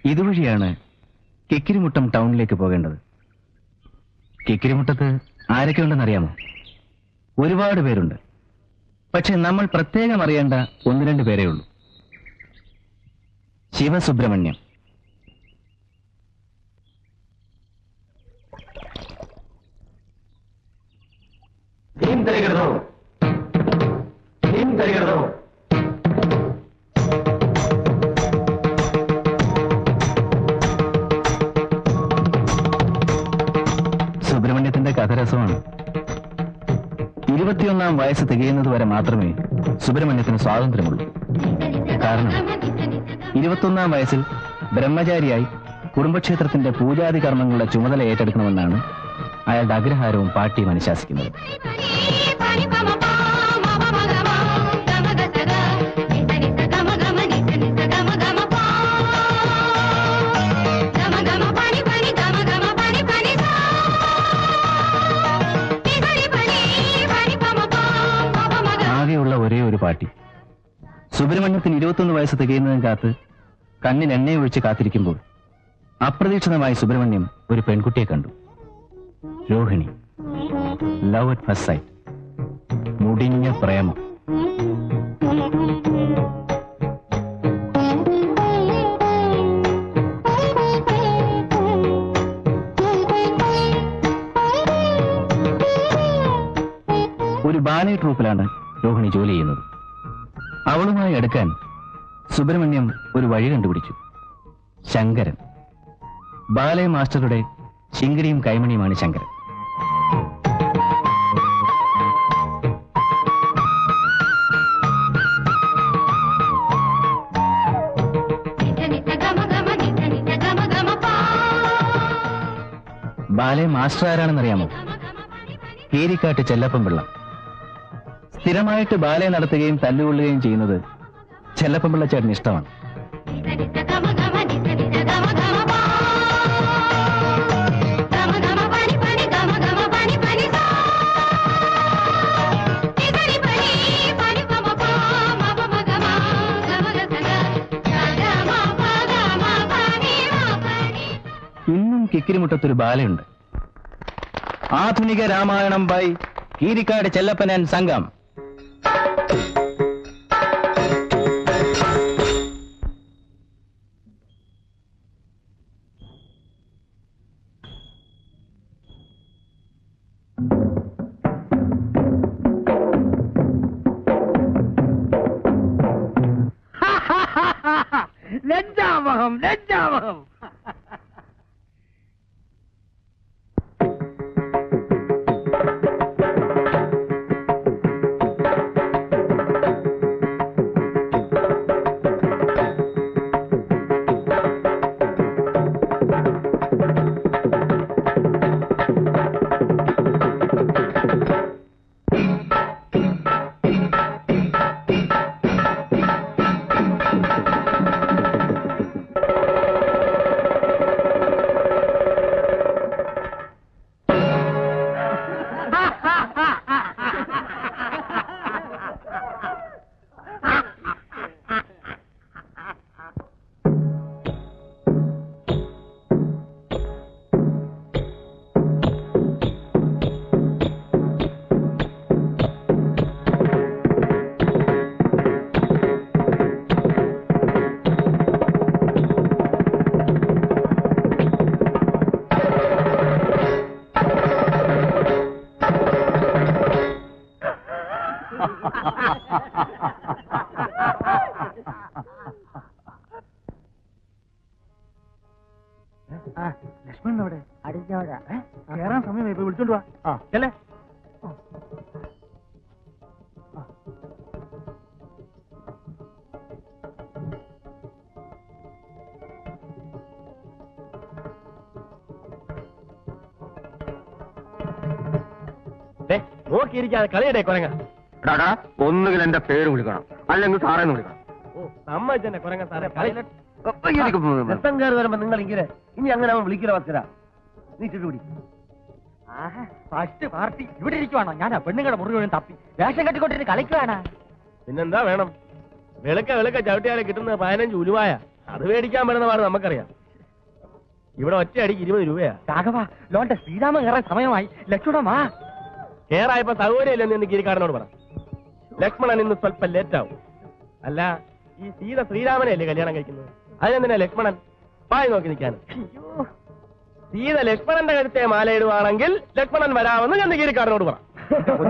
ഇതുവഴിയാണ് കിക്കിരിമുട്ടം ടൗണിലേക്ക് പോകേണ്ടത്. കിക്കിരിമുട്ടത്ത് ആരൊക്കെ ഉണ്ടെന്നറിയാമോ? ഒരുപാട് പേരുണ്ട്. പക്ഷെ നമ്മൾ പ്രത്യേകം അറിയേണ്ട 1-2 പേരേ ഉള്ളൂ. ശിവസുബ്രഹ്മണ്യം. സുബ്രഹ്മണ്യത്തിന്റെ കഥ രസമാണ്. 21-ാം വയസ്സ് തികയുന്നത് വരെ മാത്രമേ സുബ്രഹ്മണ്യത്തിന് സ്വാതന്ത്ര്യമുള്ളൂ. കാരണം 21-ാം വയസ്സിൽ ബ്രഹ്മചാരിയായി കുടുംബക്ഷേത്രത്തിന്റെ പൂജാതി കർമ്മങ്ങളുടെ ചുമതല ഏറ്റെടുക്കണമെന്നാണ് അയാളുടെ അഗ്രഹാരവും പാർട്ടിയും അനുശാസിക്കുന്നത്. ആകെയുള്ള ഒരേ ഒരു പാർട്ടി. സുബ്രഹ്മണ്യത്തിന് 21 വയസ്സ് തികയുന്നതും കാത്ത് കണ്ണിൽ എണ്ണയൊഴിച്ച് കാത്തിരിക്കുമ്പോൾ അപ്രതീക്ഷിതമായി സുബ്രഹ്മണ്യം ഒരു പെൺകുട്ടിയെ കണ്ടു. Rohini. Love at first sight. മുടിഞ്ഞ പ്രേമം. ഒരു ബാലെ ട്രൂപ്പിലാണ് രോഹിണി ജോലി ചെയ്യുന്നത്. അവളുമായി അടുക്കാൻ സുബ്രഹ്മണ്യം ഒരു വഴി കണ്ടുപിടിച്ചു. ശങ്കരൻ. ബാലെ മാസ്റ്ററുടെ ശിങ്കിടിയും കൈമണിയുമാണ് ശങ്കരൻ. ബാലെ മാസ്റ്റർ ആരാണെന്നറിയാമോ? കീരിക്കാട്ട് ചെല്ലപ്പൻപിള്ള. സ്ഥിരമായിട്ട് ബാലെ നടത്തുകയും തല്ലുകൊള്ളുകയും ചെയ്യുന്നത് ചെല്ലപ്പൻപിള്ള ചേട്ടന് ഇഷ്ടമാണ്. ഇന്നും കിക്കിരിമുട്ടത്തൊരു ബാലയുണ്ട്. ആധുനിക രാമായണം ബൈ കീരിക്കാട് ചെല്ലപ്പൻ ആൻഡ് സംഘം. ലജ്ജാവഹം ലജ്ജാവഹം. ലക്ഷ്മണൻ അവിടെ കേറാൻ സമയമായി. ഇപ്പൊ വിളിച്ചോണ്ട് വാ. അല്ലേ നോക്കിയിരിക്കാതെ കളിയടേ കൊരങ്ങ. ഒന്നുകിൽ എന്റെ പേര് വിളിക്കണം, അല്ലെങ്കിൽ സാറേന്ന് വിളിക്കണം. ഓ സമ്മതിച്ചെന്നെ കൊരങ്ങ സാറേ. രസം കയറി വരുമ്പോ നിങ്ങൾ ഇങ്ങനെ ഇനി അങ്ങനെ അവൻ വിളിക്കില്ല. വസ്തുര നീ ചുറ്റുപിടി. ഫസ്റ്റ് പാർട്ടി ഇവിടെ ഇരിക്കുവാണോ? ഞാൻ പെണ്ണുങ്ങളുടെ മുറി തപ്പി വേഷം കെട്ടിക്കൊണ്ടിരുന്ന് കളിക്കുവാണ്. പിന്നെന്താ വേണം? വെളുക്ക ചവിട്ടിയാലെ കിട്ടുന്നത് 15 ഉലുവായ. അത് മേടിക്കാൻ പറ്റുന്നതാണ് നമുക്കറിയാം. ഇവിടെ ഒറ്റയടിക്ക് 20 രൂപയാ. രാഘവ, ലോന്റെ ശ്രീരാമൻ കയറാൻ സമയമായി. ലക്ഷ്മണമാ കേറായപ്പോ സൗകര്യമില്ലെന്ന് ഇന്ന് ഗിരിക്കാരനോട് പറ. ലക്ഷ്മണൻ ഇന്ന് സ്വല്പം ലേറ്റാവും. അല്ല, ഈ സീത ശ്രീരാമനെയല്ലേ കല്യാണം കഴിക്കുന്നത്? അതിനെന്തിനാ ലക്ഷ്മണൻ പായി നോക്കി നിൽക്കാൻ? സീത ലക്ഷ്മണന്റെ കഴുത്തെ മാലയിടുവാണെങ്കിൽ ലക്ഷ്മണൻ വരാമെന്ന് ഞാൻ ഗിരിക്കാരനോട് പറ.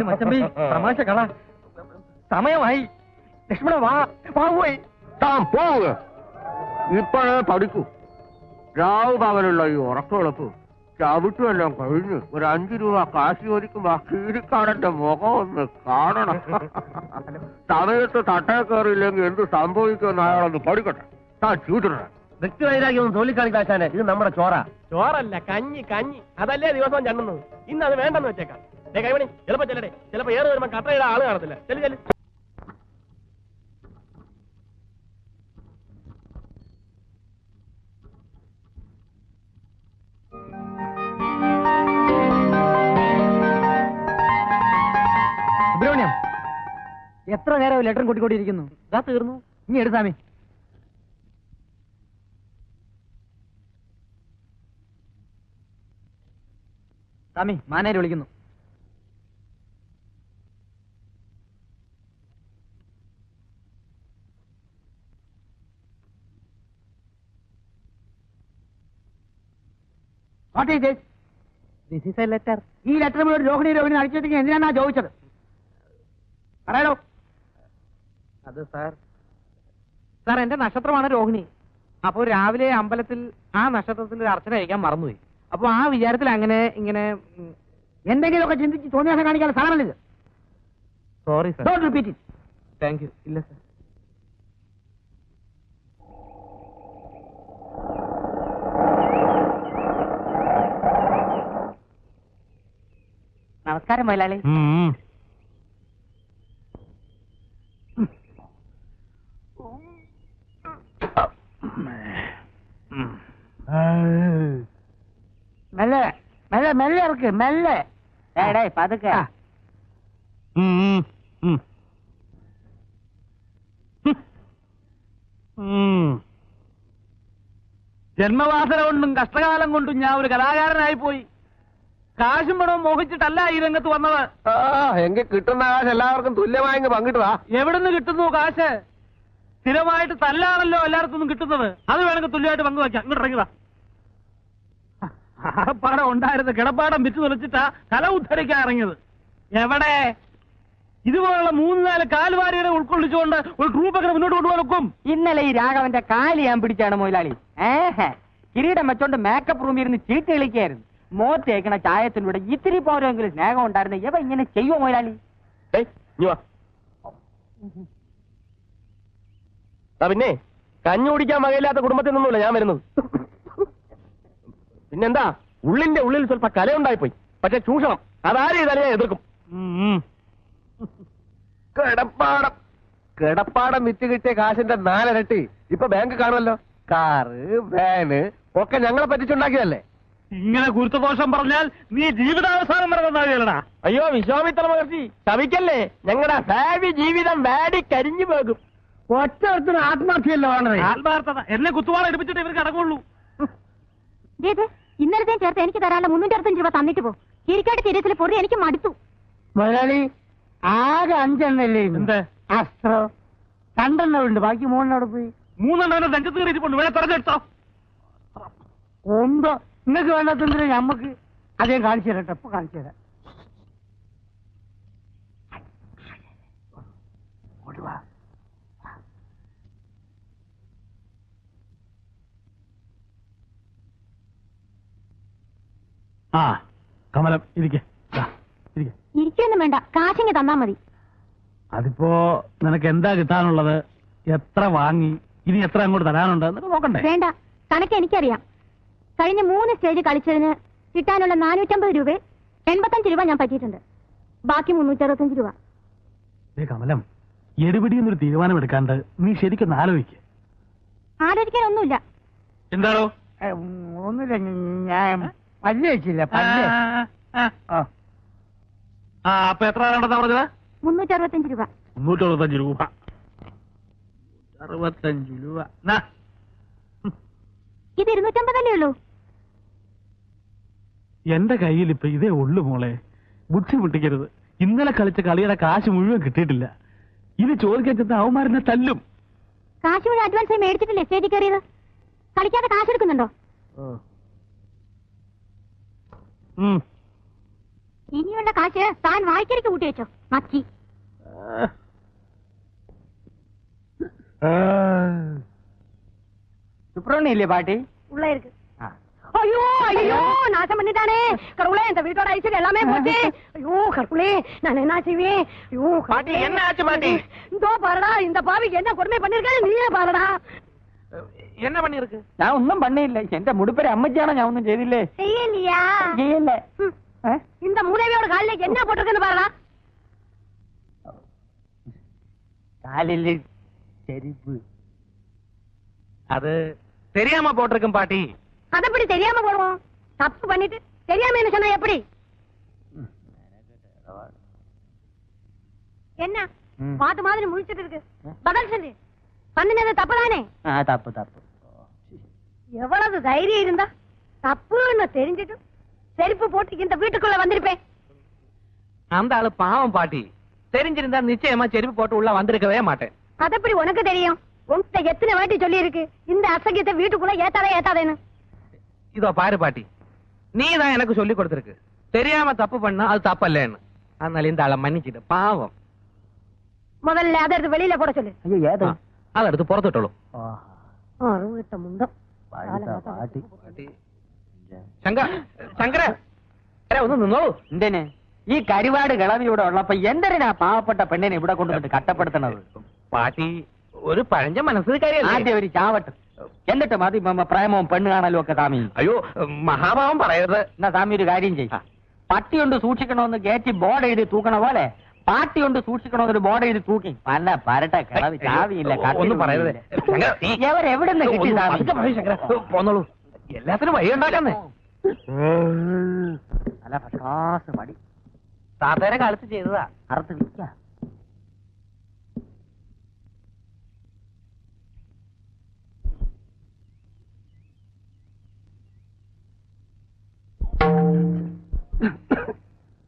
മച്ചമ്പി തമാശ കള. സമയമായി. ലക്ഷ്മണ വാ, പോയി താൻ പോവുക. ഇപ്പോഴേ പഠിക്കൂ. രാവ് പകലുള്ള ഈ ഉറക്കമുളപ്പ് ചവിട്ടുമെല്ലാം കഴിഞ്ഞ് ഒരു 5 രൂപ കാശ് ചോദിക്കുമ്പോ ആ കീരിക്കാരന്റെ മുഖം ഒന്ന് കാണണം. സമയത്ത് തട്ടേ കയറിയില്ലെങ്കിൽ എന്ത് സംഭവിക്കുമെന്ന് അയാളൊന്ന് പഠിക്കട്ടെ. താൻ ചൂട്ടിട. വ്യക്തിവൈരാഗ്യം തോല്ലിക്കാണിക്കാശാനെ, ഇത് നമ്മുടെ ചോറല്ല, കഞ്ഞി. അതല്ലേ ദിവസവും ചണ്ണുന്നത്. ഇന്ന് അത് വേണ്ടെന്ന് വെച്ചേക്കാം. കൈമണി ചിലപ്പോ ചെല്ലടേ, ചിലപ്പോ ഏറെ വരുമ്പോ കട്ടയുടെ ആള് കാണത്തില്ല. ചെല്ലു. സുബ്രഹ്മണ്യം, എത്ര നേരം ലെറ്റർ കൂട്ടിക്കൊണ്ടിരിക്കുന്നു? ഇതാ തീർന്നു. ഇനി എടുത്താമേ. സ്വാമി, മാനേര് വിളിക്കുന്നു. What is this? This is a letter. ഈ ലെറ്റർ മുഴുവൻ രോഹിണി അടിച്ചിട്ടെങ്കിൽ എന്തിനാ ചോദിച്ചത്? പറയാലോ. അത് സാർ എന്റെ നക്ഷത്രമാണ് രോഹിണി. അപ്പോ രാവിലെ അമ്പലത്തിൽ ആ നക്ഷത്രത്തിന്റെ ഒരു അർച്ചന കഴിക്കാൻ മറന്നുപോയി. അപ്പൊ ആ വിചാരത്തിൽ അങ്ങനെ ഇങ്ങനെ എന്തെങ്കിലുമൊക്കെ ചിന്തിച്ച് തോന്നിയാസം കാണിക്കാൻ സാധനമല്ല. Sorry sir. Don't repeat it. Thank you. ഇല്ല സാർ. നമസ്കാരം മൈലാളി. മെല്ലെ മെല്ലെ മെല്ലെ ഇറക്ക്, മെല്ലെ. പതുക്കെ. ജന്മവാസന കൊണ്ടും കഷ്ടകാലം കൊണ്ടും ഞാൻ ഒരു കലാകാരനായി പോയി. കാശും പണവും മോഹിച്ചിട്ടല്ല ഈ രംഗത്ത് വന്നത്. എങ്കിൽ കിട്ടുന്ന കാശ് എല്ലാവർക്കും തുല്യമായി പങ്കിട്ടുവാ. എവിടുന്ന് കിട്ടുന്നു കാശ്? സ്ഥിരമായിട്ട് തല്ലാണല്ലോ എല്ലായിടത്തും കിട്ടുന്നത്. അത് വേണമെങ്കിൽ തുല്യമായിട്ട് പങ്കുവയ്ക്കാം. ഇങ്ങോട്ട് ഇറങ്ങിതാ. പാടം ഉണ്ടായിരുന്ന കിടപ്പാടം വിറ്റ് തുലച്ചിട്ടാ കല ഉദ്ധരിക്കാൻ ഇറങ്ങിയത്. എവിടെ ഇതുപോലുള്ള 3-4 കാൽവാരികളെ ഉൾക്കൊള്ളിച്ചുകൊണ്ട് ഒരു ട്രൂപ്പൊക്കെ മുന്നോട്ട് കൊണ്ടുപോകാൻ നോക്കും. ഇന്നലെ ഈ രാഘവന്റെ കാല് ഞാൻ പിടിച്ചാണ് മൊയിലാളി. കിരീടം വെച്ചോണ്ട് മേക്കപ്പ് റൂമിൽ ഇരുന്ന് ചീട്ട് കളിക്കായിരുന്നു. മോത്ത് തേക്കണ ചായത്തിലൂടെ ഇത്തിരി പോരെങ്കിലും സ്നേഹം ഉണ്ടായിരുന്നു. ഇവ ഇങ്ങനെ ചെയ്യുമോ മൊയിലാളി? പിന്നെ കഞ്ഞു കുടിക്കാൻ വകയില്ലാത്ത കുടുംബത്തിൽ നിന്നുമില്ല ഞാൻ വരുന്നത്. പിന്നെന്താ, ഉള്ളിന്റെ ഉള്ളിൽ സ്വല്പ കലയുണ്ടായിപ്പോയി. പക്ഷെ ചൂഷണം അതാരും ഇതല്ല എതിർക്കും. കിടപ്പാടം വിറ്റ് കിട്ടിയ കാശിന്റെ 4 ഇരട്ടി ഇപ്പൊ ബാങ്ക് കാണുമല്ലോ. കാറ്, വാന് ഒക്കെ ഞങ്ങളെ പറ്റിച്ചുണ്ടാക്കിയതല്ലേ. ഇങ്ങനെ ഗുരുത്വദോഷം പറഞ്ഞാൽ നീ ജീവിതാവസാനം വരണതാകലടാ. അയ്യോ വിശ്വാമിത്ര മഹർഷി, ശവിക്കല്ലേ. ഞങ്ങളുടെ ഭാവി ജീവിതം വാടി കരിഞ്ഞു പോകും. ഒറ്റത്തിന് ആത്മാർത്ഥിയല്ലോ വേണ്ടത്. ആത്മാർത്ഥത എന്നെ കുത്തുവാള എടുപ്പിച്ചിട്ട് ഇവർക്ക് അടങ്ങുള്ളൂ. ഇന്നലത്തെയും ചേർത്ത് എനിക്ക് തരാനുള്ള 365 രൂപ തന്നിട്ട് പോ. ഇരിക്കാട്ട് തിരച്ചിൽ പൊറി എനിക്ക് മടുത്തു. മുതലാളി ആകെ 5 എണ്ണല്ലേ? എന്ത് അസ്ത്രം 2 എണ്ണം ഉണ്ട്, ബാക്കി 3 എണ്ണം അവിടെ പോയി. 3 എണ്ണം രംഗത്ത് കയറിയിട്ടുണ്ട്. വേണേ തെരഞ്ഞെടുത്തോ. ഒന്തോ നിങ്ങൾക്ക് വേണ്ടാത്തതിന് ഞമ്മക്ക് അതേ കാണിച്ചു തരട്ടെ. ഇപ്പൊ കാണിച്ചു തരാം. ആ കമലം ഇരിക്കൊന്നും വേണ്ട, കാശിങ്ങ് തന്നാ മതി. അതിപ്പോ നിനക്ക് എന്താ കിട്ടാനുള്ളത്? എത്ര വാങ്ങി? ഇനി എത്ര അങ്ങോട്ട് തരാനുണ്ട് എന്നൊക്കെ നോക്കണ്ടേ? വേണ്ട, കണക്ക് എനിക്കറിയാം. കഴിഞ്ഞ 3 സ്റ്റേജ് കളിച്ചതിന് കിട്ടാനുള്ള 450 രൂപ 85 രൂപ ഞാൻ പറ്റിയിട്ടുണ്ട്. ബാക്കി 365 രൂപ. കമലം, എടുപിടിയെന്നൊരു തീരുമാനം എടുക്കാണ്ട് നീ ശരിക്കൊന്ന് ആലോചിക്ക്. ആലോചിക്കാനൊന്നുമില്ല. എന്താണോ? ഒന്നുമില്ല, ഞാൻ പല്ല് വെച്ചില്ല. അപ്പൊ എത്ര വേണ്ടെന്നാ പറഞ്ഞത്? 365 രൂപ. 365 രൂപ. 65 രൂപ. ഇത് 250 ഉള്ളൂ. എന്റെ കയ്യിൽ ഇപ്പൊ ഇതേ ഉള്ളു മോളെ. ബുദ്ധിമുട്ടിക്കരുത്. ഇന്നലെ കളിച്ച കളിയുടെ കാശ് മുഴുവൻ കിട്ടിയിട്ടില്ല. ഇത് ചോദിക്കാൻ ചെന്ന അവന്മാരെന്നെ തല്ലും. കാശ് മുഴുവൻ അഡ്വാൻസായി മേടിച്ചിട്ടില്ലേ സ്റ്റേജിൽ കയറിയത്? കളിക്കാതെ കാശ് എടുക്കുന്നുണ്ടോ? ഇനിയുള്ള കാശ് താൻ വായിക്കരിക്ക് കൂട്ടി വെച്ചോ. മക്കി சுப்பிரமணியம் இல்லையா பாட்டி? உள்ள இருக்கு. ஐயோ ஐயோ நாசம் பண்ணிட்டானே கடவுளே, இந்த வீட்டோட ஐஸ்வர்யம் எல்லாமே போச்சு. ஐயோ கடவுளே, நான் என்ன செய்வேன்? ஐயோ பாட்டி என்ன ஆச்சு பாட்டி? இதோ பாருடா, இந்த பாவிக்கு என்ன கொடுமை பண்ணிருக்காரு நீயே பாருடா. என்ன பண்ணிருக்கு? ഞാൻ ഒന്നും പണിയില്ല. എന്റെ മുടിപ്പേര് അമ്മച്ചാണോ? ഞാൻ ഒന്നും ചെയ്തില്ലേ? செய்யலையா? ചെയ്യല്ലേ. இந்த மூதேவியோட காலில் என்ன போட்டிருக்குன்னு பாருடா. காலில் செருப்பு. அது தெரியாம போட்டிருக்கும் பாட்டி. அது எப்படி தெரியாம போடுவோம்? தப்பு பண்ணிட்டு தெரியாம என்ன சொன்னா எப்படி? என்ன பாத்து மாதிரி முழிச்சிட்டு இருக்கு? பதில் சொல்லு. பண்ணினது தப்புதானே? தப்பு தப்பு. எவ்வளவு தைரியம் இருந்தா தப்புன்னு தெரிஞ்சிட்டு செருப்பு போட்டு இந்த வீட்டுக்குள்ள வந்திருப்பேன். அந்த ஆளு பாவம் பாட்டி. தெரிஞ்சிருந்தா நிச்சயமா செருப்பு போட்டு உள்ள வந்திருக்கவே மாட்டேன். அது எப்படி உனக்கு தெரியும்? உன்கிட்ட எத்தனை வாட்டி சொல்லி இருக்கு இந்த அசகியத்தை வீட்டுக்குள்ள ஏத்தாதேன்னு. இதோ பாரு பாட்டி, நீ தான் எனக்கு சொல்லி கொடுத்திருக்கு தெரியாம தப்பு பண்ணா அது தப்பல்லேன்னு. அதனால இந்த ஆளை மன்னிச்சிட்டு பாவம். முதல்ல அதை எடுத்து வெளியில போட சொல்லு. ஐயோ ஏதோ அதை எடுத்து புறத்துட்டோம். മുണ്ടം ശങ്കര ഒന്ന് നിന്നോളൂ. എന്തിന് ഈ കരിവാട് കിളവി ഇവിടെ ഉള്ളപ്പോ എന്തിനാ പാവപ്പെട്ട പെണ്ണിനെ ഇവിടെ കൊണ്ടുവന്നിട്ട് കട്ടപ്പെടുത്തണത്? പാട്ടി ഒരു പഴഞ്ച മനസ്സിൽ കാര്യം. ആദ്യം ഒരു ചാവട്ട്, എന്നിട്ട് മതി പ്രേമവും പെണ്ണ് കാണലും ഒക്കെ. താമി അയ്യോ മഹാഭാവം പറയരുത്. എന്നാ താമി ഒരു കാര്യം ചെയ്യും. പട്ടി കൊണ്ട് സൂക്ഷിക്കണമെന്ന് ഗേറ്റ് ബോർഡ് എഴുതി തൂക്കണ പോലെ പാട്ടി കൊണ്ട് സൂക്ഷിക്കണമെന്നൊരു ബോർഡ് എഴുതി തൂക്കി പല പരട്ട കിളവി ചാവിയില്ല. ഒന്നും പറയരുത്. എവിടെ നിന്ന് കിട്ടി? പോന്നോളൂ, എല്ലാത്തിനും വഴി ഉണ്ടാക്കാന്നേ. നല്ല പ്രകാശ മടി താത്തേരെ കാലത്ത് ചെയ്തതാ. അറുത്ത് വിൽക്ക.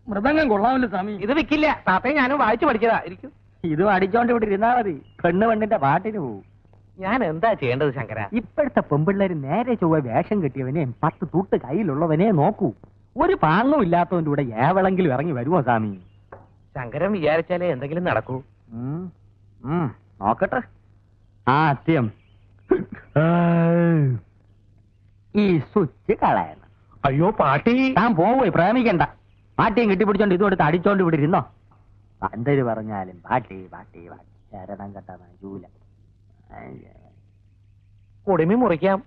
മൃദംഗം കൊള്ളാമല്ലോ സ്വാമി. ഇത് വിൽക്കില്ല. താത്തയെ ഞാനും വായിച്ചു പഠിച്ചതാ. ഇരിക്കും. ഇതും അടിച്ചോണ്ട് ഇവിടെ ഇരുന്നാ മതി. പെണ്ണ് പെണ്ണിന്റെ പാട്ടിന് പോവും. ഞാൻ എന്താ ചെയ്യേണ്ടത് ശങ്കര? ഇപ്പോഴത്തെ പെമ്പിള്ളേര് നേരെ ചൊവ്വ വേഷം കെട്ടിയവനെ 10 തൂട്ട് കയ്യിലുള്ളവനെ നോക്കൂ. ഒരു പാങ്ങും ഇല്ലാത്തവന്റെ കൂടെ ഏവളെങ്കിലും ഇറങ്ങി വരുമോ സ്വാമി? ശങ്കരൻ വിചാരിച്ചാലേ എന്തെങ്കിലും നടക്കൂ. നോക്കട്ടെ. ആദ്യം ഈ സ്വിച്ച് കളയണം. അയ്യോ പാട്ടി, താൻ പോവേ, പ്രേമിക്കണ്ട. പാട്ടിയും കെട്ടിപ്പിടിച്ചോണ്ട് ഇതും എടുത്ത് അടിച്ചോണ്ട് ഇവിടെ ഇരുന്നോ. പന്തര് പറഞ്ഞാലും പാട്ടി പാട്ടി പാട്ടി ശരണം കെട്ടാ ജൂല. കുടുമി മുറിക്കാം.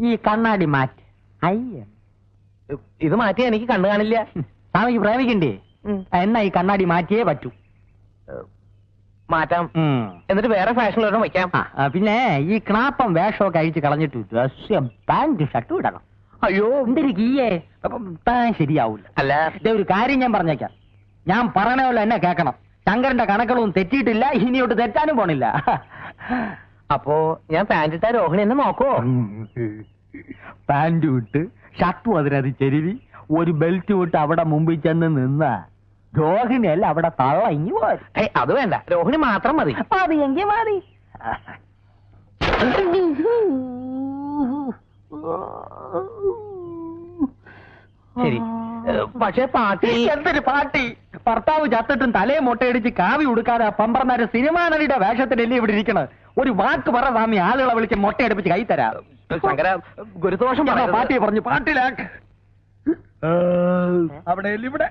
ഈ കണ്ണാടി മാറ്റി. അയ്യ, ഇത് മാറ്റിയാ എനിക്ക് കണ്ണു കാണില്ല. സ്വാമിക്ക് പ്രേമിക്കണ്ടേ? എന്നാ ഈ കണ്ണാടി മാറ്റിയേ പറ്റൂ. മാറ്റാം. എന്നിട്ട് വേറെ ഫാഷനിലൊരെണ്ണം വയ്ക്കാം. പിന്നെ ഈ ക്ലാപ്പം വേഷമൊക്കെ അഴിച്ച് കളഞ്ഞിട്ട് ഡ്രസ്സും പാന്റ് ഷർട്ടും ഇടണം. അയ്യോ എന്തൊരു കീയേ, താൻ ശരിയാവൂല. അല്ല ഒരു കാര്യം ഞാൻ പറഞ്ഞേക്കാം. ഞാൻ പറയണ പോലെ എന്നെ കേക്കണം. ശങ്കരന്റെ കണക്കുകളൊന്നും തെറ്റിയിട്ടില്ല, ഇനിയോട്ട് തെറ്റാനും പോണില്ല. അപ്പോ ഞാൻ പാന്റ് ഇട്ടാ രോഹിണി എന്നെ നോക്കുവോ? പാന്റ് വിട്ട് ഷർട്ടും അതിനത് ചെരുവി ഒരു ബെൽറ്റ് വിട്ട് അവിടെ മുമ്പിൽ ചെന്ന് നിന്ന രോഹിണിയല്ല അവിടെ തള്ള ഇങ്ങി പോയി. അത് വേണ്ട, രോഹിണി മാത്രം മതി. മതി എങ്കിൽ മതി. ശരി. പക്ഷെ പാട്ടി എന്തൊരു പാട്ടി! ഭർത്താവ് ചത്തിട്ടും തലയെ മുട്ടയടിച്ച് കാവി ഉടുക്കാതെ പമ്പർന്നാര് സിനിമാ നടിയുടെ വേഷത്തിലല്ലേ ഇവിടെ ഇരിക്കണത്. ഒരു വാക്ക് പറ സ്വാമി, ആളുകളെ വിളിച്ച് മുട്ടയടിപ്പിച്ച് കൈ തരാം. ശങ്കര ഗുരുദോഷം പാട്ടിയെ പറഞ്ഞു. പാട്ടിലാക്ക്. അവിടെ ഇവിടെ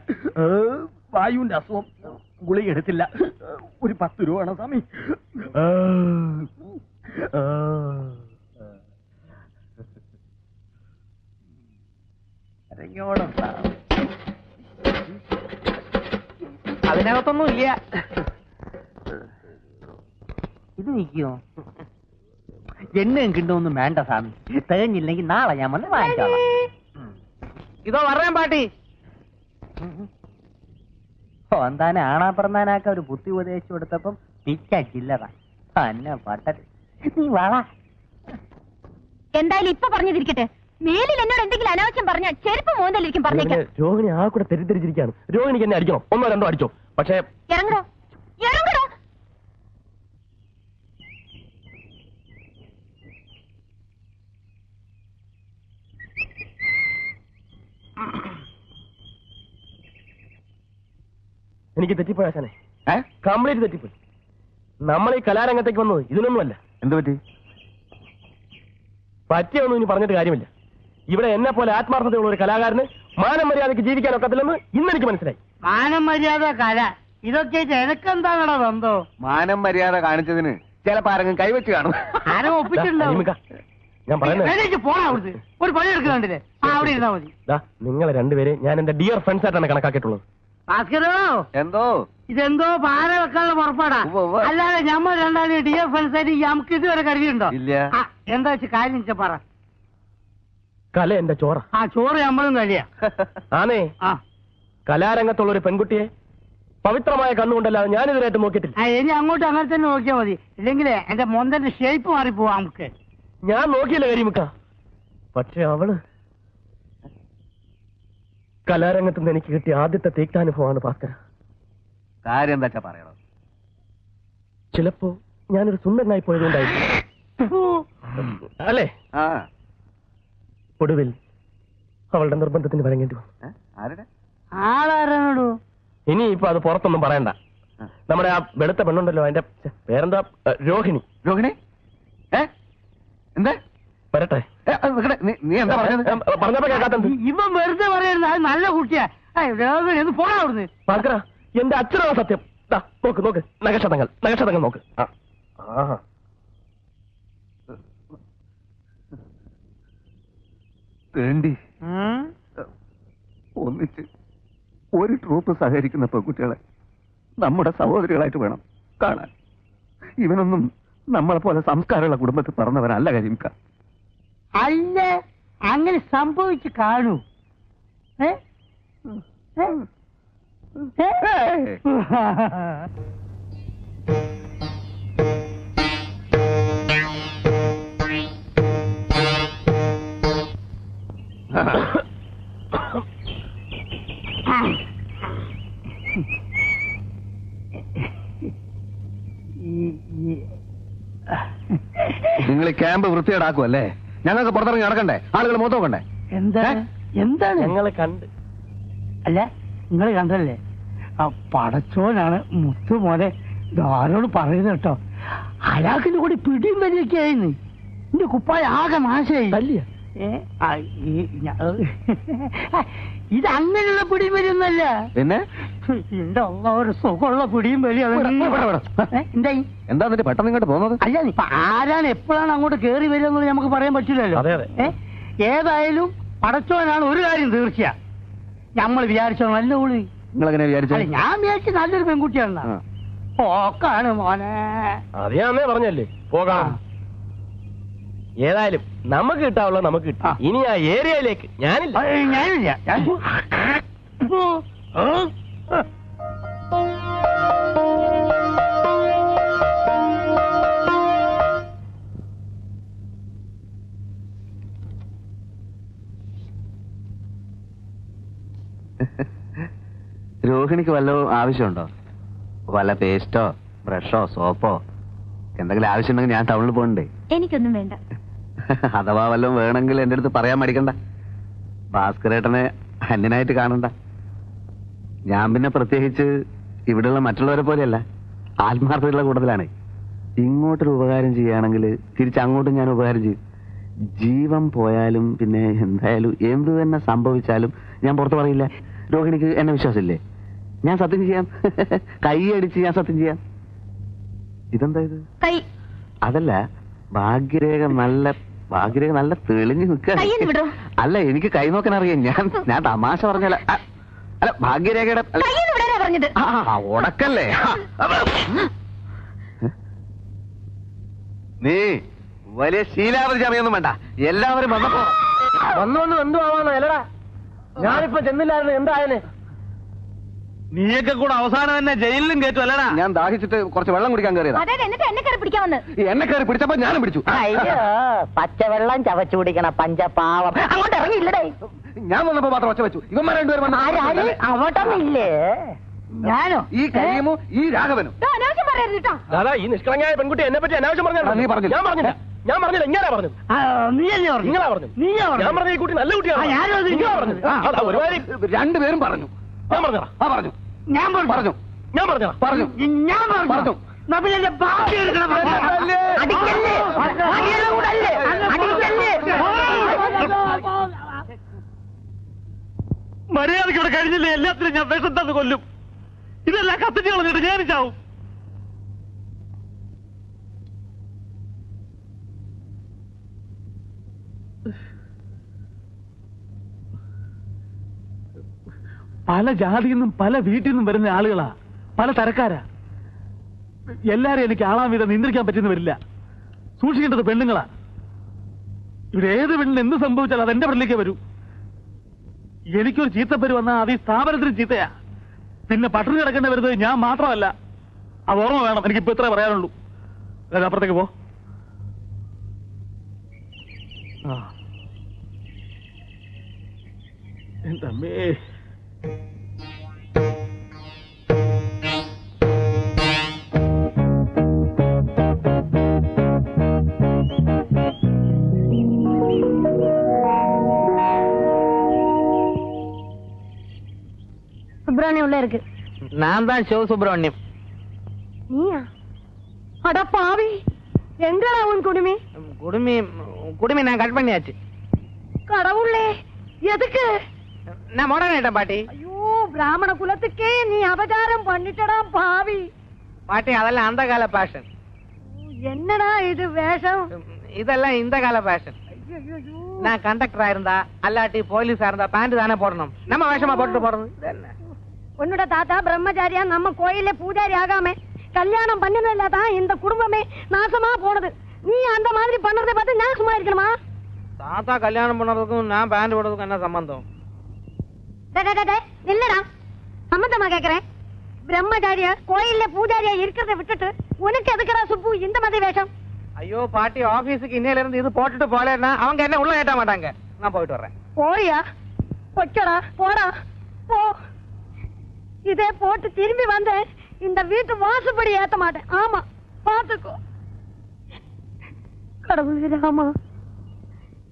വായുവിന്റെ അസുഖം, ഗുളിക എടുത്തില്ല. ഒരു 10 രൂപ വേണം സ്വാമി. അതിനകത്തൊന്നും ഇല്ല. ഇത് നിൽക്കോ? എണ്ണയും കിണ്ടൊന്നും വേണ്ട സ്വാമി. തികഞ്ഞില്ലെങ്കിൽ നാളെ ഞാൻ വന്ന് വാങ്ങിച്ചോളാം. ഇതോ പറയാൻ പാട്ടി. എന്താനെ ആണാ പറഞ്ഞാനാക്ക ഒരു ബുദ്ധി ഉപദേശിച്ചു കൊടുത്തപ്പം പിച്ച ചില്ലറ തന്നെ പട്ടത്. നീ വള എന്തായാലും ഇപ്പൊ പറഞ്ഞതിരിക്കട്ടെ, മേലിൽ എന്നോട് എന്തെങ്കിലും അനാവശ്യം പറഞ്ഞാൽ ചെരുപ്പ് മോന്തലിരിക്കും പറഞ്ഞേക്കാം. രോഹിണി ആ കൂടെ തെറ്റിദ്ധരിച്ചിരിക്കുകയാണ്. രോഹിണിക്ക് എന്നെ അടിക്കണം, 1 2 അടിച്ചോ. പക്ഷേ ഇറങ്ങടോ, ഇറങ്ങടോ. എനിക്ക് തെറ്റിപ്പോയി ആശാനെ, കംപ്ലീറ്റ് തെറ്റിപ്പോയി. നമ്മൾ ഈ കലാരംഗത്തേക്ക് വന്നത് ഇതിനൊന്നുമല്ല. എന്ത് പറ്റി? പറ്റിയൊന്നും ഇനി പറഞ്ഞിട്ട് കാര്യമില്ല. ഇവിടെ എന്നെ പോലെ ആത്മാർത്ഥതയുള്ള ഒരു കലാകാരന് മാനം മര്യാദയ്ക്ക് ജീവിക്കാൻ ഒക്കത്തില്ലെന്ന് ഇന്നെനിക്ക് മനസ്സിലായി. മാനം മര്യാദ കല ഇതൊക്കെ എനക്കെന്താണോ ബന്ധോ? മാനം മര്യാദ കാണിച്ചതിന് ചിലപ്പോ ആരെങ്കിലും കൈവച്ച് കാണും. ആരും ഒപ്പിച്ചിട്ടുണ്ടാവും. ഞാൻ പറയുന്നത് പോണാ അവിടുന്ന് ഒരു പണി എടുക്കുന്നുണ്ടല്ലേ, അവിടെ ഇരുന്നാ മതി. നിങ്ങളെ രണ്ടുപേരെ ഞാൻ എന്റെ ഡിയർ ഫ്രണ്ട്സ് ആയിട്ടാണ് കണക്കാക്കിയിട്ടുള്ളത്. ഭാസ്കരോ, എന്തോ ഇതെന്തോ പാര വെക്കാനുള്ള പുറപ്പാടാ. അല്ലാതെ ഞമ്മ രണ്ടാളും ഡിയർ ഫ്രണ്ട്സ് ആയിട്ട് നമുക്ക് ഇതുവരെ കരുതിയുണ്ടോ? ഇല്ല. എന്താ വെച്ചാൽ കാര്യം വെച്ചാ പറ. കല എന്റെ ചോറ. ആ ചോറ് നമ്മളും കഴിയാ. ആണേ, ആ കലാരംഗത്തുള്ള ഒരു പെൺകുട്ടിയെ പവിത്രമായ കണ്ണുകൊണ്ടല്ലാതെ ഞാനിതിനായിട്ട് നോക്കിയിട്ടില്ല. ഇനി അങ്ങോട്ട് അങ്ങനെ തന്നെ നോക്കിയാൽ മതി, ഇല്ലെങ്കിലേ എന്റെ മൊന്തന്റെ ഷേപ്പ് മാറിപ്പോവാ നമുക്ക്. ഞാൻ നോക്കിയില്ല കരിമുക്ക, പക്ഷെ അവള് കലാരംഗത്ത് നിന്ന് എനിക്ക് കിട്ടിയ ആദ്യത്തെ തീക്താനുഭവമാണ് ഭാസ്കര. കാര്യം എന്താ പറയണം? ചിലപ്പോ ഞാനൊരു സുന്ദരനായി പോയതുകൊണ്ടായിരിക്കും, അല്ലേ? ആ, ഒടുവിൽ അവളുടെ നിർബന്ധത്തിന് വഴങ്ങേണ്ടി വന്നു. ആരുടെ? ആളാരാണോ? ഇനി ഇപ്പൊ അത് പുറത്തൊന്നും പറയണ്ട. നമ്മുടെ ആ വെളുത്ത പെണ്ണുണ്ടല്ലോ, അതിന്റെ പേരെന്താ? രോഹിണി. രോഹിണി? എന്താ? വരട്ടെ. നീ എന്താ പറഞ്ഞത്? പറഞ്ഞപ്പോ കേൾക്കാത്തത്. ഇവൻ വെറുതെ പറയരുത്, അത് നല്ല കുട്ടിയാ. രോഹിണി പോണാ അവിടുന്ന്. ഭാസ്കര, എന്റെ അച്ഛനാണ് സത്യം. നോക്ക് നോക്ക്, നഗക്ഷതങ്ങൾ നോക്ക്. വേണ്ടി ഒന്നിച്ച് ഒരു ട്രൂപ്പ് സഹകരിക്കുന്ന പെൺകുട്ടികളെ നമ്മുടെ സഹോദരികളായിട്ട് വേണം കാണാൻ. ഇവനൊന്നും നമ്മളെ പോലെ സംസ്കാരമുള്ള കുടുംബത്തിൽ പറഞ്ഞവനല്ല കരിമിക്ക. അല്ല, അങ്ങനെ സംഭവിച്ചു കാണൂ. നിങ്ങൾ ഈ ക്യാമ്പ് വൃത്തിയേടാക്കുമല്ലേ? ഞങ്ങൾക്ക് പുറത്തിറങ്ങി നടക്കണ്ടേ? ആളുകൾ മൊത്തം നോക്കണ്ടേ? എന്താണ് ഞങ്ങളെ കണ്ട്? അല്ല, നിങ്ങൾ കണ്ടല്ലേ, ആ പടച്ചോനാണ് മുത്തു മോനെ ധാരോട് പറയുന്നത് കേട്ടോ. അയാൾക്കിന്റെ കൂടി പിടിയും വലിയൊക്കെ ആയിരുന്നു. എന്റെ കുപ്പായ ആകെ നാശമായി. ഇത് അങ്ങനെയുള്ള പിടിയും വലിയൊന്നല്ല. പിന്നെ എന്റെ ഒരു സുഖമുള്ള പിടിയും വലിയ. എന്തായി? എന്താ പെട്ടെന്ന് ഇങ്ങോട്ട് പോകുന്നത്? അല്ല, ഇപ്പൊ ആരാണ് എപ്പോഴാണ് അങ്ങോട്ട് കേറി വരിക എന്നുള്ളത് നമുക്ക് പറയാൻ പറ്റില്ലല്ലോ. ഏതായാലും പടച്ചോനാണ് ഒരു കാര്യം തീർച്ചയാ. നമ്മൾ വിചാരിച്ചോ നല്ല ഊളി. നിങ്ങളെങ്ങനെ വിചാരിച്ചു? ഞാൻ വിചാരിച്ച നല്ലൊരു പെൺകുട്ടിയാണ്. പോക്കാണ് മോനെ. അത് ഞാൻ പറഞ്ഞല്ലേ, പോകാം. ഏതായാലും നമുക്ക് കിട്ടാവുള്ള നമുക്ക് കിട്ടും. ഇനി ആ ഏരിയയിലേക്ക് ഞാനില്ല. രോഹിണിക്ക് വല്ലതും ആവശ്യമുണ്ടോ? വല്ല പേസ്റ്റോ ബ്രഷോ സോപ്പോ എന്തെങ്കിലും ആവശ്യമുണ്ടെങ്കിൽ ഞാൻ ടൗണിൽ പോകണ്ടേ? എനിക്കൊന്നും വേണ്ട. അഥവാ വല്ലതും വേണമെങ്കിൽ എന്റെ അടുത്ത് പറയാൻ മടിക്കണ്ട. ഭാസ്കരേട്ടനെ അന്യനായിട്ട് കാണണ്ട. ഞാൻ പിന്നെ പ്രത്യേകിച്ച് ഇവിടെയുള്ള മറ്റുള്ളവരെ പോലെയല്ല, ആത്മാർത്ഥതയുള്ള കൂടുതലാണ്. ഇങ്ങോട്ടൊരു ഉപകാരം ചെയ്യുകയാണെങ്കിൽ തിരിച്ചങ്ങോട്ടും ഞാൻ ഉപകാരം ചെയ്യും. ജീവൻ പോയാലും പിന്നെ എന്തായാലും എന്ത് തന്നെ സംഭവിച്ചാലും ഞാൻ പുറത്ത് പറയില്ല. രോഹിണിക്ക് എന്നെ വിശ്വാസമില്ലേ? ഞാൻ സത്യം ചെയ്യാം. കൈ അടിച്ച് ഞാൻ സത്യം ചെയ്യാം. ഇതെന്താ ഇത്? അതല്ല, ഭാഗ്യരേഖ നല്ല തെളിഞ്ഞു നിൽക്കുക. അല്ല, എനിക്ക് കൈ നോക്കാൻ അറിയാം. ഞാൻ തമാശ പറഞ്ഞല്ല. അല്ല, ഭാഗ്യരേഖയുടെ ഉടക്കല്ലേ? നീ വലിയ ശീലാവധി അറിയൊന്നും വേണ്ട. എല്ലാവരും വന്നപ്പോ വന്നുകൊണ്ട് എന്തു ആവാന്നോ? അല്ലടാ, ഞാനിപ്പോ ചെന്നില്ലായിരുന്നു. എന്തായാലും നീയൊക്കെ കൂടെ അവസാനം തന്നെ ജയിലിലും കയറ്റും അല്ലടാ. ഞാൻ ദാഹിച്ചിട്ട് കുറച്ച് വെള്ളം കുടിക്കാൻ കയറിയതാ. അതെ, എന്നിട്ട് എന്നെ കയറി പിടിക്കാൻ വന്ന്. എന്നെ കയറി പിടിച്ചപ്പോ ഞാനും പിടിച്ചു. അയ്യോ, പച്ചവെള്ളം ചവച്ചു കുടിക്കണ പഞ്ചപാവം. അങ്ങോട്ട് ഇറങ്ങിയില്ലടേ. ഞാൻ വന്നപ്പോ മാത്രം ഒച്ച വെച്ചു. ഇവന്മാർ രണ്ടുപേരും അങ്ങോട്ടൊന്നില്ലേ? ഞാനോ? ഈ കരീമും ഈ രാഘവനും. അനാവശ്യം പറയരുത് കേട്ടോ. ദാദാ, ഈ നിഷ്കളങ്കയായ പെൺകുട്ടി എന്നെ പറ്റി അനാവശ്യം പറഞ്ഞു. നീ പറഞ്ഞില്ല. ഞാൻ പറഞ്ഞില്ല. ഇങ്ങനെ പറഞ്ഞു. നീയല്ലേ പറഞ്ഞു? നിങ്ങളാ പറഞ്ഞു. ഞാൻ പറഞ്ഞ ഈ കുട്ടി നല്ല കുട്ടിയാണ്. നിങ്ങളാ പറഞ്ഞത്. ഒരുപാട് രണ്ടുപേരും പറഞ്ഞു. ഞാൻ പറഞ്ഞതാ. പറഞ്ഞു. ഞാൻ പറഞ്ഞു. ഞാൻ പറഞ്ഞതാ. പറഞ്ഞു. ഞാൻ പറഞ്ഞു. നബിലെ ബാക്കി എടുക്കണം. അടിക്കല്ലേ? അടിയുടെ കൂടെ അല്ലേ? അടിക്കല്ലേ? മര്യാദയ്ക്ക് ഇവിടെ കഴിഞ്ഞില്ലേ? എല്ലാത്തിനും ഞാൻ വിഷം തന്ന് കൊല്ലും. ഇതെല്ലാം കത്തിച്ച് കളഞ്ഞിട്ട് ഞാൻ ചാവും. പല ജാതിയിൽ നിന്നും പല വീട്ടിൽ നിന്നും വരുന്ന ആളുകളാ, പല തരക്കാരാ. എല്ലാരും എനിക്ക് ആളാൻ വിധം നിയന്ത്രിക്കാൻ പറ്റുന്ന വരില്ല. സൂക്ഷിക്കേണ്ടത് പെണ്ണുങ്ങളാ. ഇവിടെ ഏത് പെണ്ണിന് എന്ത് സംഭവിച്ചാലും അതെന്റെ പെണ്ണിലേക്ക് വരൂ. എനിക്കൊരു ചീത്തപ്പേര് വന്നാൽ അത് ഈ സ്ഥാപനത്തിന് ചീത്തയാ. പിന്നെ പട്ടിണി കിടക്കേണ്ടി വരുന്നത് ഞാൻ മാത്രമല്ല. അത് ഓർമ്മ വേണം. എനിക്കിപ്പോ ഇത്രേ പറയാനുള്ളൂ. അപ്പുറത്തേക്ക് പോ. എന്തമ്മേ, சுப்பிரமணியம் உள்ள இருக்கு. நான் தான் சிவ சுப்பிரமணியம். நீயா? அட பாவி, எங்கடா உன் குடுமி? குடுமி நான் கட் பண்ணியாச்சு. கடவுளே, எதுக்கு? நான் மாடர்ன் ஆயிட்டேன் பாட்டி. ஐயோ, பிராமண குலத்துக்கே நீ அபகாரம் பண்ணிட்டடா பாவி. பாட்டி, அதெல்லாம் அந்த கால பேஷன். என்னடா இது வேஷம்? இதெல்லாம் இந்த கால பேஷன். நான் கண்டக்டரா இருந்தா அல்லாட்டி போலீஸா இருந்தா பேண்ட் தானே போடணும். நம்ம வேஷமா போட்டுட்டு போறது என்ன? உன்னோட தாத்தா பிரம்மச்சாரியா நம்ம கோயில பூஜாரி ஆகாம கல்யாணம் பண்ணதில்ல தான் இந்த குடும்பமே நாசமா போனது. நீ அந்த மாதிரி பண்றதை பார்த்து நான் சும்மா இருக்கணுமா? தாத்தா கல்யாணம் பண்ணதுக்கும் நான் பேண்ட் போடுறதுக்கும் என்ன சம்பந்தம்? இல்லடா, சம்பந்தமா கேக்குறேன். பிரம்மச்சாரியா கோயில்ல பூஜாரியா இருக்கிறத விட்டுட்டு உனக்கு எதுக்குடா சுப்பு இந்த மாதிரி வேஷம்? ஐயோ பாட்டி, ஆபீஸுக்கு இன்னையில இருந்து இது போட்டுட்டு போலேன்னா அவங்க என்ன உள்ள ஏட்ட மாட்டாங்க. நான் போயிட்டு வர்றேன். போறியா? பொச்சடா, போடா போ. இதே போட்டு திரும்பி வந்து இந்த வீட்டு வாசப்படி ஏத்த மாட்டேன். ஆமா, பாத்துக்கோ. கடவுளே ராமா,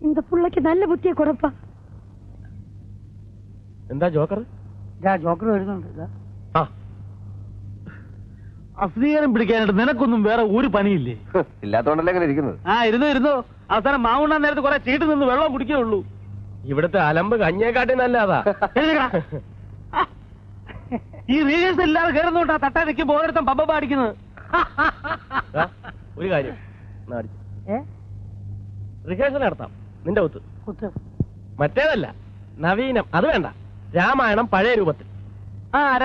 இந்த புள்ளைக்கு நல்ல புத்தியை கொடுப்பா. എന്താ ജോക്കർ? ജോക്കർ വരുന്നുണ്ട്. അസ്വീകാരം പിടിക്കാനായിട്ട് നിനക്കൊന്നും വേറെ ഒരു പണിയില്ലേ? ഇല്ലാത്തോണ്ടല്ലേ ഇങ്ങനെ ഇരിക്കുന്നത്. ഇരുന്നു അവസാനം മാവുണ്ണാൻ നേരത്ത് കുറെ ചീട്ട് നിന്ന് വെള്ളം കുടിക്കുള്ളൂ. ഇവിടുത്തെ അലമ്പ് കഞ്ഞേക്കാട്ടി നല്ലതാ. ഈ റീൽസ് ഇല്ലാതെ കയറുന്നോട്ടാ തട്ടാ നിൽക്കുമ്പോ ഓരോരുത്തം പമ്പ പാടിക്കുന്നത്. ഒരു കാര്യം, റിഹേഴ്സൽ നടത്താം നിന്റെ ഒത്ത്. മറ്റേതല്ല, നവീനം. അത് വേണ്ട. രാമായണം പഴയ രൂപത്തിൽ.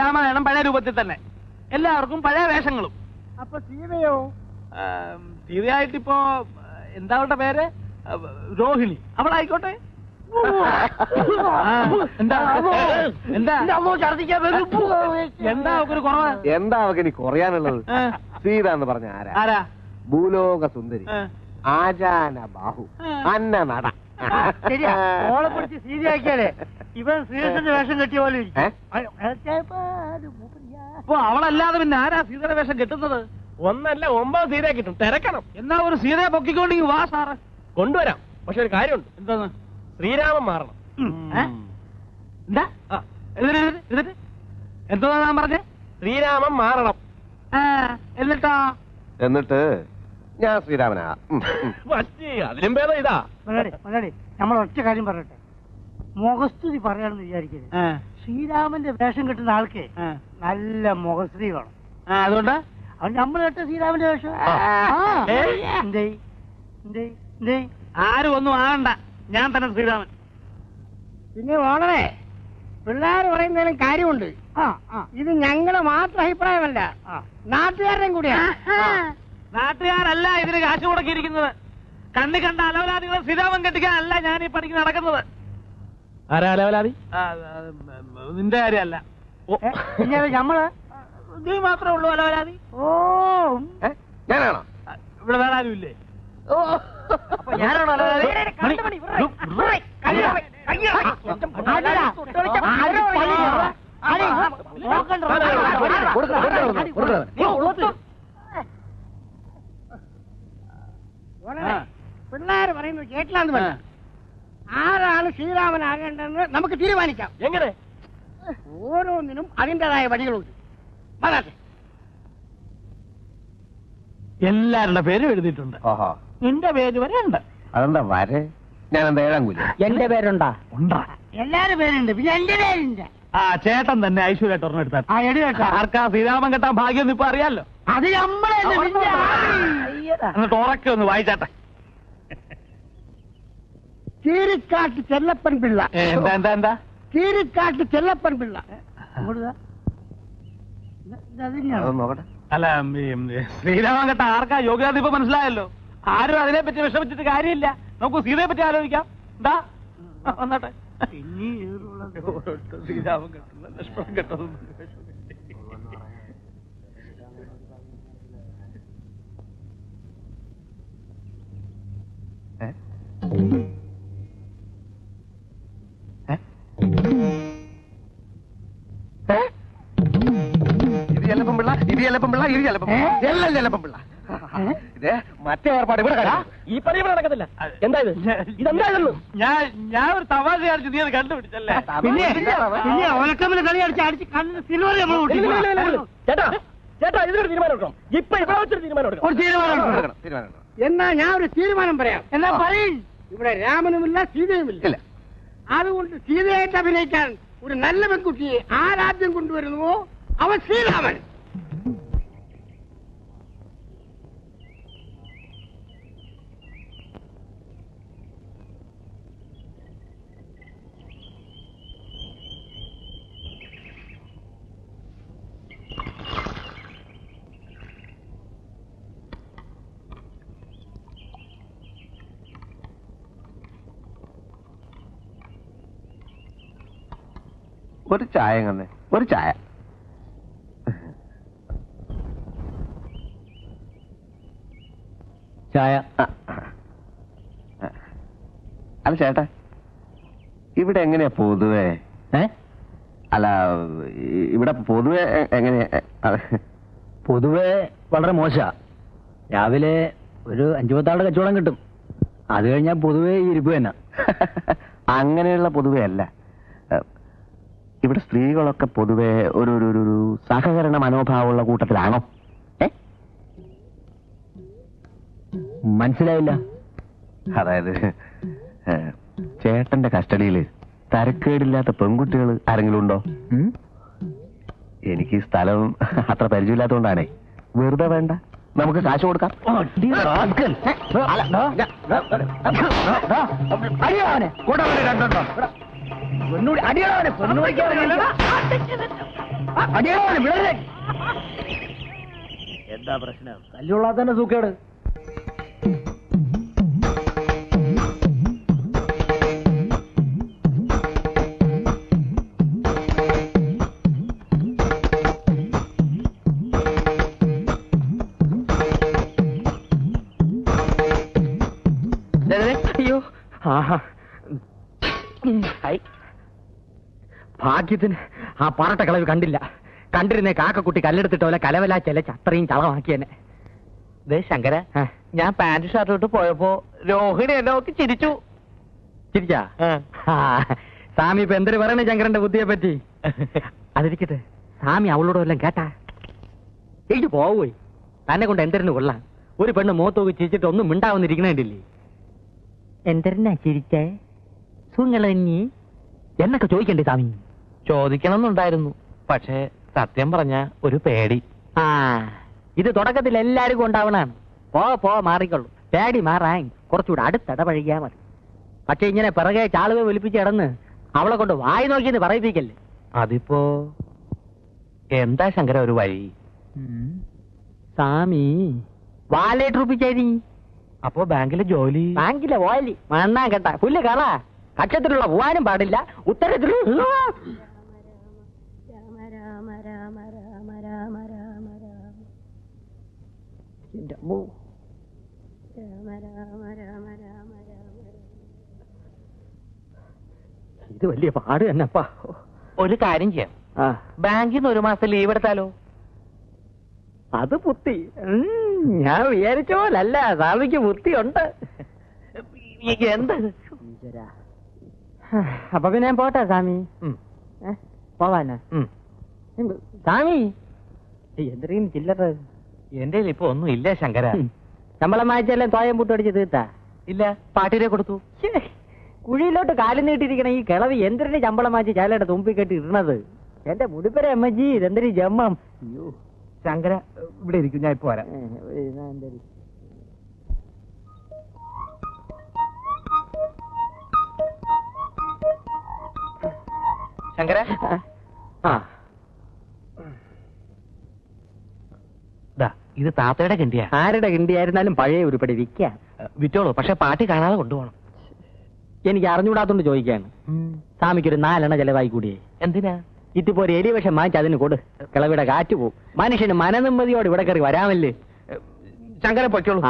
രാമായണം പഴയ രൂപത്തിൽ തന്നെ. എല്ലാവർക്കും പഴയ വേഷങ്ങളും. അപ്പൊ സീതയോ? സീതയായിട്ടിപ്പോ എന്താ അവളുടെ പേര്? രോഹിണി. അവളായിക്കോട്ടെ. എന്താ ഒരു കുറവ്? എന്താ അവക്ക് ഇനി കുറയാനുള്ളത്? സീത എന്ന് പറഞ്ഞ ആരാ? ഭൂലോക സുന്ദരി, ആചാന ബാഹു, അന്ന നട. ശരിയാ, ഓളെ പിടിച്ച് സീതയാക്കിയാലേ ഇവൻ ശ്രീകൃഷ്ണന്റെ വേഷം കെട്ടിയ പോലെ. അപ്പൊ അവളല്ലാതെ പിന്നെ ആരാ സീതയുടെ വേഷം കെട്ടുന്നത്? ഒന്നല്ല 9 സീതയെ കിട്ടും. തിരക്കണം. എന്നാ ഒരു സീതയെ പൊക്കിക്കൊണ്ടെങ്കിൽ വാ സാറ്. കൊണ്ടുവരാം. പക്ഷെ ഒരു കാര്യമുണ്ട്. എന്താന്ന്? ശ്രീരാമൻ മാറണം. എന്താ എന്നിട്ട് എന്താ ഞാൻ പറഞ്ഞേ? ശ്രീരാമൻ മാറണം. എന്നിട്ട് ഞാൻ ശ്രീരാമനാ. അതിലും ഭേദം ഇതാ. നമ്മൾ ഒറ്റ കാര്യം പറയട്ടെ. മുഖസ്തുതി പറയാണെന്ന് വിചാരിക്കരുത്. ശ്രീരാമന്റെ വേഷം കിട്ടുന്ന ആൾക്ക് നല്ല മുഖസ്തുതി വേണം. അതുകൊണ്ട് നമ്മൾ കേട്ട ശ്രീരാമന്റെ വേഷം ആരും ഒന്നും ആകണ്ട. ഞാൻ തന്നെ ശ്രീരാമൻ. പിന്നെ വളരെ പിള്ളേർ പറയുന്നതിലും കാര്യമുണ്ട്. ഇത് ഞങ്ങളുടെ മാത്രം അഭിപ്രായമല്ല, നാട്ടുകാരുടെയും കൂടിയാണ്. നാട്ടുകാരല്ല ഇതിന് കാശ് മുടക്കിയിരിക്കുന്നത്. കണ്ണി കണ്ട അലവലാദികളെ ശ്രീരാമൻ കെട്ടിക്കാനല്ല ഞാൻ ഈ പണിക്ക് നടക്കുന്നത്. ആരാ അലവലാതി? നിന്റെ കാര്യമല്ല. പിന്നെ നമ്മള് നീ മാത്രമേ ഉള്ളൂ അലവരാതി. ഓ ഞാനാണോ? ഇവിടെ വേറെ ആരും ഇല്ലേ? ഞാനാണോ അലവരാതി? പിള്ളേര് പറയുന്നത് കേട്ടില്ലാന്ന് പറഞ്ഞ ആരാണ് ശ്രീരാമനാകേണ്ടതെന്ന് നമുക്ക് തീരുമാനിക്കാം. എങ്ങനെ? ഓരോന്നിനും അതിൻ്റെതായ വഴികളുണ്ട്. വരാട്ടെ. എല്ലാവരുടെ പേരും എഴുതിയിട്ടുണ്ട്. ഓഹോ, നിന്റെ പേര് വരെ ഉണ്ട്. അതെന്താ വരെ? ഞാനെന്താ ഏഴാം കൂലി? എന്റെ പേരുണ്ടാ? ഉണ്ടാ. എല്ലാരും പേരുണ്ട്, പിന്നെ എന്റെ പേരുണ്ട്. ആ ചേട്ടൻ തന്നെ ഐശ്വര്യായിട്ട് ഒരെണ്ണം എടുത്താൽ. ആ എടി കേട്ടോ, ആർക്കാ ശ്രീരാമൻ കെട്ടാൻ ഭാഗ്യം ഇപ്പൊ അറിയാലോ. അത് നമ്മളെ എന്നിട്ട് ഉറക്കെ ഒന്ന് വായിച്ചാട്ടെ. കീരിക്കാട്ട് ചെല്ലപ്പൻ പിള്ള. എന്താ എന്താ എന്താ? കീരിക്കാട്ട് ചെല്ലപ്പൻ പിള്ള. അതൊന്ന് നോക്കട്ടെ. അല്ല ശ്രീരാമൻ കെട്ട ആർക്കാ യോഗ്യത ഇപ്പൊ മനസ്സിലായല്ലോ. ആരും അതിനെ പറ്റി വിഷമിച്ചിട്ട് കാര്യമില്ല. നമുക്ക് സീതയെ പറ്റി ആലോചിക്കാം. എന്താ വന്നാട്ടെ. ശ്രീരാമൻ കെട്ടുന്ന ലക്ഷ്മണൻ കെട്ടതൊന്നും ഇത് ചെല്ലപ്പം പിള്ള, ഇത് ചെല്ലപ്പം പിള്ള, ഇത് ചെല്ലപ്പം എല്ലാം ചെല്ലപ്പം പിള്ള. ഇത് മറ്റേ ഏർപ്പാട് ഇവിടെ കാര്യം. ഈ പണി ഇവിടെ നടക്കത്തില്ല. എന്താ ഇത്? ഇതെന്താ ഇതെന്ന്? ഞാൻ ഒരു തമാശ കാണിച്ചു, നീ അത് കണ്ടുപിടിച്ചല്ലേ? പിന്നെ ഓലക്കമ്മിൽ കളി അടിച്ച് കണ്ണിന് സിൽവർ ചേട്ടാ ചേട്ടാ ഇതിനൊരു തീരുമാനം എടുക്കണം. ഇപ്പൊ ഇവിടെ വെച്ചൊരു തീരുമാനം എടുക്കണം. ഒരു തീരുമാനം തീരുമാനം. എന്നാ ഞാൻ ഒരു തീരുമാനം പറയാം. എന്നാ പറയും. ഇവിടെ രാമനുമില്ല സീതയുമില്ല. അതുകൊണ്ട് സീതയായിട്ട് അഭിനയിക്കാൻ ഒരു നല്ല പെൺകുട്ടിയെ ആരാദ്യം കൊണ്ടുവരുന്നുവോ അവൻ ശ്രീരാമൻ. ഒരു ചായ കന്നെ, ഒരു ചായ. ചായ. അല്ല ചേട്ടാ, ഇവിടെ എങ്ങനെയാ പൊതുവേ? അല്ല ഇവിടെ പൊതുവെ എങ്ങനെയാ? പൊതുവെ വളരെ മോശ. രാവിലെ ഒരു 5-10 ആളുടെ കച്ചവടം കിട്ടും. അത് കഴിഞ്ഞാൽ പൊതുവെ ഇരിപ്പ് തന്നെ. അങ്ങനെയുള്ള പൊതുവെ അല്ല. ഇവിടെ സ്ത്രീകളൊക്കെ പൊതുവെ ഒരു സഹകരണ മനോഭാവമുള്ള കൂട്ടത്തിലാണോ? മനസ്സിലായില്ല. അതായത് ചേട്ടന്റെ കസ്റ്റഡിയിൽ തരക്കേടില്ലാത്ത പെൺകുട്ടികൾ ആരെങ്കിലും ഉണ്ടോ? എനിക്ക് ഈ സ്ഥലം അത്ര പരിചയമില്ലാത്തതുകൊണ്ടാണേ. വെറുതെ വേണ്ട, നമുക്ക് കാശ് കൊടുക്കാം. എന്താ പ്രശ്നം? കല്ലുള്ള തന്നെ സൂക്കേട്. അയ്യോ, ഭാഗ്യത്തിന് ആ പാറട്ട കളവ് കണ്ടില്ല. കണ്ടിരുന്നേ കാക്കക്കുട്ടി കല്ലെടുത്തിട്ടോലെ കലവല ചെലച്ച് അത്രയും ചളമാക്കിയെന്നെ. ദേ ശങ്കര, ഞാൻ പാന്റ് ഷർട്ട് ഇട്ട് പോയപ്പോ രോഹിണി എന്നെ നോക്കി ചിരിച്ചു. ചിരിച്ചാ? സ്വാമി ഇപ്പൊ എന്തൊരു പറയണേ ശങ്കരന്റെ ബുദ്ധിയെ പറ്റി? അതിരിക്കട്ടെ, സ്വാമി അവളോട് വല്ലതും കേട്ടാ? എനിക്ക് പോവുകയെ തന്നെ കൊണ്ട് എന്തിനു കൊള്ളാം. ഒരു പെണ്ണ് മോത്തോക്ക് ചിരിച്ചിട്ട് ഒന്നും മിണ്ടാവുന്നിരിക്കണേണ്ടില്ലേ? എന്തിനാ ചിരിച്ചേ? സുങ്ങളഞ്ഞി എന്നൊക്കെ ചോദിക്കണ്ടേ സ്വാമി? ചോദിക്കണം എന്നുണ്ടായിരുന്നു, പക്ഷേ സത്യം പറഞ്ഞ ഒരു പേടി. ആ, ഇത് തുടക്കത്തിൽ എല്ലാവർക്കും ഉണ്ടാവണാണ്. പോ മാറിക്കൊള്ളു. പേടി മാറാൻ കുറച്ചുകൂടെ അടുത്തിടപഴകിയാ മതി. പക്ഷെ ഇങ്ങനെ പിറകെ ചാളുവെ ഒലിപ്പിച്ച് കിടന്ന് അവളെ കൊണ്ട് വായി നോക്കിയെന്ന് പറയിപ്പിക്കല്ലേ. അതിപ്പോ എന്താ ശങ്കര ഒരു വഴി? സ്വാമി വാലേറ്റ് റുപ്പിച്ചേരി. അപ്പോ ബാങ്കിലെ ജോലി? ബാങ്കിലെ ഓലി മണ്ണാ കേട്ട പുല്ല് കള. കക്ഷത്തിലുള്ള പോവാനും പാടില്ല, ഉത്തരത്തിലുള്ള ഇത് വലിയ പാട് തന്നെപ്പാ. ഒരു കാര്യം ചെയ്യാം, ബാങ്കിൽ നിന്ന് 1 മാസം ലീവ് എടുത്താലോ? അത് ബുദ്ധി. ഞാൻ വിചാരിച്ച പോലല്ല, സ്വാമിക്ക് ബുദ്ധിയുണ്ട്. എന്ത്? അപ്പൊ പിന്നെ ഞാൻ പോട്ടെ സ്വാമി. പോവാനാ സ്വാമി? എന്തെങ്കിലും ചില്ലറ എന്റെ ഇപ്പൊ ഒന്നും ഇല്ല ശങ്കര. ശമ്പളം വായിച്ചെല്ലാം തോയം പുട്ടടിച്ച് തീർത്താ? ഇല്ല, പാട്ടിനെ കൊടുത്തു. കുഴിയിലോട്ട് കാലം നീട്ടിയിരിക്കണ ഈ കിളവി എന്തിനു ശമ്പളം വായിച്ച് ചാലയുടെ തുമ്പി കെട്ടി ഇടണത്? എന്റെ മുടിപ്പര അമ്മജി, ഇതെന്തൊരു ജമ്മം. അയ്യോ ശങ്കര ഇവിടെ ഇരിക്കും, ഞാൻ ഇപ്പൊ വരാം. ശങ്കര, ഇത് താത്തയുടെ കിണ്ടിയാ. ആരുടെ കിണ്ടിയായിരുന്നാലും പഴയ ഉരുപ്പടി വിൽക്കാം. വിറ്റോളൂ, പക്ഷെ പാട്ടി കാണാതെ കൊണ്ടുപോകണം. എനിക്ക് അറിഞ്ഞുകൂടാത്തോണ്ട് ചോദിക്കാണ്. സ്വാമിക്കൊരു 4 എണ്ണ ചെലവായി കൂടിയേ. എന്തിനാ? ഇതിപ്പോ ഒരു എലി വിഷം വാങ്ങിച്ച് അതിന് കൊടു. കിളവിടെ കാറ്റ് പോവും. മനുഷ്യന് മനനിമ്മതിയോട് ഇവിടെ കയറി വരാമല്ലേ. ശങ്കര പൊയ്ക്കോളൂ.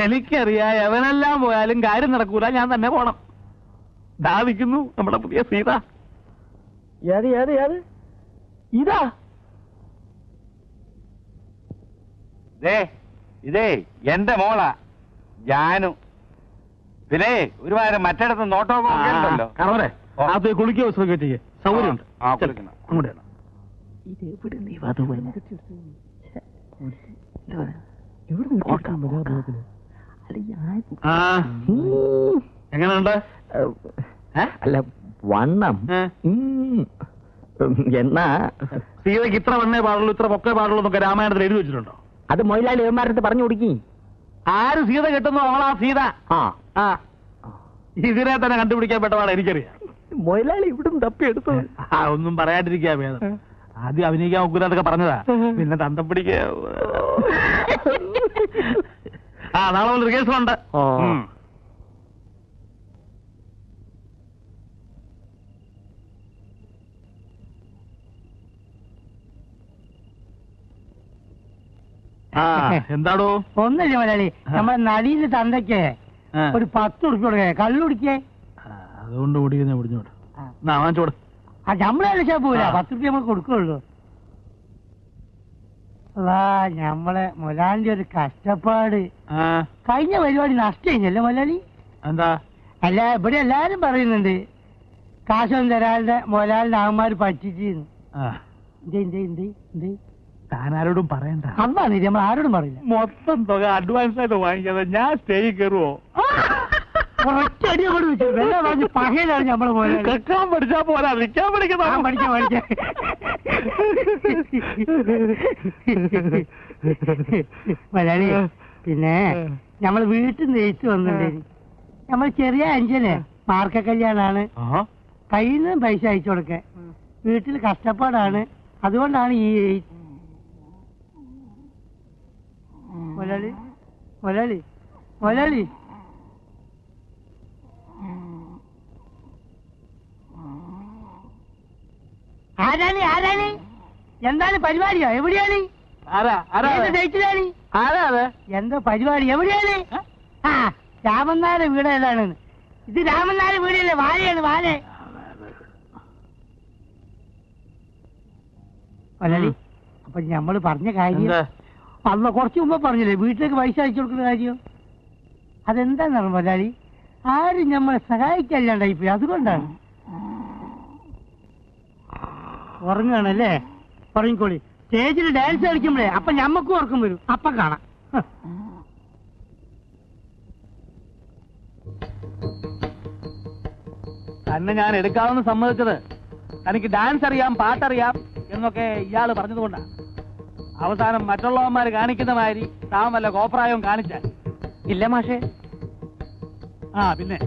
എനിക്കറിയാം, എവനെല്ലാം പോയാലും കാര്യം നടക്കൂല, ഞാൻ തന്നെ പോണം. ദാവിക്കുന്നു നമ്മുടെ പുതിയ സീത. ഇതാ ഇതേ എന്റെ മോളാ ജാനു. പിന്നെ ഒരു വാരം മറ്റിടത്ത് നോട്ടമൊക്കെ ഉണ്ടല്ലോ. കറവരെ അത് കുളിക്കുക വിശ്രമിക്കുക ചെയ്യേ സൗകര്യമുണ്ട്. അങ്ങോട്ട് എങ്ങനെയുണ്ട്? അല്ല വണ്ണം എന്നാ സീതയ്ക്ക് ഇത്ര വണ്ണേ പാടുള്ളൂ, ഇത്ര പൊക്കേ പാടുള്ളൂ എന്നൊക്കെ രാമായണത്തിൽ എഴുതി വെച്ചിട്ടുണ്ടോ? അത് മൊയിലാളി ഏമാരത്ത് പറഞ്ഞു കൊടുക്കി. ആര് സീത കെട്ടുന്നു അവളാ സീത. ഇതിനെ തന്നെ കണ്ടുപിടിക്കാൻ പെട്ടതാണ് എനിക്കറിയാം. മൊയിലാളി ഇവിടും തപ്പിയെടുത്തു. ഒന്നും പറയാണ്ടിരിക്കാ ഭേദം. ആദ്യം അഭിനയിക്കാൻ ഒക്കുന്നതൊക്കെ പറഞ്ഞതാ, പിന്നെ തന്തം പിടിക്ക. നാളെ മുതൽ റിഹേഴ്സലുണ്ട്. എന്താടോ? ഒന്നില്ല മൊയിലാളി, നമ്മുടെ നടിയില് തന്തയ്ക്ക് ഒരു 10 ഉറുപ്പ്യ കൊടുക്കേ, കള്ളു കുടിക്കേ. അതുകൊണ്ട് ഓടിക്കുന്നേ പിടിച്ചോട്ട് വാങ്ങിച്ചോട്. നമ്മളെ വിളിച്ചാ പോരാ, 10 ഉറുപ്പ്യ നമ്മൾ കൊടുക്കുള്ളൂ. ഞമ്മളെ മൊലാലിന്റെ ഒരു കഷ്ടപ്പാട്. കഴിഞ്ഞ പരിപാടി നഷ്ടല്ലേ മൊലാലി? എന്താ? അല്ല, ഇവിടെ എല്ലാരും പറയുന്നുണ്ട് കാശൊന്നും തരാതെ മൊലാലിന്റെ ആന്മാര് പറ്റിച്ചിരുന്നു. താനാരോടും പറയണ്ട. അന്നാണ് നമ്മൾ ആരോടും പറയില്ല. മൊത്തം തുക അഡ്വാൻസ് ആയിട്ട് വാങ്ങിക്കാതെ ഞാൻ സ്റ്റേജിൽ കയറുവോ? ഒറ്റടി അങ്ങോട്ട് വെച്ചു. വെള്ളം പറഞ്ഞ് പകയിലാണ് നമ്മള് പോലെ. കേൾക്കാൻ പഠിച്ചാ പോരാ, നിൽക്കാൻ പഠിക്കാം. മലയാളി പിന്നെ നമ്മള് വീട്ടിൽ നിന്ന് ജയിച്ചു വന്നിട്ടുണ്ടായിരുന്നു. നമ്മൾ ചെറിയ അഞ്ചന് മാർക്ക കല്യാണാണ്. കയ്യിൽ നിന്നും പൈസ അയച്ചു കൊടുക്ക. വീട്ടിൽ കഷ്ടപ്പാടാണ്, അതുകൊണ്ടാണ് ഈ മലയാളി മലയാളി മലയാളി ആരാണി ആരാണി? എന്താണ് പരിപാടിയോ? എവിടെയാണ്? എന്തോ പരിപാടി? എവിടെയാണ്? ആ, രാമനാരുടെ വീട് ഏതാണ്? ഇത് രാമനാരുടെ വീടല്ലേ? വാഴയാണ്, വാഴ. മലയാളി, അപ്പൊ ഞമ്മള് പറഞ്ഞ കാര്യം അന്ന് കുറച്ച് മുമ്പ് പറഞ്ഞില്ലേ, വീട്ടിലേക്ക് പൈസ അയച്ചു കൊടുക്കുന്ന കാര്യം. അതെന്താണെന്ന് മലയാളി, ആരും നമ്മളെ സഹായിക്കല്ലാണ്ടായിപ്പോയി, അതുകൊണ്ടാണ്. ഉറങ്ങാണല്ലേ? ഉറങ്ങിക്കോളി. സ്റ്റേജിൽ ഡാൻസ് കളിക്കുമ്പോഴേ അപ്പൊ ഞമ്മക്കും ഉറക്കം വരും, അപ്പൊ കാണാം. തന്നെ ഞാൻ എടുക്കാമെന്ന് സമ്മതിച്ചത് തനിക്ക് ഡാൻസ് അറിയാം, പാട്ടറിയാം എന്നൊക്കെ ഇയാള് പറഞ്ഞതുകൊണ്ടാണ്. അവസാനം മറ്റുള്ളവന്മാര് കാണിക്കുന്ന മാതിരി താൻ വല്ല കോപ്രായവും കാണിച്ചാൽ ഇല്ല മാഷേ. പിന്നെ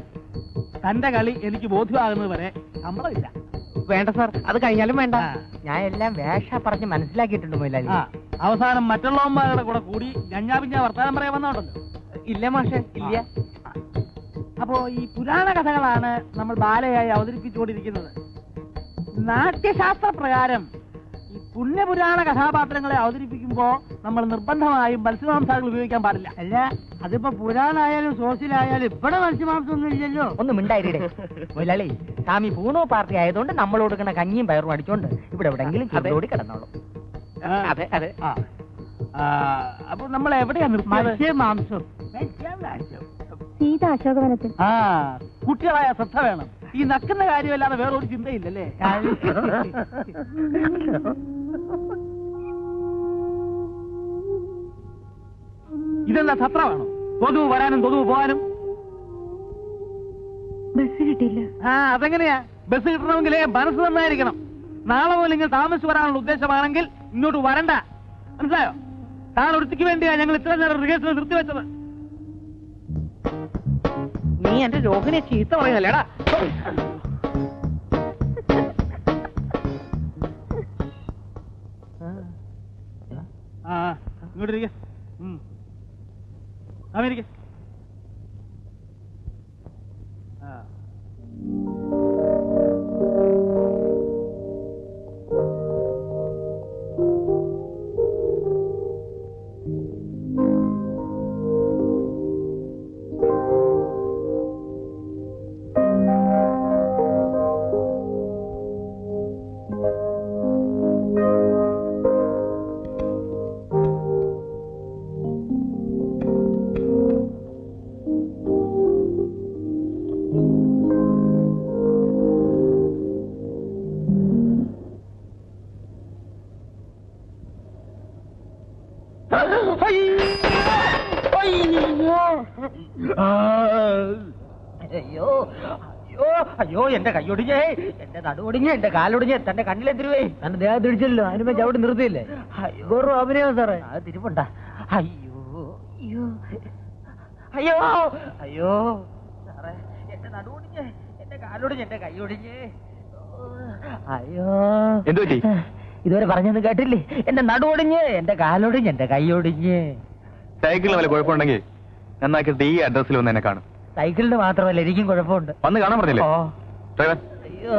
തന്റെ കളി എനിക്ക് ബോധ്യമാകുന്നത് വരെ ശമ്പളമില്ല. വേണ്ട സാർ, അത് കഴിഞ്ഞാലും വേണ്ട. ഞാൻ എല്ലാം വേഷ പറഞ്ഞ് മനസ്സിലാക്കിയിട്ടുണ്ട് മൊയിലാലി. അവസാനം മറ്റുള്ളവന്മാരുടെ കൂടെ കൂടി ഞഞ്ഞാ പിഞ്ഞാ വർത്താനം പറയാൻ വന്നോണ്ടല്ലോ. ഇല്ല മാഷേ, ഇല്ല. അപ്പോ ഈ പുരാണ കഥകളാണ് നമ്മൾ ബാലയായി അവതരിപ്പിച്ചുകൊണ്ടിരിക്കുന്നത്. നാട്യശാസ്ത്ര പ്രകാരം ഈ പുണ്യപുരാണ കഥാപാത്രങ്ങളെ അവതരിപ്പിക്കുമ്പോ നമ്മൾ നിർബന്ധമായും മത്സ്യമാംസാദികൾ ഉപയോഗിക്കാൻ പാടില്ല. അല്ല, അതിപ്പോ പുരാണായാലും സോസിലായാലും ഇവിടെ മത്സ്യമാംസം ഒന്നും ഇല്ലല്ലോ. ഒന്ന് മിണ്ടായിരേ മുതലാളി. സ്വാമി പൂണോ പാർട്ടി ആയതുകൊണ്ട് നമ്മൾ കൊടുക്കുന്ന കഞ്ഞിയും പയറും അടിച്ചോണ്ട് ഇവിടെ എവിടെങ്കിലും ചൂടോടി കിടന്നോളും. അതെ അതെ. അപ്പൊ നമ്മൾ എവിടെയാ മത്സ്യമാംസം സീത അശോകവനത്തിൽ. കുട്ടികളായ ശ്രദ്ധ വേണം. ഈ നക്കുന്ന കാര്യമല്ലാതെ വേറൊരു ചിന്തയില്ലല്ലേ? ഇതെന്താ സത്രമാണോ? തൊതുവ് വരാനും തൊതുവ് പോകാനും ബസ് കിട്ടിയില്ല. അതെങ്ങനെയാ? ബസ് കിട്ടണമെങ്കിലേ മനസ്സ് നന്നായിരിക്കണം. നാളെ പോലെ നിങ്ങൾ താമസിച്ച് വരാനുള്ള ഉദ്ദേശമാണെങ്കിൽ ഇങ്ങോട്ട് വരണ്ട. മനസ്സിലായോ? താൻ ഒരുത്തിക്ക് വേണ്ടിയാ ഞങ്ങൾ ഇത്ര നേരം റിഹേഴ്സൽ നിർത്തിവെച്ചത്. നീ എന്റെ രോഹിനെ ചീത്ത പറയുന്നല്ലേടാ. ഇങ്ങോട്ടിരിക്ക. അമേരിക്ക. അയ്യോ അയ്യോ അയ്യോ, എന്റെ കൈയൊടിഞ്ഞേ, എന്റെ നടുവൊടിഞ്ഞ്, എന്റെ കാലൊടിഞ്ഞ്, തന്റെ കണ്ണിലെത്തിരുവേ. തന്റെ ദേഹം തിരിച്ചില്ലല്ലോ, അതിനുമ്പോ ചവിട്ടി നിർത്തിയില്ലേ? വെറും അഭിനയം സാറേ. അത് തിരുപ്പുണ്ട. അയ്യോ അയ്യോ അയ്യോ അയ്യോ സാറേ, എന്റെ നടുവൊടിഞ്ഞ്, എന്റെ കാലൊടിഞ്ഞ്, എന്റെ കൈയൊടിഞ്ഞ്. അയ്യോ എന്തു പറ്റി? ഇതുവരെ പറഞ്ഞൊന്നും കേട്ടില്ലേ? എന്റെ നടുവൊടിഞ്ഞ്, എന്റെ കാലൊടിഞ്ഞ്, എന്റെ കൈയൊടിഞ്ഞ്. സൈക്കിളിന് വല്ല കുഴപ്പമുണ്ടെങ്കിൽ നന്നാക്കിയിട്ട് ഈ അഡ്രസ്സിൽ വന്ന് എന്നെ കാണും. സൈക്കിളിന് മാത്രമല്ല, എനിക്കും കുഴപ്പമുണ്ട്. വന്ന് കാണാൻ പറഞ്ഞില്ലേ? ഓ ഡ്രൈവർ. അയ്യോ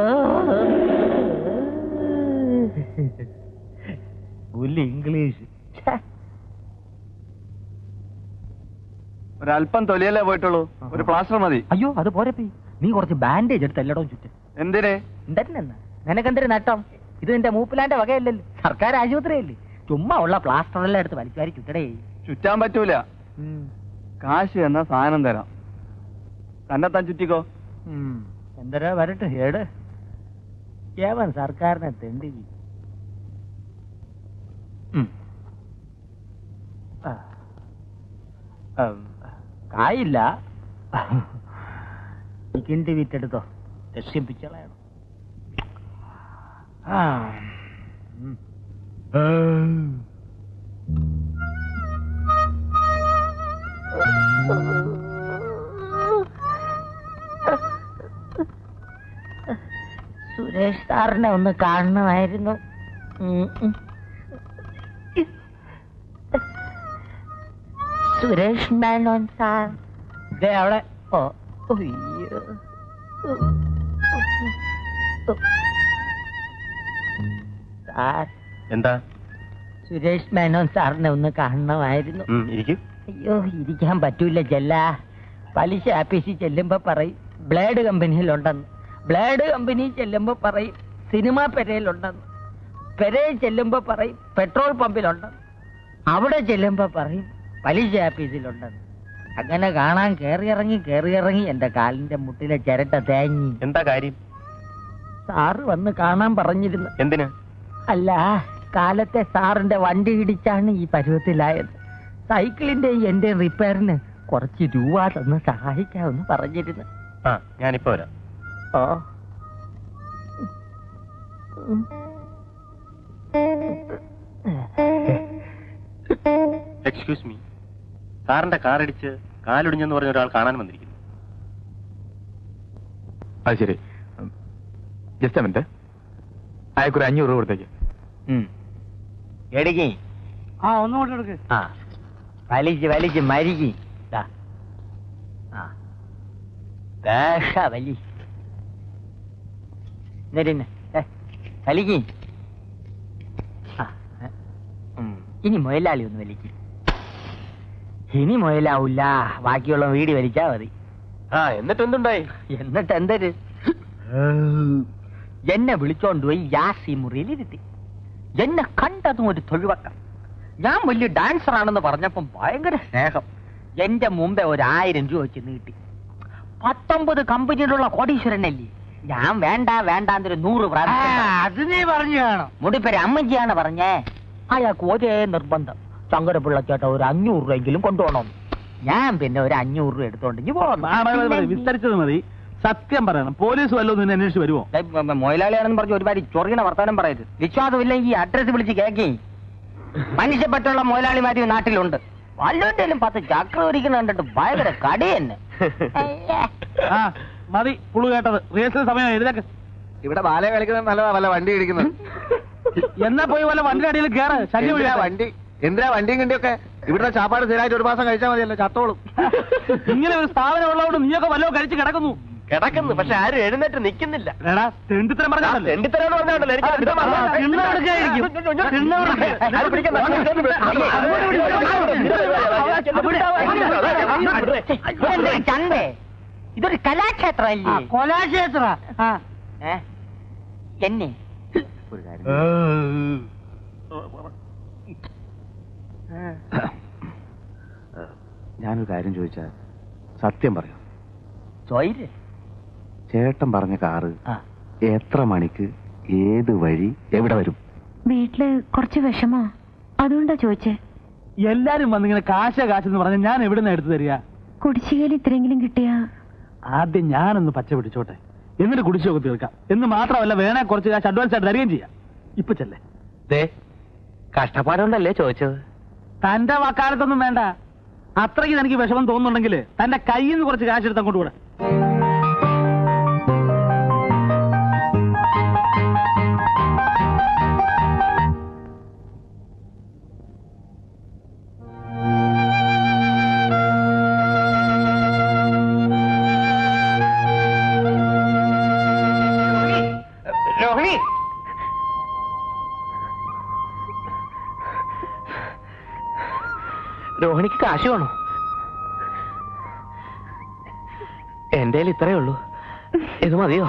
ഇംഗ്ലീഷ്. ഒരല്പം തൊലിയല്ലേ പോയിട്ടുള്ളൂ, ഒരു പ്ലാസ്റ്റർ മതി. അയ്യോ അത് പോരപ്പി, നീ കുറച്ച് ബാൻഡേജ് എടുത്ത് എല്ലായിടവും ചുറ്റും. എന്തിനെ? എന്തെന്നാ നിനക്കെന്തൊരു നട്ടം? ഇത് നിന്റെ മൂപ്പിലാന്റെ വകയല്ലല്ലോ, സർക്കാർ ആശുപത്രിയല്ലേ. ചുമ്മാ ഉള്ള പ്ലാസ്റ്റർ എല്ലാം എടുത്ത് വലിച്ചുവാരി ചുറ്റടേ. ചുറ്റാൻ പറ്റൂല, കാശ് എന്ന സാധനം തരാം, തന്നെത്താൻ ചുറ്റിക്കോ. എന്തരാ വരട്ടെ ഏട് ഏവൻ സർക്കാരിനെ തെണ്ടി. കായില്ല, കിണ്ടി വിറ്റെടുത്തോ, ലക്ഷ്യം പിച്ചളയണം. സുരേഷ് സാറിനെ ഒന്ന് കാണണമായിരുന്നു. സുരേഷ് മേനോൻ സാർ ദേ അവിടെ. ഓ അയ്യോ, സാർ. എന്താ? സുരേഷ് മേനോൻ സാറിനെ ഒന്ന് കാണണമായിരുന്നു. അയ്യോ ഇരിക്കാൻ പറ്റൂല ചെല്ല. പലിശ ആപ്പീസിൽ ചെല്ലുമ്പോ പറയും ബ്ലേഡ് കമ്പനിയിലുണ്ടെന്ന്, ബ്ലേഡ് കമ്പനി ചെല്ലുമ്പോ പറയും സിനിമാ പെരയിലുണ്ടെന്ന്, പെരയിൽ ചെല്ലുമ്പോ പറയും പെട്രോൾ പമ്പിലുണ്ടെന്ന്, അവിടെ ചെല്ലുമ്പോ പറയും പലിശ ആപ്പീസിലുണ്ടെന്ന്. അങ്ങനെ കാണാൻ കേറിയിറങ്ങി എന്റെ കാലിന്റെ മുട്ടിലെ ചിരട്ട തേങ്ങി. എന്താ കാര്യം? സാറ് വന്ന് കാണാൻ പറഞ്ഞിരുന്നു. എന്തിനാ? അല്ല, കാലത്തെ സാറിന്റെ വണ്ടി ഇടിച്ചാണ് ഈ പരുവത്തിലായത്. സൈക്കിളിന്റെ എന്റെ റിപ്പയറിന് കുറച്ച് രൂപ തന്ന് സഹായിക്കാമെന്ന് പറഞ്ഞിരുന്നു. ഞാനിപ്പോ വരാം. ഓ എക്സ്ക്യൂസ് മീ, സാറിന്റെ കാറടിച്ച് കാലൊടിഞ്ഞെന്ന് പറഞ്ഞ ഒരാൾ കാണാൻ വന്നിരിക്കുന്നു. അത് ശരി, ജസ്റ്റ് മിനിറ്റ്, അയക്കൊരു 500 രൂപ കൊടുത്തേക്ക്. എടുക്കി. ഒന്നുകൊണ്ട് എടുക്ക്. വലിച്ച് മരിക്കി. വലി വലിക്ക്. ഇനി മുയലാളി ഒന്ന് വലിക്ക്. ഇനി മുയലാവൂല, ബാക്കിയുള്ള വീടി വലിച്ചാ മതി. എന്നിട്ട് എന്തുണ്ടായി? എന്നിട്ട് എന്തൊരു എന്നെ വിളിച്ചോണ്ട് പോയി യാസി മുറിയിലിരുത്തി. എന്നെ കണ്ടതും ഒരു തൊഴിവക്കം. ഞാൻ വലിയ ഡാൻസർ ആണെന്ന് പറഞ്ഞപ്പം ഭയങ്കര സ്നേഹം. എന്റെ മുമ്പേ 1000 രൂപ വെച്ച് നീട്ടി. 19 കമ്പനിയിലുള്ള കോടീശ്വരനല്ലേ. ഞാൻ വേണ്ട വേണ്ടാന്നൊരു 100 പ്രാവശ്യം അത് നീ പറഞ്ഞു കാണും. മുടിപ്പേര് അമ്മജിയാണ് പറഞ്ഞേ. അയാൾക്ക് ഒരേ നിർബന്ധം, ശങ്കരപിള്ളച്ചേട്ട ഒരു 500 രൂപയെങ്കിലും കൊണ്ടുപോകണം. ഞാൻ പിന്നെ ഒരു 500 രൂപ എടുത്തോണ്ടെങ്കിൽ വിസ്തരിച്ചത് മതി. സത്യം പറയണം, പോലീസ് വല്ലതും നിന്നെ അന്വേഷിച്ച് വരുമോ? മൊയിലാളിയാണെന്ന് പറഞ്ഞ് ഒരുപാട് ചൊറിയണ വർത്താനം പറയരുത്. വിശ്വാസമില്ലെങ്കിൽ അഡ്രസ് വിളിച്ച് കേക്കി. മനുഷ്യപ്പെട്ടുള്ള മൊയിലാളിമാര് നാട്ടിലുണ്ട്. വല്ലവന്റെയും 10 ചക്ര ഒരിക്കലും കണ്ടിട്ട് ഭയങ്കര കടി തന്നെ. മതി പുളു കേട്ടത്. റിഹേഴ്സൽ സമയം എഴുതേക്ക്. ഇവിടെ ബാല കളിക്കുന്നത് നല്ലതാ, വല്ല വണ്ടി ഇടിക്കുന്നത്. എന്നാ പോയി വല്ല വണ്ടി അടിയിൽ കയറ്. ശല്യം വണ്ടി എന്തിനാ വണ്ടിയും കണ്ടിയൊക്കെ? ഇവിടുത്തെ ചാപ്പാട് സ്ഥിരമായിട്ട് 1 മാസം കഴിച്ചാൽ മതിയല്ലോ, ചത്തോളും. ഇങ്ങനെ ഒരു സ്ഥാപനം ഉള്ളതുകൊണ്ട് നീയൊക്കെ വല്ലതും കഴിച്ച് കിടക്കുന്നു. പക്ഷെ ആരും എഴുന്നേറ്റ് നിൽക്കുന്നില്ല. തെണ്ടിത്തരം പറഞ്ഞാണല്ലോ. തെണ്ടിത്തരാന്ന് പറഞ്ഞാണല്ലോ ചന്തേ, ഇതൊരു കലാക്ഷേത്രമല്ലേ? കൊലാക്ഷേത്ര എന്നെ ഞാനൊരു കാര്യം ചോദിച്ചാൽ സത്യം പറയാം. ചോയിര്. ചേട്ടൻ പറഞ്ഞ കാറ് എത്ര മണിക്ക്, ഏത് വഴി, എവിടെ വരും? വീട്ടില് കുറച്ച് വിഷമോ, അതുകൊണ്ടാ ചോദിച്ചേ. എല്ലാരും വന്നിങ്ങനെ കാശെന്ന് പറഞ്ഞ ഞാൻ എവിടുന്ന് എടുത്തു തരിക? കുടിശ്ശികയിൽ ഇത്രയെങ്കിലും കിട്ടിയാ? ആദ്യം ഞാനൊന്ന് പച്ച പിടിച്ചോട്ടെ, എന്നിട്ട് കുടിശ്ശിക തീർക്കാം. എന്ന് മാത്രമല്ല, വേണേ കുറച്ച് കാശ് അഡ്വാൻസ് ആയിട്ട് തരികയും ചെയ്യാം. ഇപ്പൊ ചെല്ലേ. കഷ്ടപ്പാടുണ്ടല്ലേ ചോദിച്ചത്? തന്റെ വക്കാലത്തൊന്നും വേണ്ട. അത്രയ്ക്ക് എനിക്ക് വിഷമം തോന്നുന്നുണ്ടെങ്കിൽ തന്റെ കയ്യിൽ നിന്ന് കുറച്ച് കാശ് എടുത്ത് അങ്ങോട്ട് കൂടെ. രോഹിണിക്ക് കാശ് വേണോ? എന്റെ ഇത്രേ ഉള്ളൂ. ഇത് മതിയോ?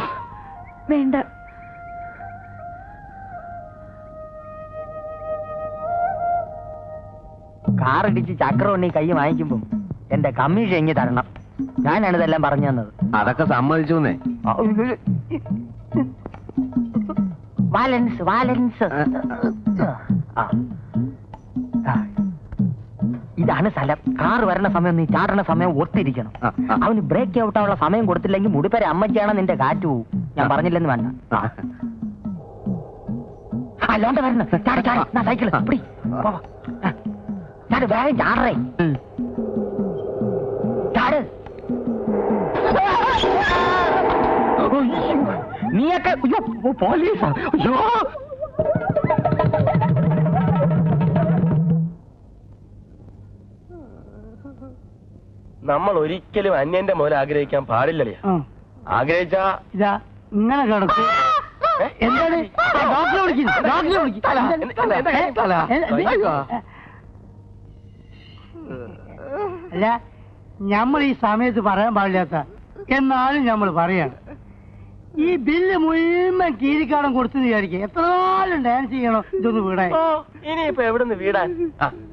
വേണ്ട. കാറിടിച്ച് ചക്രവണ്ണി കൈ വാങ്ങിക്കുമ്പോ എന്റെ കമ്മീഷൻ എങ്ങി തരണം. ഞാനാണ് ഇതെല്ലാം പറഞ്ഞു തന്നത്. അതൊക്കെ സമ്മതിച്ചു. വാലൻസ് വാലൻസ്. ഇതാണ് സ്ഥലം. കാറ് വരണ സമയം നീ ചാടണ സമയം ഒത്തിരിക്കണം. അവന് ബ്രേക്ക് ഔട്ടാനുള്ള സമയം കൊടുത്തില്ലെങ്കിൽ മുടിപ്പേരെ അമ്മയ്ക്കാണ് നിന്റെ കാറ്റ് പോവും. ഞാൻ പറഞ്ഞില്ലെന്ന് വേണ്ട. അല്ലോണ്ട് വരണം. ചാടി ചാടി സൈക്കിള് പിടി. ചാട്, വേഗം ചാടറേ. ചാട്. നീയൊക്കെ പോലീസാ? അയ്യോ, നമ്മൾ ഒരിക്കലും അന്യന്റെ മുതൽ ആഗ്രഹിക്കാൻ പാടില്ലല്ലേ? ആഗ്രഹിച്ചാ ഇതാ ഇങ്ങനെ കിടക്കും. എന്താണ് ഡോക്ടറെ വിളിക്കുന്നു? അല്ല, നമ്മൾ ഈ സമയത്ത് പറയാൻ പാടില്ലാത്ത എന്നാലും നമ്മൾ പറയാണ്. ഈ ബില്ല് മുഴുവൻ കീരിക്കാടം കൊടുത്തു വിചാരിക്കുക. എത്ര നാളും ഡാൻസ് ചെയ്യണം ഇതൊന്ന് വീടാൻ. ഇനിയിപ്പോ എവിടുന്ന് വീടാൻ?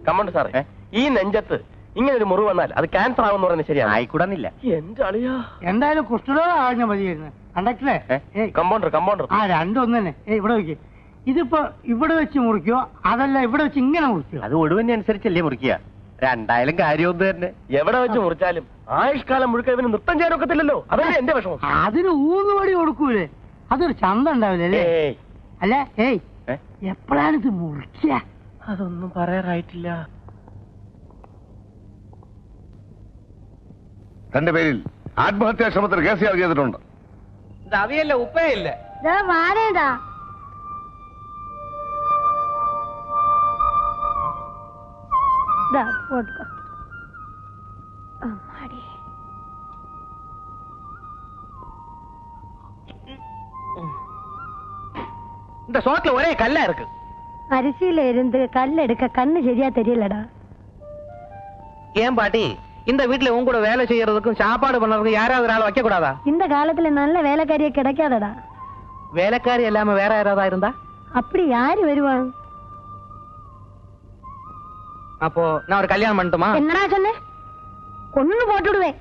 കമ്മണ്ട് സാറേ, ഈ നെഞ്ചത്ത് ഇങ്ങനെ ഒരു മുറിവ് വന്നാൽ അത് ക്യാൻസർ ആവുമെന്ന് പറയുന്നത് ശരിയാണ്. ആയിക്കൂടാന്നില്ല. എന്റെ അളിയാ, എന്തായാലും കുഷ്ഠരോഗം ആഴ്ച മതിയായിരുന്നു. കണ്ടക്ടറേ, കമ്പൗണ്ടർ രണ്ടൊന്നു തന്നെ. ഇവിടെ വെക്ക്. ഇതിപ്പോ ഇവിടെ വെച്ച് മുറിക്കോ അതല്ല ഇവിടെ വെച്ച് ഇങ്ങനെ മുറിക്കോ? അത് ഒടുവിനെ അനുസരിച്ചല്ലേ മുറിക്കുക. രണ്ടായാലും കാര്യമൊന്നും തന്നെ. എവിടെ വെച്ച് മുറിച്ചാലും ആയുഷ്കാലം മുഴുക്ക ഇവന് നൃത്തം ചെയ്യാൻ ഒക്കത്തില്ലല്ലോ. അതല്ലേ എന്റെ വിഷമം. അതിന് ഊന്നുപടി കൊടുക്കൂലേ? അതൊരു ചന്ത ഉണ്ടാവില്ലേ? അല്ല, എപ്പോഴാണ് ഇത് മുറിക്കുക? അതൊന്നും പറയാറായിട്ടില്ല. തന്റെ പേരിൽ ആത്മഹത്യാ ശ്രമത്തിന് കേസ് ചാർജ് ചെയ്തിട്ടുണ്ട്. അവയല്ല ഉപ്പയില്ല. വാരേതാ Dad, vodka. Amari. இந்த சோத்துல ஒரே கல்லா இருக்கு. அரிசியில இருந்து கல் எடுக்க கண்ணு சரியா தெரியலடா. ஏன் பாட்டி, இந்த வீட்டுல உங்க கூட வேலை செய்யறதுக்கும் சாப்பாடு பண்றதுக்கும் யாராவது ஒரு ஆள் வைக்க கூடாதா? இந்த காலத்துல நல்ல வேலைக்காரியே கிடைக்காதடா. வேலைக்காரி இல்லாம வேற யாராவது இருந்தா? அப்படி யாரு வருவான்? அப்போ நான் ஒரு கல்யாணம் பண்ணட்டுமா? என்னடா சொன்ன? கொன்னு போட்டுடுவேன்.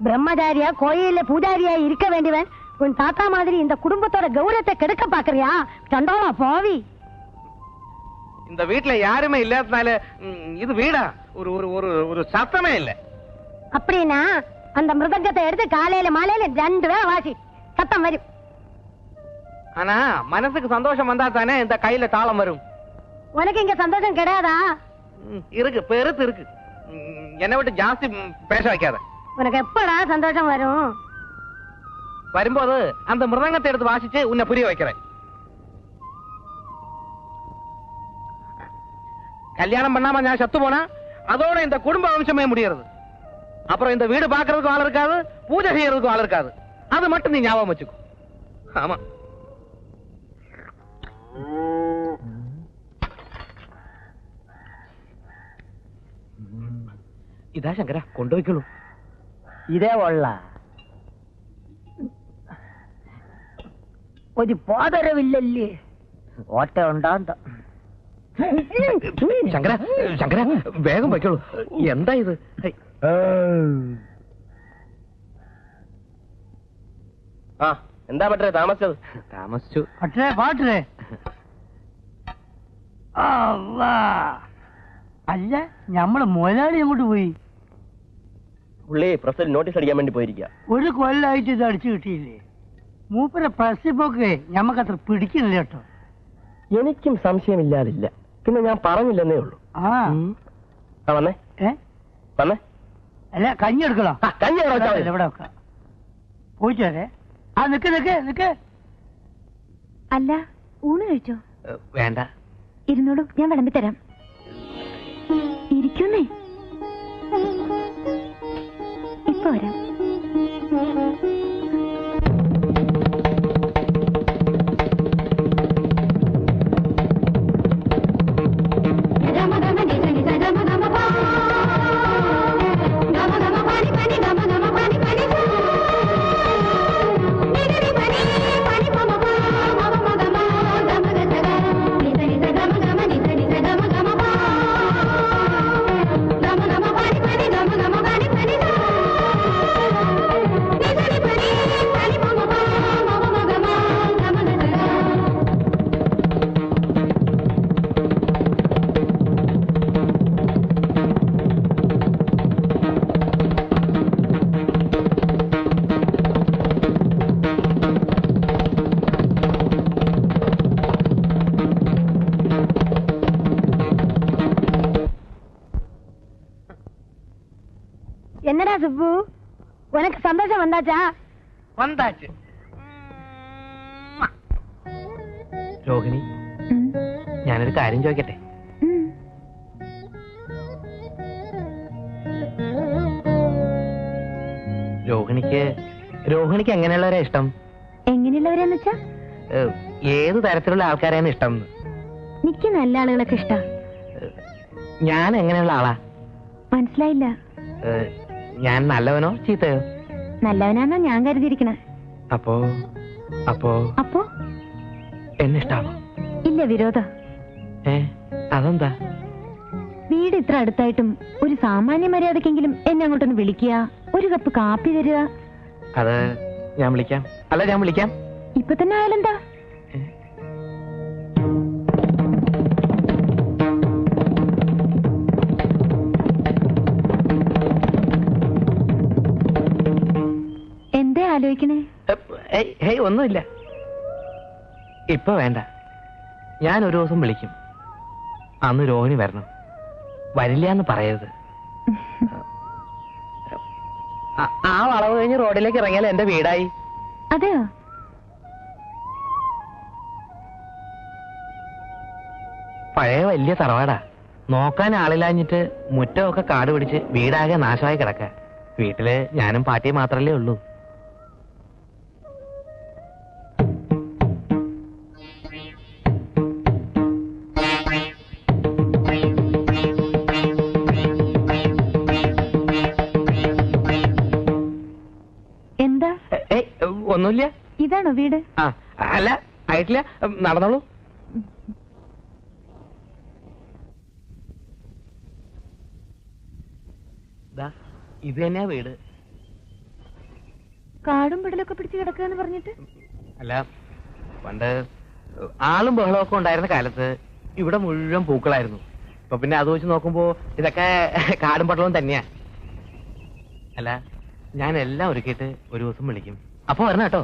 பிரம்மச்சாரியா கோயில பூஜாரியா இருக்க வேண்டியவன் உன் தாத்தா மாதிரி இந்த குடும்பத்தோட கௌரவத்தை கெடுக்க பாக்குறியா? சண்டாளா பாவி. இந்த வீட்டுல யாருமே இல்லாதனால இது வீடா? ஒரு ஒரு ஒரு ஒரு சத்தமே இல்ல. அப்படின்னா அந்த மிருதங்கத்தை எடுத்து காலையில மாலையில 2 வேளை வாசி, சத்தம் வரும். ஆனா மனசுக்கு சந்தோஷம் வந்தா தானே இந்த கையில தாளம் வரும். உனக்கு இங்க சந்தோஷம் கிடையாதா? இருக்கு, பெருத்து இருக்கு. என்னை விட்டு ஜாஸ்தி பேச வைக்காத. உனக்கு எப்படா சந்தோஷம் வரும்? வரும்போது அந்த மிருதங்கத்தை எடுத்து வாசிச்சு உன்னை புரிய வைக்கிறேன். கல்யாணம் பண்ணாம நான் சத்து போனா அதோட இந்த குடும்ப வம்சமே முடியறது. அப்புறம் இந்த வீடு பாக்குறதுக்கு ஆள் இருக்காது, பூஜை செய்யறதுக்கு ஆள் இருக்காது. அது மட்டும் நீ ஞாபகம் வச்சுக்கோ. ஆமா. ഇതാ ശങ്കര, കൊണ്ടുപോയിക്കോളൂ. ഇതേ ഉള്ള ഒരു പോതരവില്ലല്ലേ? ഓട്ട ഉണ്ടാന്ത. ശങ്കര, ശങ്കര വേഗം വയ്ക്കോളൂ. എന്താ ഇത്? ആ, എന്താ പറ്റേ താമസിച്ചത്? താമസിച്ചു. പട്ടേ പാട്ടേ. അല്ല, നമ്മള് മുതലാളി അങ്ങോട്ട് പോയി. പുള്ളി പ്രസിൽ നോട്ടീസ് അടിക്കാൻ വേണ്ടി പോയിരിക്കുക. ഒരു കൊല്ലായിട്ട് ഇത് അടിച്ചു കിട്ടിയില്ലേ? മൂപ്പരെ പ്രസിപ്പൊക്കെ ഞമ്മക്കത്ര പിടിക്കുന്നില്ല കേട്ടോ. എനിക്കും സംശയമില്ലാതില്ല. പിന്നെ ഞാൻ പറഞ്ഞില്ലെന്നേ ഉള്ളൂ. ആ വന്നേ വന്നേ. അല്ല, കഞ്ഞി എടുക്കലോ? കഞ്ഞി ഇവിടെ വെക്കാം. പോയിച്ചേ. ആ നിക്ക് നിക്ക് നിക്ക്. അല്ല, ഊണ് കഴിച്ചോ? വേണ്ട. ഇരുന്നോളൂ, ഞാൻ വിളമ്പി തരാം. ഇരിക്കുന്നേ, ഇപ്പൊ വരാം. என்னடா சுப்பு, உனக்கு சந்தோஷம் வந்தாச்சா? വന്നാച്ച്. രോഹിണി, ഞാനൊരു കാര്യം ചോദിക്കട്ടെ? രോഹിണിക്ക് എങ്ങനെയുള്ളവരെ ഇഷ്ടം? എങ്ങനെയുള്ളവരെന്ന് വെച്ചാ? ഏത് തരത്തിലുള്ള ആൾക്കാരെയാണ് ഇഷ്ടം? എനിക്ക് നല്ല ആളുകളൊക്കെ ഇഷ്ടം. ഞാൻ എങ്ങനെയുള്ള ആളാ? മനസ്സിലായില്ല. ഞാൻ നല്ലവനോ ചീത്തയോ? നല്ലവനാന്നാ ഞാൻ കരുതിയിരിക്കണ. അപ്പോ അപ്പോ അപ്പോ എന്നെ ഇഷ്ടാണോ? ഇല്ല, വിരോധ. അതെന്താ? വീട് ഇത്ര അടുത്തായിട്ടും ഒരു സാമാന്യ മര്യാദക്കെങ്കിലും എന്നെ അങ്ങോട്ടൊന്ന് വിളിക്കുക, ഒരു കപ്പ് കാപ്പി തരിക. അത് ഞാൻ വിളിക്കാം. അല്ല, ഞാൻ വിളിക്കാം. ഇപ്പൊ തന്നെ ആയാലെന്താ? എന്തേ ആലോചിക്കണേ? ഒന്നുമില്ല. ഇപ്പൊ വേണ്ട. ഞാൻ ഒരു ദിവസം വിളിക്കും. അന്ന് രോഹിണി വരണം. വരില്ല എന്ന് പറയരുത്. ആ വളവ് കഴിഞ്ഞ് റോഡിലേക്ക് ഇറങ്ങിയാൽ എന്റെ വീടായി. അതെയോ? പഴയ വലിയ തറവാടാ. നോക്കാൻ ആളില്ലാഞ്ഞിട്ട് മുറ്റമൊക്കെ കാട് പിടിച്ച് വീടാകെ നാശമായി കിടക്ക. വീട്ടില് ഞാനും പാട്ടിയും മാത്രല്ലേ ഉള്ളൂ. ഒന്നുമില്ല. ഇതാണോ വീട്? ആ അല്ല, ആയിട്ടില്ല. നടന്നോളൂ. ഇത് തന്നെയാ വീട്. കാടും പിടലൊക്കെ പിടിച്ച് കിടക്കുക പറഞ്ഞിട്ട്? അല്ല, പണ്ട് ആളും ബഹളമൊക്കെ ഉണ്ടായിരുന്ന കാലത്ത് ഇവിടെ മുഴുവൻ പൂക്കളായിരുന്നു. ഇപ്പൊ പിന്നെ അത് വെച്ച് നോക്കുമ്പോ ഇതൊക്കെ കാടും പട്ടളവും തന്നെയാ. അല്ല, ഞാൻ എല്ലാം ഒരുക്കിയിട്ട് ഒരു ദിവസം വിളിക്കും. അപ്പൊ വരണം കേട്ടോ.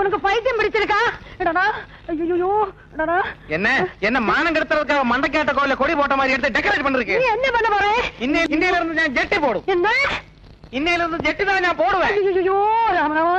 உனக்கு பைத்தியம் பிடிச்சிருக்கா? என்ன மானம் கெடுத்துறதுக்காக மண்டைக்காட்ட கோயில கொடி போட்ட மாதிரி எடுத்து டெக்கரேட் பண்ணிருக்கு. நீ என்ன பண்ண போற? இன்னையில இருந்து நான் ஜெட்டி போடும். என்ன? இன்னையில இருந்து ஜெட்டி தான் நான் போடுவேன். ஐயோ ராமராமா.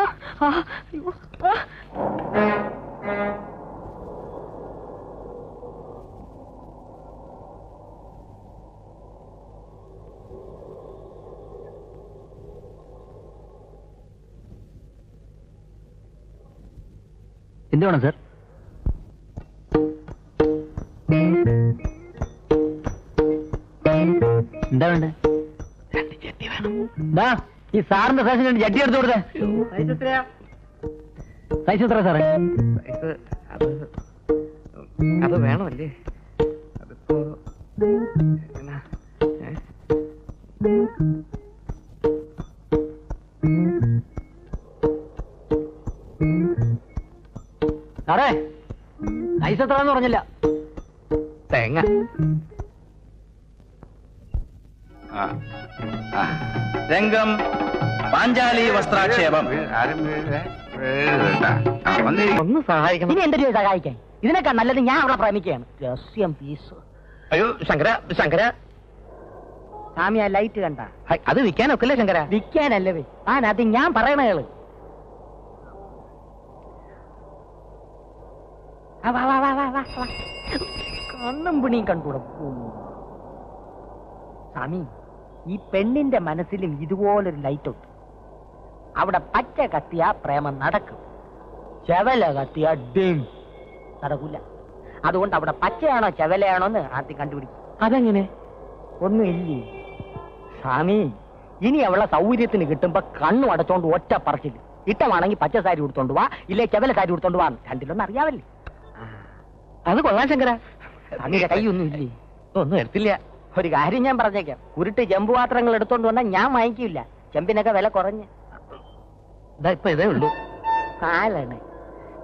എന്ത് വേണം സാർ? എന്താ വേണ്ടേ? ഈ സാറിന്റെ സൈസിന് വേണ്ടി ജഡ്ഡി എടുത്തു കൊടുത്തേ. സൈസ് എത്ര സാറേ? അത് വേണമല്ലേ? അതിപ്പോ സാറേ, സൈസ് എത്രന്ന് പറഞ്ഞില്ല. തേങ്ങ. രംഗം പാഞ്ചാലി വസ്ത്രാക്ഷേപം. ഒന്ന് സഹായിക്കണം. ഇനി എന്റെ സഹായിക്കാൻ ഇതിനേക്കാൾ നല്ലത് ഞാൻ അവിടെ പ്രേമിക്കുകയാണ്. രഹസ്യം പീസ്. അയ്യോ ശങ്കര, ശങ്കര. സ്വാമി, ആ ലൈറ്റ് കണ്ട? അത് വിൽക്കാനൊക്കെ അല്ലേ ശങ്കര? വിൽക്കാനല്ലേ? അത് ഞാൻ പറയണേള്. കണ്ണും പിണിയും കണ്ടുകൂടെ. സ്വാമി, ഈ പെണ്ണിന്റെ മനസ്സിലും ഇതുപോലൊരു ലൈറ്റ് ഉണ്ട്. അവിടെ പച്ച കത്തിയാ പ്രേമം നടക്കും, ചെവല കത്തിയാ ഡിം നടക്കൂല. അതുകൊണ്ട് അവിടെ പച്ചയാണോ ചെവലയാണോ എന്ന് ആദ്യം കണ്ടുപിടിക്കും. അതെങ്ങനെ? ഒന്നുമില്ലേ സ്വാമി, ഇനി അവളെ സൗകര്യത്തിന് കിട്ടുമ്പോ കണ്ണു അടച്ചോണ്ട് ഒറ്റ പറച്ചില്ല. ഇട്ടമാണെങ്കിൽ പച്ച സാരി കൊടുത്തോണ്ട് വാ, ഇല്ലേ ചെവല സാരി കൊടുത്തോണ്ട് വാ. രണ്ടിലൊന്നും അറിയാവല്ലേ? അത് കൊള്ളാം ശങ്കര. അങ്ങയുടെ കൈയൊന്നും ഇല്ലേ? ഒന്നും എടുത്തില്ല. ഒരു കാര്യം ഞാൻ പറഞ്ഞേക്കാം, ഉരുട്ട് ചെമ്പ് പാത്രങ്ങൾ എടുത്തോണ്ട് വന്നാൽ ഞാൻ വാങ്ങിക്കില്ല. ചെമ്പിനൊക്കെ വില കുറഞ്ഞ്. ഇപ്പൊ ഇതേ ഉള്ളൂ.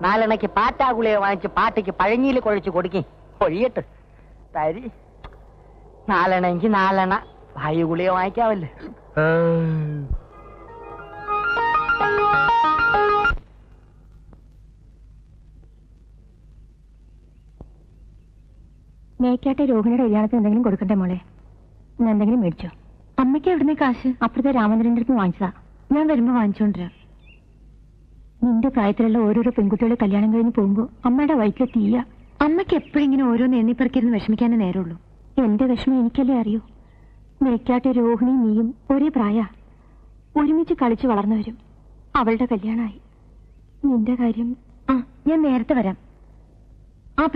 നാലെണ്ണയ്ക്ക് പാറ്റാഗുളിയെ വാങ്ങിച്ച് പാട്ടിക്ക് പഴഞ്ഞിയിൽ കുഴച്ച് കൊടുക്കി പൊഴിയട്ട് തരി. 4 എണ്ണയെങ്കിൽ 4 എണ്ണ വായു ഗുളിയെ വാങ്ങിക്കാവല്ലേ. മേക്കാട്ടെ രോഹിണിയുടെ കല്യാണത്തിന് എന്തെങ്കിലും കൊടുക്കണ്ടേ മോളെ? ഞാൻ എന്തെങ്കിലും മേടിച്ചോ? അമ്മയ്ക്ക് എവിടുന്നേ കാശ്? അപ്പുറത്തെ രാമചന്ദ്രന്റെ അടുത്ത് വാങ്ങിച്ചതാ. ഞാൻ വരുമ്പോ വാങ്ങിച്ചോണ്ടിരാം. നിന്റെ പ്രായത്തിലുള്ള ഓരോരോ പെൺകുട്ടികളെ കല്യാണം കഴിഞ്ഞ് പോകുമ്പോ അമ്മയുടെ വയറ്റിലെ തീയ. അമ്മയ്ക്ക് എപ്പോഴും ഇങ്ങനെ ഓരോന്ന് എണ്ണിപ്പറക്കിരുന്ന് വിഷമിക്കാനേ നേരമുള്ളൂ. എന്റെ വിഷമം എനിക്കല്ലേ അറിയൂ. മേക്കാട്ടെ രോഹിണി നീയും ഒരേ പ്രായ, ഒരുമിച്ച് കളിച്ച് വളർന്നവരും. അവളുടെ കല്യാണമായി. നിന്റെ കാര്യം ഞാൻ നേരത്തെ വരാം.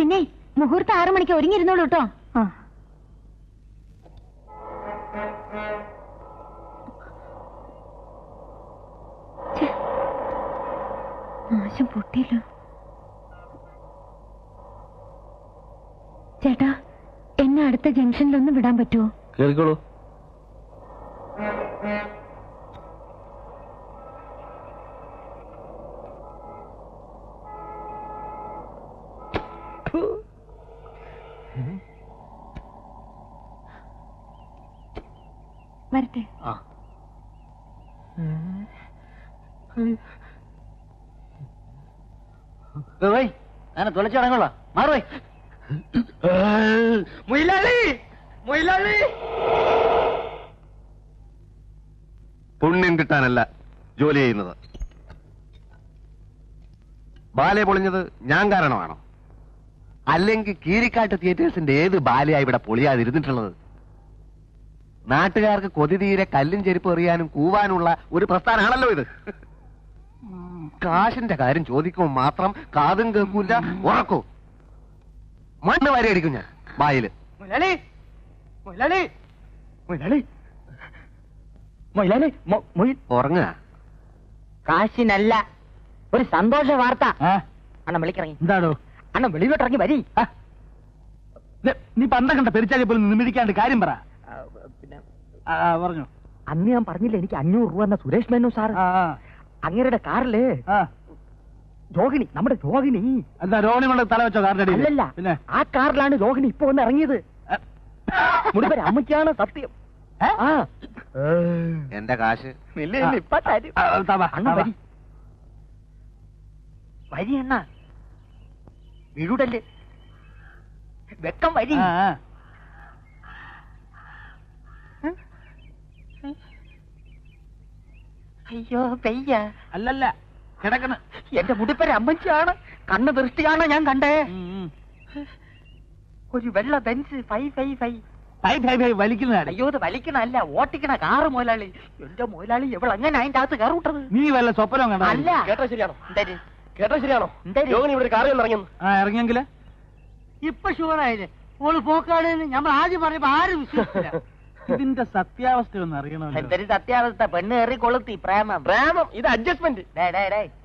പിന്നെ മുഹൂർത്തം 6 മണിക്ക് ഒരുങ്ങിയിരുന്നോളൂ കേട്ടോ. നാശം പൊട്ടിയല്ലോ. ചേട്ടാ, എന്നെ അടുത്ത ജംഗ്ഷനിലൊന്ന് വിടാൻ പറ്റുമോ? കേറിക്കോളൂ. വരട്ടെ. അങ്ങനെ തുളച്ചിടങ്ങുള്ള മാറുവേ. മൊയിലാളി, മൊയിലാളി. പുണ്യം കിട്ടാനല്ല ജോലി ചെയ്യുന്നത്. ബാലെ പൊളിഞ്ഞത് ഞാൻ കാരണമാണോ? അല്ലെങ്കിൽ കീരിക്കാട്ട് തിയേറ്റേഴ്സിന്റെ ഏത് ബാലയാ ഇവിടെ പൊളിയാതിരുന്നിട്ടുള്ളത്? നാട്ടുകാർക്ക് കൊതി തീരെ കല്ലും ചെരുപ്പ് എറിയാനും കൂവാനുള്ള ഒരു പ്രസ്ഥാനമാണല്ലോ ഇത്. കാശിന്റെ കാര്യം ചോദിക്കുമ്പോൾ മാത്രം കാതും കേൾക്കൂല, ഉറക്കൂ. മണ്ണ് വാരി അടിക്കും ഞാൻ ബായില്. ഉറങ്ങുക. കാശിനല്ല, ഒരു സന്തോഷ വാർത്ത. അണ്ണൻ വിളിക്കിറങ്ങി. എന്താണോ അണ്ണൻ വെളിയിലോട്ടിറങ്ങി വരി. നീ പണ്ട കണ്ട പെരിച്ചാലി പോലും നിമിടിക്കാണ്ട് കാര്യം പറ. പിന്നെ പറഞ്ഞു. അന്ന് ഞാൻ പറഞ്ഞില്ല എനിക്ക് 500 രൂപ എന്ന സുരേഷ് മേനു സാർ അങ്ങേരുടെ കാറില് രോഹിണി, നമ്മുടെ രോഹിണി. എന്താ രോഹിണി കൊണ്ട് തല വെച്ചോ കാറിന്റെ അടിയിൽ? അല്ലല്ല, പിന്നെ ആ കാറിലാണ് രോഹിണി ഇപ്പൊ വന്ന് ഇറങ്ങിയത്. മുടിപ്പര അമ്മയ്ക്കാണ് സത്യം. എന്റെ കാശ് ഇപ്പൊ തരും. അണ്ണ വരി വരി അണ്ണ, വീടല്ലേ വെക്കം വരി. അയ്യോ പെയ്യ. അല്ലല്ല, കിടക്കണ. എന്റെ മുടിപ്പര അമ്മച്ചിയാണ്, കണ്ണ് ദൃഷ്ടിയാണ് ഞാൻ കണ്ടേ. ഒരു വെള്ള ബെൻസ് 555 വലിക്കുന്ന. അയ്യോ ഇത് വലിക്കണല്ല, ഓട്ടിക്കണ കാറ് മുതലാളി. എന്റെ മുതലാളി എവളെങ്ങനെ അതിന്റെ അകത്ത് കയറൂട്ടത്? നീ വല്ല സ്വപ്നം കണ്ട? അല്ല. കേട്ടോ ശരിയാണോ? എന്തായാലും കേട്ടോ ശരിയാണോ? രോഹിണി ഇവിടെ കാറിൽ ഇറങ്ങിയെന്ന്. ഇറങ്ങിയെങ്കില് ഇപ്പൊ ഷുവറായില്ലേ ഓള് പോക്കാണെന്ന് നമ്മൾ ആദ്യം പറയുമ്പോ ആരും വിശ്വസിച്ചില്ല. ഇതിന്റെ സത്യാവസ്ഥ ഒന്ന് അറിയണമല്ലോ. എന്തൊരു സത്യാവസ്ഥ, പെണ്ണ് കയറി കൊളുത്തി പ്രേമം. ഇത് അഡ്ജസ്റ്റ്മെന്റ്.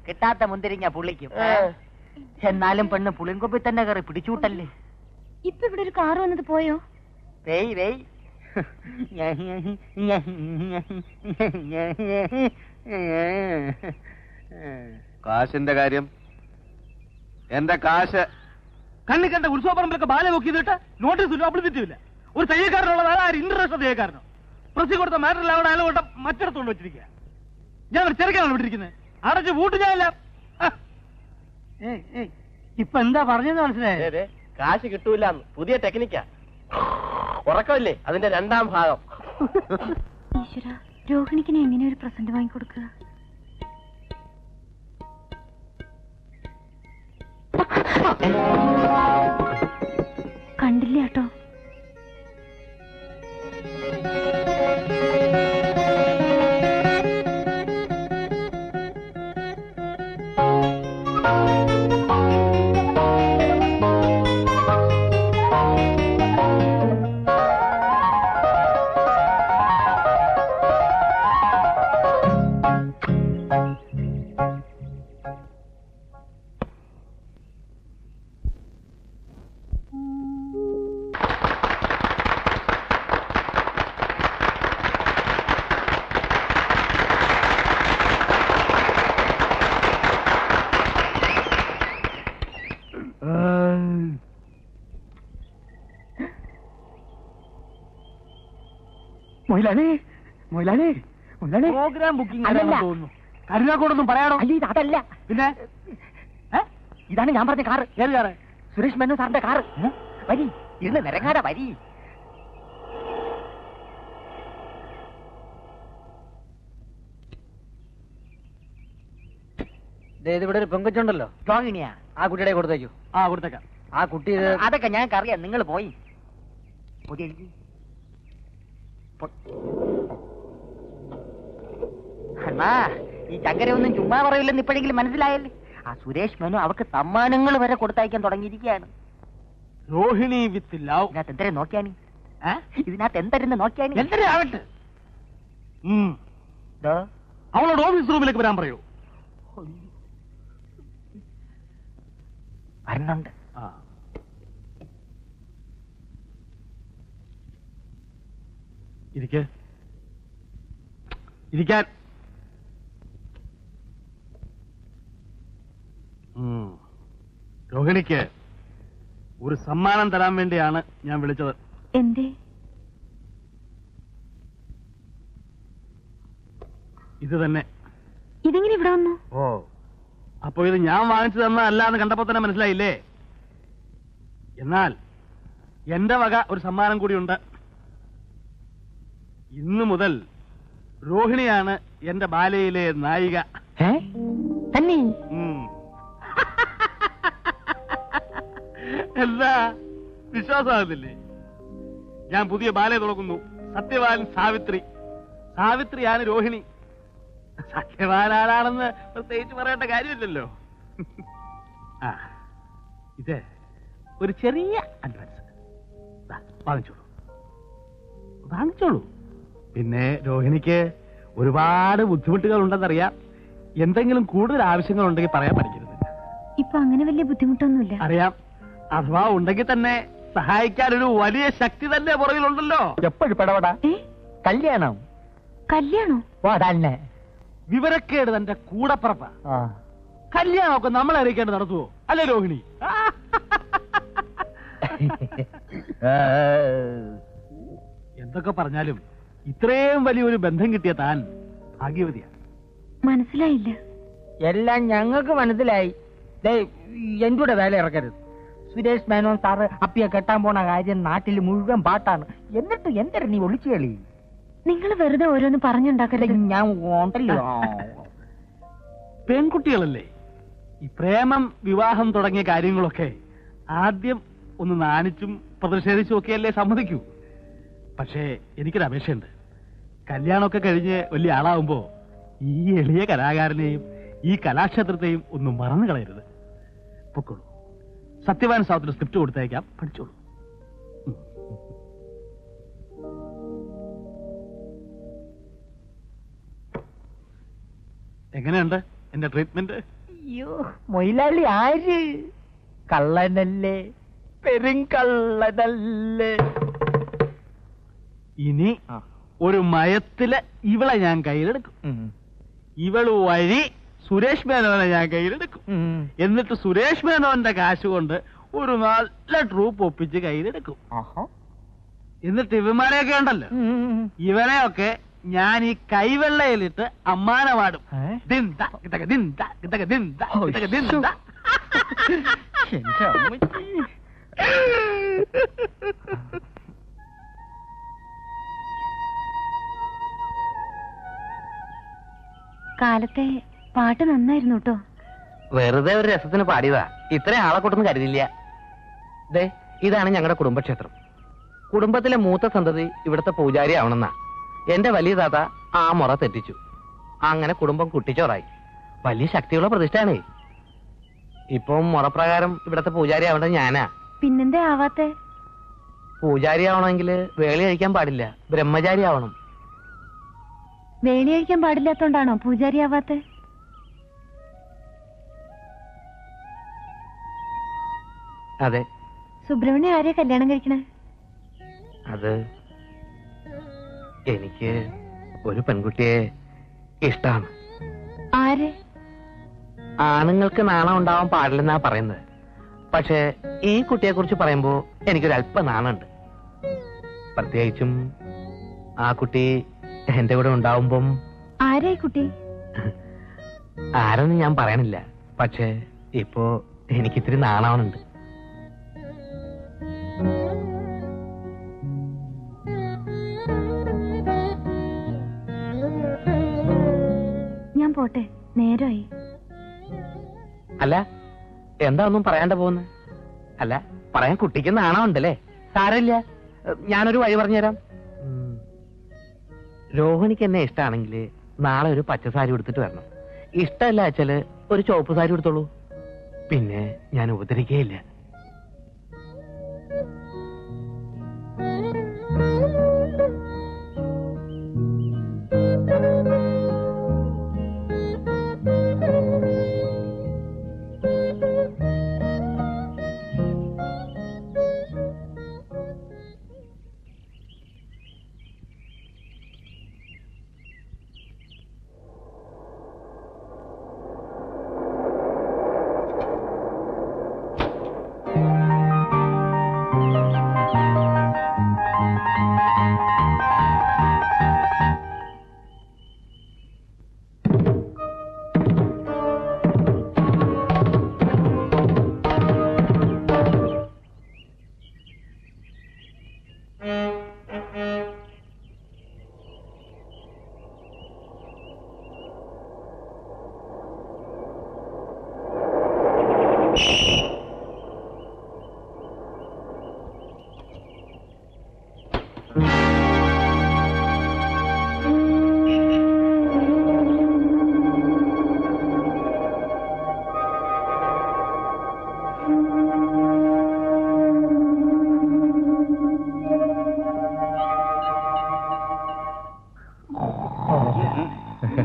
കിട്ടാത്ത മുന്തിരിങ്ങ പുള്ളിക്കും. എന്നാലും പെണ്ണ് പുളിങ്കൊപ്പി തന്നെ കയറി പിടിച്ചൂട്ടല്ലേ. ഇപ്പൊ ഇവിടെ ഒരു കാറ് വന്നത് പോയോ? വേയ് വേയ്. കാശിന്റെ കാര്യം, എന്റെ കാശ് കണ്ണി കണ്ട ഉത്സവപ്പറമ്പിലൊക്കെ ബാല നോക്കിയിട്ട് നോട്ടീസ് അപ്ലിത്തില്ല. ഒരു തയ്യക്കാരനുള്ളത് ആര്? ഇന്റർനാഷണൽ തയ്യക്കാരനോ? പ്രസി കൊടുത്ത മാറ്ററിൽ അവിടെ അയാൾ കൊണ്ട മറ്റിടത്തോണ്ട് വെച്ചിരിക്കുക. ഞാൻ ഒരു ചെറുക്കാനാണ് വിട്ടിരിക്കുന്നത്. അടച്ച് വൂട്ട് ഞാനല്ല. ഇപ്പൊ എന്താ പറഞ്ഞത് മനസ്സിലായേ? കാശ് കിട്ടൂല, പുതിയ ടെക്നിക്കാ. ഉറക്കമില്ലേ അതിന്റെ 2ാം ഭാഗം. ഈശ്വര, രോഹിണിക്കിനെ എങ്ങനെ ഒരു പ്രസന്റ് വാങ്ങിക്കൊടുക്കുക? കണ്ടില്ല കേട്ടോ. പ്രോഗ്രാം ബുക്കിംഗ് തോന്നുന്നു. കരുനാക്കോടൊന്നും പറയാടോ. അല്ല ഇത് അതല്ല. പിന്നെ ഇതാണ് ഞാൻ പറഞ്ഞ കാറ്. ഏത് കാറ്? സുരേഷ് മേനു സാറിന്റെ കാറ്. വരി, ഇരുന്ന് നിരങ്ങാതെ വരി. ഇവിടെ ഒരു പെങ്കൊച്ചുണ്ടല്ലോ, രോഹിണിയാ? ആ കുട്ടിയുടെ കൊടുത്തേക്കൂ. കൊടുത്തേക്കാം. ആ കുട്ടി അതൊക്കെ ഞങ്ങൾക്കറിയാം, നിങ്ങൾ പോയി. അണ്ണാ, ഈ ചങ്കരയൊന്നും ചുമ്മാ പറയില്ലെന്ന് ഇപ്പോഴെങ്കിലും മനസ്സിലായല്ലേ? ആ സുരേഷ് മേനു അവർക്ക് സമ്മാനങ്ങൾ വരെ കൊടുത്തയക്കാൻ തുടങ്ങിയിരിക്കുകയാണ്. Rohini with love. ഇതിനകത്ത് എന്തരെ നോക്കിയാനി? ഇതിനകത്ത് എന്തരെന്ന് നോക്കിയാനി? എന്തരെ ആവട്ടെ. അവളോട് ഓഫീസ് റൂമിലേക്ക് വരാൻ പറയൂ. വരുന്നുണ്ട്. ഇരിക്കാൻ. രോഹിണിക്ക് ഒരു സമ്മാനം തരാൻ വേണ്ടിയാണ് ഞാൻ വിളിച്ചത്. എന്തേ? ഇത് തന്നെ. ഇതെങ്ങനെ ഇവിടെ വന്നു? അപ്പൊ ഇത് ഞാൻ വാങ്ങിച്ചു തന്നതല്ല എന്ന് കണ്ടപ്പോ തന്നെ മനസ്സിലായില്ലേ? എന്നാൽ എന്റെ വക ഒരു സമ്മാനം കൂടിയുണ്ട്. ഇന്നു മുതൽ രോഹിണിയാണ് എന്റെ ബാലയിലെ നായിക. തന്നെ എന്താ വിശ്വാസമാകുന്നില്ലേ? ഞാൻ പുതിയ ബാലയെ തുടങ്ങുന്നു. സത്യവാൻ സാവിത്രി. സാവിത്രിയാണ് രോഹിണി. സത്യവാൻ ആരാണെന്ന് പ്രത്യേകിച്ച് പറയേണ്ട കാര്യമില്ലല്ലോ. ആ, ഇത് ഒരു ചെറിയ അഡ്വാൻസ് വാങ്ങിച്ചോളൂ. പിന്നെ രോഹിണിക്ക് ഒരുപാട് ബുദ്ധിമുട്ടുകൾ ഉണ്ടെന്നറിയാം. എന്തെങ്കിലും കൂടുതൽ ആവശ്യങ്ങളുണ്ടെങ്കിൽ പറയാൻ പഠിക്കരുത്. ഇപ്പൊ അങ്ങനെ വലിയ ബുദ്ധിമുട്ടൊന്നുമില്ല. അറിയാം. അഥവാ ഉണ്ടെങ്കിൽ തന്നെ സഹായിക്കാൻ ഒരു വലിയ ശക്തി തന്നെ പുറകിലുണ്ടല്ലോ. എപ്പോഴും പെടപെടാ. കല്യാണം കല്യാണോ? തന്നെ വിവരക്കേട് തന്റെ കൂടപ്പറപ്പ. കല്യാണമൊക്കെ നമ്മളെ അറിയിക്കേണ്ട നടത്തുവോ? അല്ലേ രോഹിണി? എന്തൊക്കെ പറഞ്ഞാലും ഇത്രയും വലിയൊരു ബന്ധം കിട്ടിയ താൻ ഭാഗ്യവതിയാണ്. മനസ്സിലായില്ല. എല്ലാം ഞങ്ങൾക്ക് മനസ്സിലായി. എന്റെ കൂടെ വേല ഇറക്കരുത്. സുരേഷ് മേനോൻ സാറ് അപ്പിയെ കെട്ടാൻ പോണ കാര്യം നാട്ടിൽ മുഴുവൻ പാട്ടാണ്. എന്നിട്ട് എന്തൊരു നീ ഒളിച്ചു കളി. നിങ്ങൾ വെറുതെ ഓരോന്ന് പറഞ്ഞുണ്ടാക്കരുത്. ഞാൻ ഉണ്ടല്ലോ. പെൺകുട്ടികളല്ലേ, ഈ പ്രേമം വിവാഹം തുടങ്ങിയ കാര്യങ്ങളൊക്കെ ആദ്യം ഒന്ന് നാണിച്ചും പ്രതിഷേധിച്ചും ഒക്കെയല്ലേ സമ്മതിക്കൂ. പക്ഷേ എനിക്കൊരു അപേക്ഷയുണ്ട്. കല്യാണമൊക്കെ കഴിഞ്ഞ് വലിയ ആളാവുമ്പോ ഈ എളിയ കലാകാരനെയും ഈ കലാക്ഷേത്രത്തെയും ഒന്നും മറന്നു കളയരുത്. പൊക്കോളൂ. സത്യവാൻ സാവിത്രി സ്ക്രിപ്റ്റ് കൊടുത്തയക്കാം, പഠിച്ചോളൂ. എങ്ങനെയുണ്ട് എന്റെ ട്രീറ്റ്മെന്റ്? അയ്യോ, മൊയിലാളി ആര്? കള്ളനല്ലേ, പെരുങ്കള്ളനല്ലേ. ഇനി ഒരു മയത്തില് ഇവളെ ഞാൻ കയ്യിലെടുക്കും. ഇവള് വഴി സുരേഷ് മേനോനെ ഞാൻ കയ്യിലെടുക്കും. എന്നിട്ട് സുരേഷ് മേനോന്റെ കാശ് കൊണ്ട് ഒരു നല്ല ട്രൂപ്പ് ഒപ്പിച്ച് കയ്യിലെടുക്കും. എന്നിട്ട് ഇവന്മാരെയൊക്കെ ഉണ്ടല്ലോ, ഇവരെയൊക്കെ ഞാൻ ഈ കൈവെള്ളയിലിട്ട് അമ്മാനമാടും. കാലത്തെ പാട്ട് നന്നായിരുന്നു കേട്ടോ. വെറുതെ ഒരു രസത്തിന് പാടിയതാ. ഇത്രയും ആളെ കൂട്ടൊന്നും കരുതില്ല. ദേ, ഇതാണ് ഞങ്ങളുടെ കുടുംബക്ഷേത്രം. കുടുംബത്തിലെ മൂത്ത സന്തതി ഇവിടുത്തെ പൂജാരി ആവണമെന്നാ. എന്റെ വലിയ താത്ത ആ മുറ തെറ്റിച്ചു. അങ്ങനെ കുടുംബം കുട്ടിച്ചോറായി. വലിയ ശക്തിയുള്ള പ്രതിഷ്ഠയാണേ. ഇപ്പം മുറപ്രകാരം ഇവിടത്തെ പൂജാരി ആവേണ്ടത് ഞാനാ. പിന്നെന്താ ആവാത്തെ? പൂജാരി ആവണമെങ്കിൽ വേളി കഴിക്കാൻ പാടില്ല, ബ്രഹ്മചാരി ആവണം. വേളി കഴിക്കാൻ പാടില്ലാത്തോണ്ടാണോ പൂജാരി ആവാത്തെ? അതെ. സുബ്രഹ്മണ്യം ആരെയാ കല്യാണം കഴിക്കണേ? അത് എനിക്ക് ഒരു പെൺകുട്ടിയെ ഇഷ്ടാണ്. ആരെ? ആണുങ്ങൾക്ക് നാണം ഉണ്ടാവാൻ പാടില്ലെന്നാ പറയുന്നത്. പക്ഷെ ഈ കുട്ടിയെ കുറിച്ച് പറയുമ്പോ എനിക്കൊരല്പ നാണുണ്ട്. പ്രത്യേകിച്ചും ആ കുട്ടി എന്റെ കൂടെ ഉണ്ടാവുമ്പം. ആരായി കുട്ടി? ആരെന്ന് ഞാൻ പറയണില്ല. പക്ഷെ ഇപ്പോ എനിക്കിത്തിരി നാണാവുന്നുണ്ട്. ഞാൻ പോട്ടെ, നേരമായി. അല്ല, എന്താ ഒന്നും പറയാണ്ട പോകുന്നത്? അല്ല, പറയാൻ കുട്ടിക്ക് നാണമുണ്ടല്ലേ? സാരമില്ല, ഞാനൊരു വഴി പറഞ്ഞുതരാം. രോഹിണിക്ക് എന്നെ ഇഷ്ടമാണെങ്കിൽ നാളെ ഒരു പച്ച സാരി എടുത്തിട്ട് വരണം. ഇഷ്ടമല്ല വെച്ചാല് ഒരു ചുവപ്പ് സാരി എടുത്തോളൂ. പിന്നെ ഞാൻ ഉപദ്രവിക്കുകയില്ല.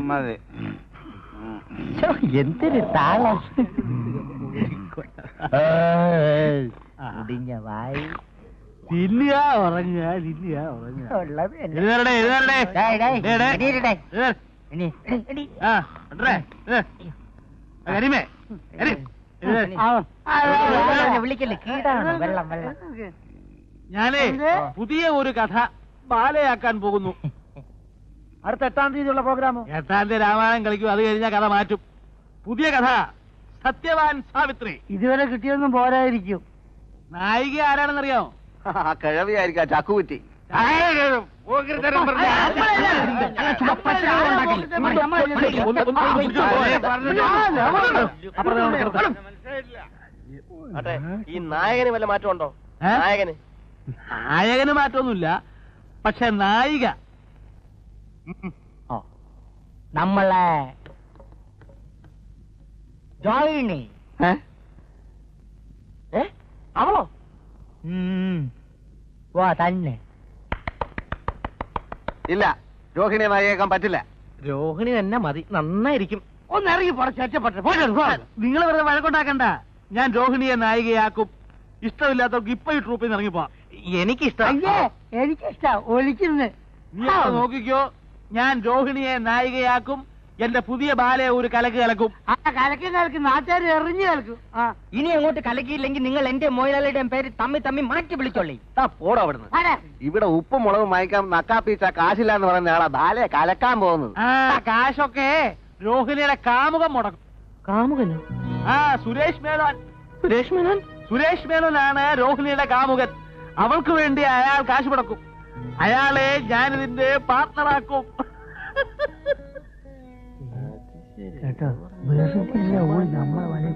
മതി. എന്തൊരു താളം. മുടിഞ്ഞ വായി ഇല്ല ഉറങ്ങുക ഇല്ല ഉറങ്ങുക ഉള്ളത് വിളിക്കല്ലേ കീടാണ്. വെള്ളം വെള്ളം. ഞാനേ പുതിയ ഒരു കഥ ബാലയാക്കാൻ പോകുന്നു. അടുത്ത 8-ാം തീയതിയുള്ള പ്രോഗ്രാമോ? 8-ാം തീയതി രാമായണം കളിക്കും. അത് കഴിഞ്ഞാൽ കഥ മാറ്റും. പുതിയ കഥ സത്യവാൻ സാവിത്രി. ഇതുവരെ കിട്ടിയൊന്നും പോരായിരിക്കും. നായിക ആരാണെന്നറിയാമോ? കിഴവിയായിരിക്കാം, ചക്കുകുറ്റി. ഈ നായകന് വല്ല മാറ്റമുണ്ടോ? നായകന് മാറ്റമൊന്നുമില്ല, പക്ഷെ നായിക നമ്മളെ ജോയിനി. അവളോ? വാ തന്നെ. ഇല്ല, രോഹിണിയെ നായികയാക്കാൻ പറ്റില്ല. രോഹിണി തന്നെ മതി, നന്നായിരിക്കും. ഒന്ന് ഇറങ്ങി പടച്ചപ്പെട്ടെ. നിങ്ങൾ വെറുതെ വഴക്കുണ്ടാക്കണ്ട. ഞാൻ രോഹിണിയെ നായികയാക്കും. ഇഷ്ടമില്ലാത്തവർക്ക് ഇപ്പൊ ഈ ട്രൂപ്പിൽ നിന്ന് ഇറങ്ങിപ്പോ. എനിക്കിഷ്ടം. അയ്യേ, എനിക്കിഷ്ടം ഒലിക്കുന്നു. നീ നോക്കിക്കോ, ഞാൻ രോഹിണിയെ നായികയാക്കും. എന്റെ പുതിയ ബാലയെ ഒരു കലക്ക് കലക്കും. ആ കലക്കി നാട്ടുകാർ എറിഞ്ഞു കലക്കും. ഇനി അങ്ങോട്ട് കലക്കിയില്ലെങ്കിൽ നിങ്ങൾ എന്റെ മോയിലാളിയുടെയും പേര് തമ്മി മാറ്റി വിളിച്ചോളി. പോടാ അവിടുന്ന്. ഇവിടെ ഉപ്പും മുളകും വാങ്ങിക്കാൻ നക്കാപ്പീച്ച കാശില്ല എന്ന് പറയുന്ന ആളാ ബാലയെ കലക്കാൻ പോകുന്നത്. ആ കാശൊക്കെ രോഹിണിയുടെ കാമുകം മുടക്കും. കാമുകനോ? ആ സുരേഷ് മേനോൻ. സുരേഷ് മേനോൻ? സുരേഷ് മേനോനാണ് രോഹിണിയുടെ കാമുകൻ. അവൾക്ക് വേണ്ടി അയാൾ കാശ് മുടക്കും. അയാളെ ഞാനിതിന്റെ പാർട്ണറാക്കും. കേട്ടോ, വെറുതെ ഓടി നമ്മളെ വഴി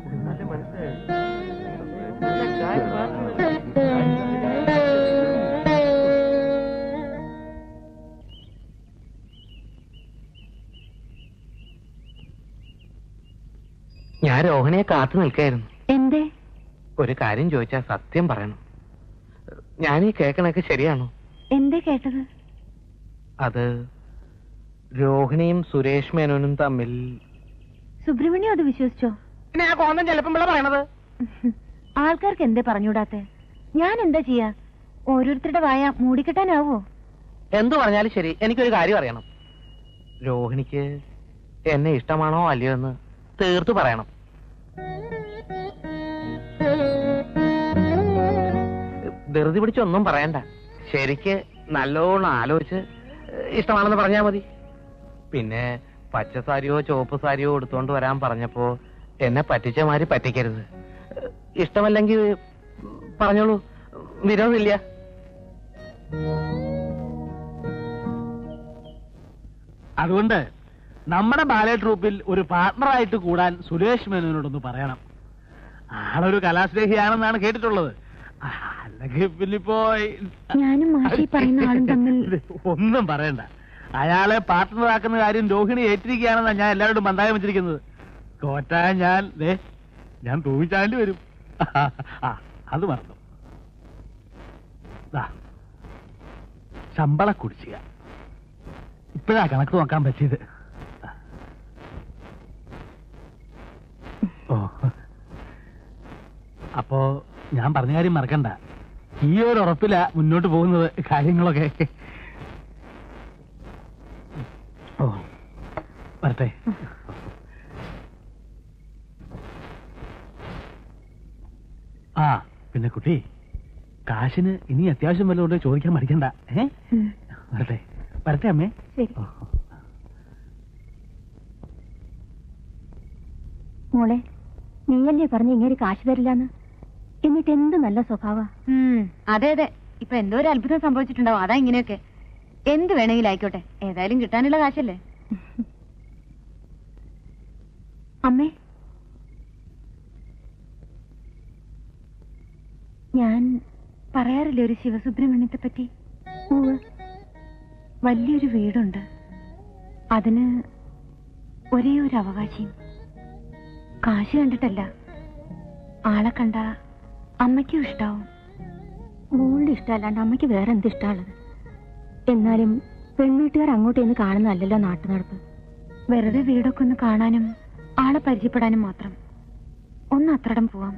ഞാൻ രോഹിണിയെ കാത്തു നിൽക്കായിരുന്നു. എന്തേ? ഒരു കാര്യം ചോദിച്ചാൽ സത്യം പറയണം. ഞാനീ കേൾക്കണൊക്കെ ശരിയാണോ? എന്തേ കേട്ടത്? അത് രോഹിണിയും സുരേഷ് മേനോനും തമ്മിൽ. സുബ്രഹ്മണ്യം അത് വിശ്വസിച്ചോ? പിന്നെ ആ കോന്തം ചിലപ്പം പറയണത്. ആൾക്കാർക്ക് എന്തേ പറഞ്ഞൂടാത്തെ? ഞാൻ എന്താ ചെയ്യാ? ഓരോരുത്തരുടെ വായ മൂടിക്കെട്ടാനാവോ? എന്തു പറഞ്ഞാലും ശരി, എനിക്കൊരു കാര്യം അറിയണം. രോഹിണിക്ക് എന്നെ ഇഷ്ടമാണോ അല്ലയോ എന്ന് തീർത്തു പറയണം. ധൃതി പിടിച്ചൊന്നും പറയണ്ട. ശരിക്ക് നല്ലോണം ആലോചിച്ച് ഇഷ്ടമാണെന്ന് പറഞ്ഞാ മതി. പിന്നെ പച്ച സാരിയോ ചുവപ്പ് സാരിയോ എടുത്തോണ്ട് വരാൻ പറഞ്ഞപ്പോ എന്നെ പറ്റിച്ച മാതിരി പറ്റിക്കരുത്. ഇഷ്ടമല്ലെങ്കിൽ പറഞ്ഞോളൂ, വിരോധമില്ല. അതുകൊണ്ട് നമ്മുടെ ബാലെ ട്രൂപ്പിൽ ഒരു പാർട്ണറായിട്ട് കൂടാൻ സുരേഷ് മേനോനോടൊന്ന് പറയണം. ആളൊരു കലാസ്നേഹിയാണെന്നാണ് കേട്ടിട്ടുള്ളത്. അല്ലെങ്കിൽ പിന്നിപ്പോ ഞാനും മാഷി പറയുന്ന ആളും തമ്മിൽ ഒന്നും പറയണ്ട. അയാളെ പാർട്ണറാക്കുന്ന കാര്യം രോഹിണി ഏറ്റിരിക്കുകയാണെന്നാണ് ഞാൻ എല്ലാവരോടും ബന്ധായം വെച്ചിരിക്കുന്നത്. തോറ്റാൻ ഞാൻ തൂങ്ങിച്ചാണ്ടി വരും. അത് മറന്നു. ശമ്പള കുടിശ്ശിക ഇപ്പഴാ കണക്ക് നോക്കാൻ പറ്റിയത്. ഓ, അപ്പോ ഞാൻ പറഞ്ഞ കാര്യം മറക്കണ്ട. ഈ ഒരു ഉറപ്പിലാ മുന്നോട്ട് പോകുന്നത് കാര്യങ്ങളൊക്കെ. ഓ, വരട്ടെ. ആ പിന്നെ കുട്ടി, കാശിന് ഇനി അത്യാവശ്യം വല്ലതുകൊണ്ട് ചോദിക്കാൻ മടിക്കണ്ട. വരട്ടെ വരട്ടെ അമ്മേ. മോളെ, നീയല്ലേ പറഞ്ഞ ഇങ്ങനെ കാശ് തരില്ലാന്ന്? എന്നിട്ട് എന്ത് നല്ല സ്വഭാവ. അതെ അതെ, ഇപ്പൊ എന്തോ ഒരു അത്ഭുതം സംഭവിച്ചിട്ടുണ്ടാവും. അതാ ഇങ്ങനെയൊക്കെ. എന്ത് വേണമെങ്കിലും ആയിക്കോട്ടെ, ഏതായാലും കിട്ടാനുള്ള കാശല്ലേ. അമ്മേ, ഞാൻ പറയാറില്ലേ ഒരു ശിവസുബ്രഹ്മണ്യത്തെ പറ്റി? വലിയൊരു വീടുണ്ട്, അതിന് ഒരേ ഒരു അവകാശിയും. കാശ് കണ്ടിട്ടല്ല, ആളെ കണ്ട അമ്മയ്ക്കും ഇഷ്ടാവും. മോളുടെ ഇഷ്ടമല്ലാണ്ട് അമ്മയ്ക്ക് വേറെ എന്ത് ഇഷ്ടമുള്ളത്? എന്നാലും പെൺവീട്ടുകാർ അങ്ങോട്ട് ഇന്ന് കാണുന്നതല്ലല്ലോ നാട്ടു നടപ്പ്. വെറുതെ വീടൊക്കെ ഒന്ന് കാണാനും ആളെ പരിചയപ്പെടാനും മാത്രം. ഒന്ന് അത്രടം പോവാം.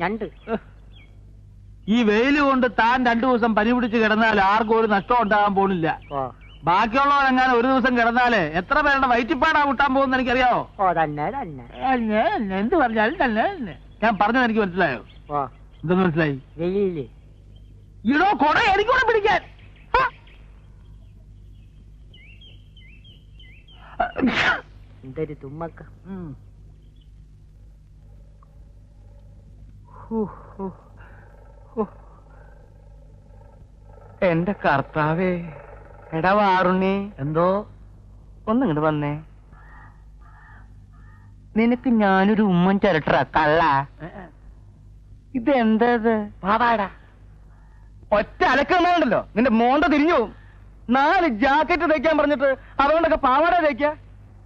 ഞണ്ട് ഈ വെയില് കൊണ്ട് താൻ 2 ദിവസം പനി പിടിച്ച് കിടന്നാൽ ആർക്കും ഒരു നഷ്ടം ഉണ്ടാകാൻ പോണില്ല. ബാക്കിയുള്ളവരെങ്ങാനും ഒരു ദിവസം കിടന്നാല് എത്ര പേരുടെ വയറ്റിപ്പാടാ മുട്ടാൻ പോകുന്ന എനിക്കറിയാവോ? എന്ത് പറഞ്ഞാലും തന്നെ ഞാൻ പറഞ്ഞത് എനിക്ക് മനസ്സിലായോ? എന്തെന്ന് മനസ്സിലായി? ഇടോ കൊട എനിക്കൂടെ പിടിക്കാൻ. എന്തൊരു തുമ്മക്ക. എന്റെ കർത്താവേ, എടാ വാറുണ്ണി, എന്തോ ഒന്നിങ്ങോട്ട് വന്നേ. നിനക്ക് ഞാനൊരു ഉമ്മൻ ചിരട്ട കള്ള. ഇതെന്താ പാവാടാ? ഒറ്റ അലക്കണ്ടല്ലോ, നിന്റെ മോന്ത തിരിഞ്ഞു പോവും. 4 ജാക്കറ്റ് തയ്ക്കാൻ പറഞ്ഞിട്ട് അതുകൊണ്ടൊക്കെ പാവാട തയ്ക്ക.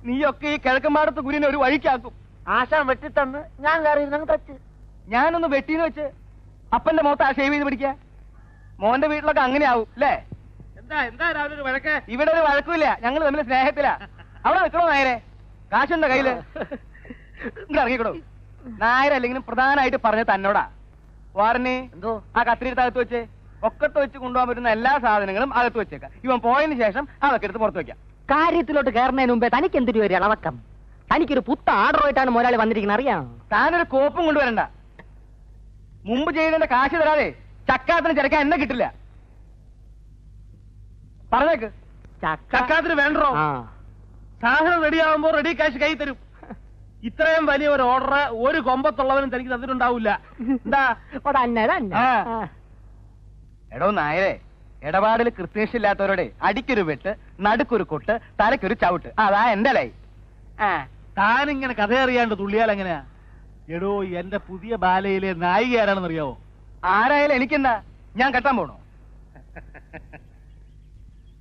നീയൊക്കെ ഈ കിഴക്കമ്പാടത്ത് കുരിനെ ഒരു വഴിക്കാക്കും. ആശാൻ വെട്ടിത്തന്ന് ഞാൻ കയറി തച്ച്. ഞാനൊന്ന് വെട്ടിന്ന് വെച്ച് അപ്പന്റെ മുഖത്ത് ആ ഷേവ് ചെയ്ത് പിടിക്ക. മോന്റെ വീട്ടിലൊക്കെ അങ്ങനെ ആവും അല്ലേ? എന്താ രാവിലെ ഒരു വഴക്ക്? ഇവിടെ ഒരു വഴക്കുമില്ല, ഞങ്ങൾ തമ്മിൽ സ്നേഹത്തിലാ. അവിടെ നിൽക്കണോ നായരെ? കാശുണ്ടോ കയ്യില്? ഇങ്ങോട്ട് ഇറങ്ങിക്കണോ. നായരല്ലെങ്കിലും പ്രധാനമായിട്ട് പറഞ്ഞ തന്നോടാ. വാറിന് എന്തോ ആ കത്തിരിയുടെ അകത്ത് വെച്ച് ഒക്കത്ത് വെച്ച് കൊണ്ടുപോകാൻ പറ്റുന്ന എല്ലാ സാധനങ്ങളും അകത്ത് വെച്ചേക്കാം. ഇവൻ പോയതിന് ശേഷം അതൊക്കെ എടുത്ത് പുറത്ത് വെക്കാം. കാര്യത്തിലോട്ട് കയറുന്നതിന് മുമ്പേ തനിക്ക് എന്തൊരു ഒരു ഇളവക്കം? തനിക്കൊരു പുത്ത ആർഡറുമായിട്ടാണ് മുതലാളി വന്നിരിക്കുന്നത്, അറിയാം. താനൊരു കോപ്പും കൊണ്ടുവരണ്ട. മുമ്പ് ചെയ്തതിന്റെ കാശ് തരാതെ ചക്കാത്തിന് ചിരക്കാൻ എന്നെ കിട്ടില്ല. പറഞ്ഞേക്ക്. ചക്കാത്തിന് വേണ്ടോ? സാധനം റെഡിയാവുമ്പോ റെഡി കാശ് കൈ തരും. ഇത്രയും വലിയ ഒരു ഓർഡർ ഒരു കൊമ്പത്തുള്ളവനും തനിക്ക് തന്നിട്ടുണ്ടാവില്ല. എന്താ? എടോ നായരെ, ഇടപാടിൽ കൃത്യനിഷ്ഠയില്ലാത്തവരോടെ അടിക്കൊരു വെട്ട്, നടുക്കൊരു കൊട്ട്, തലക്കൊരു ചവിട്ട്. അതാ എന്റെ ലൈ. താനിങ്ങനെ കഥ അറിയാണ്ട് തുള്ളിയാൽ എങ്ങനെയാ? എടോ, എന്റെ പുതിയ ബാലയിലെ നായിക ആരാണെന്ന് അറിയാവോ? ആരായാലും എനിക്കെന്താ? ഞാൻ കെട്ടാൻ പോണോ?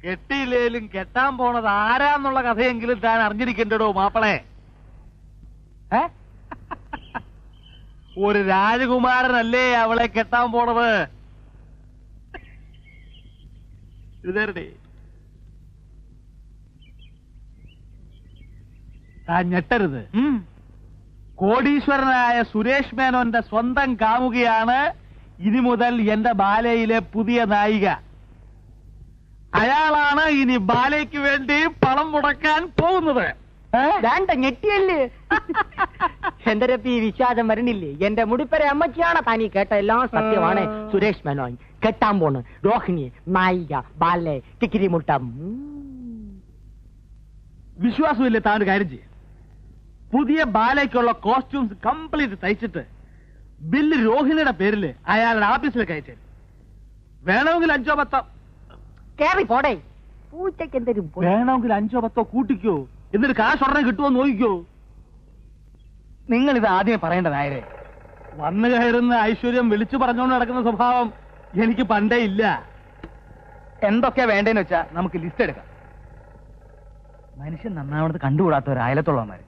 കെട്ടിയില്ലേലും കെട്ടാൻ പോണത് ആരാന്നുള്ള കഥയെങ്കിലും താൻ അറിഞ്ഞിരിക്കണ്ടോ മാപ്പളെ? ഒരു രാജകുമാരനല്ലേ അവളെ കെട്ടാൻ പോണത്? ഇതേ താൻ ഞെട്ടരുത്. കോടീശ്വരനായ സുരേഷ് മേനോന്റെ സ്വന്തം കാമുകയാണ് ഇനി മുതൽ എന്റെ ബാലയിലെ പുതിയ നായിക. അയാളാണ് ഇനി ബാലയ്ക്ക് വേണ്ടി പണം മുടക്കാൻ പോകുന്നത്. ഞെട്ടിയല്ലേ? എന്റെ രപ്പി വിശ്വാസം വരണില്ലേ? എന്റെ മുടിപ്പര അമ്മച്ചിയാണ് താനീ കേട്ട എല്ലാം സത്യമാണ്. സുരേഷ് മേനോൻ കെട്ടാൻ പോണ് രോഹിണി നായിക ബാലെ കിക്കിരി മുട്ടം. വിശ്വാസമില്ലേ? താൻ ഒരു കാര്യം ചെയ്യും, പുതിയ ബാലയ്ക്കുള്ള കോസ്റ്റ്യൂംസ് കംപ്ലീറ്റ് തയ്ച്ചിട്ട് ബില്ല് രോഹിണിയുടെ പേരില് അയാളുടെ ഓഫീസിലേക്ക് അയച്ചു. വേണമെങ്കിൽ 5-10 കേറി പോടേ. പൂച്ചയ്ക്ക് എന്തെങ്കിലും വേണമെങ്കിൽ 5-10 കൂട്ടിക്കോ, എന്നിട്ട് കാശ് ഉടനെ കിട്ടുമോ നോക്കിക്കോ. നിങ്ങൾ ഇത് ആദ്യമേ പറയേണ്ട നായരെ. വന്നു കയറുന്ന ഐശ്വര്യം വിളിച്ചു പറഞ്ഞുകൊണ്ട് നടക്കുന്ന സ്വഭാവം എനിക്ക് പണ്ടേ ഇല്ല. എന്തൊക്കെയാ വേണ്ടേന്ന് വെച്ചാ നമുക്ക് ലിസ്റ്റ് എടുക്കാം. മനുഷ്യൻ നന്നാവണത് കണ്ടുകൂടാത്ത ഒരു അയലത്തുള്ളവന്മാര്.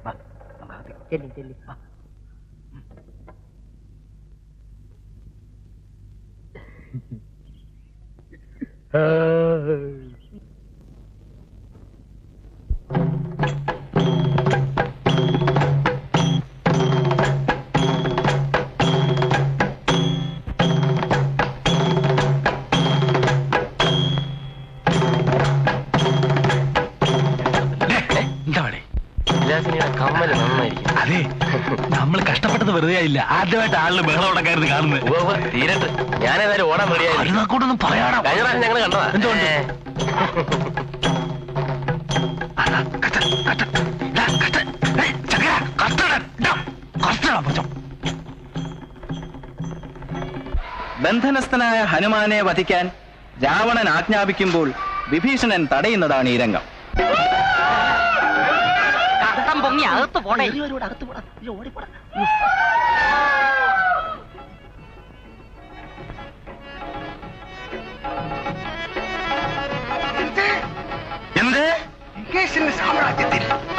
കമ്മല് നന്നായിരിക്കും. അതെ, നമ്മൾ കഷ്ടപ്പെട്ടത് വെറുതെ ആയില്ല. ആദ്യമായിട്ട് ആളിന് ബഹളം ഉണ്ടാക്കായിരുന്നു കാണുന്നത്. തീരട്ട് ഞാനേതായാലും ഓടാൻ റെഡിയായി. കൂട്ടൊന്നും പറയാണോ? കഴിഞ്ഞ പ്രാവശ്യം ഞങ്ങൾ കണ്ടതാ. എന്തുകൊണ്ട്? ബന്ധനസ്ഥനായ ഹനുമാനെ വധിക്കാൻ രാവണൻ ആജ്ഞാപിക്കുമ്പോൾ വിഭീഷണൻ തടയുന്നതാണ് ഈ രംഗം. അകത്ത് പോടേ. എന്ത്?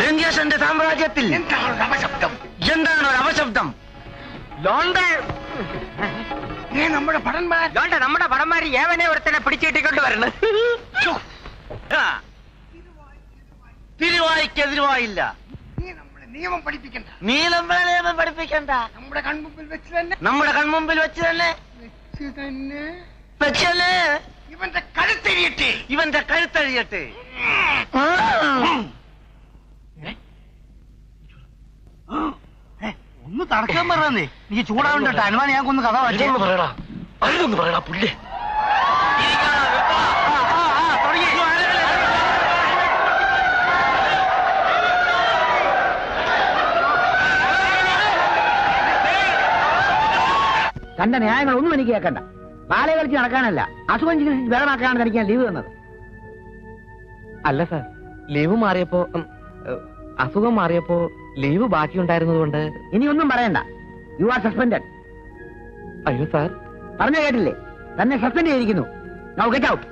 ലങ്കേശന്റെ സാമ്രാജ്യത്തിൽ എന്താണ് ഒരു അപശബ്ദം? നമ്മുടെ പടന്മാര് ഏവനെ ഒരുത്തനെ പിടിച്ചിട്ടിക്കൊണ്ട് വരണം. തിരുവായിക്കെതിരുവായില്ല. നിയമം പഠിപ്പിക്കണ്ട. നീ നമ്മളെ നിയമം പഠിപ്പിക്കണ്ട. നമ്മുടെ കൺമുമ്പിൽ വെച്ച് തന്നെ വെച്ചല്ലേ ഇവന്റെ കഴുത്തഴിയട്ടെ. ഒന്ന് തടക്കാൻ പറഞ്ഞേ. നീ ചൂടാവണ്ട. അനുമാനം ഞാൻ കൊന്ന് കഥ പറയടാ. അതൊന്ന് പറയടാ പുല്ലേ. തന്റെ ന്യായങ്ങളൊന്നും എനിക്ക് കേൾക്കണ്ട. ബാലെ കളിച്ച് നടക്കാനല്ല, അസുഖം ചികിത്സിച്ച് ബലമാക്കാനാണ് തനിക്ക് ഞാൻ ലീവ് തന്നത്. അല്ല സാർ, ലീവ് മാറിയപ്പോ അസുഖം മാറിയപ്പോ ലീവ് ബാക്കിയുണ്ടായിരുന്നതുകൊണ്ട്. ഇനി ഒന്നും പറയണ്ട. You are suspended. അയ്യോ സാർ, പറഞ്ഞു കേട്ടില്ലേ? തന്നെ സസ്പെൻഡ് ചെയ്തിരിക്കുന്നു. Now get out.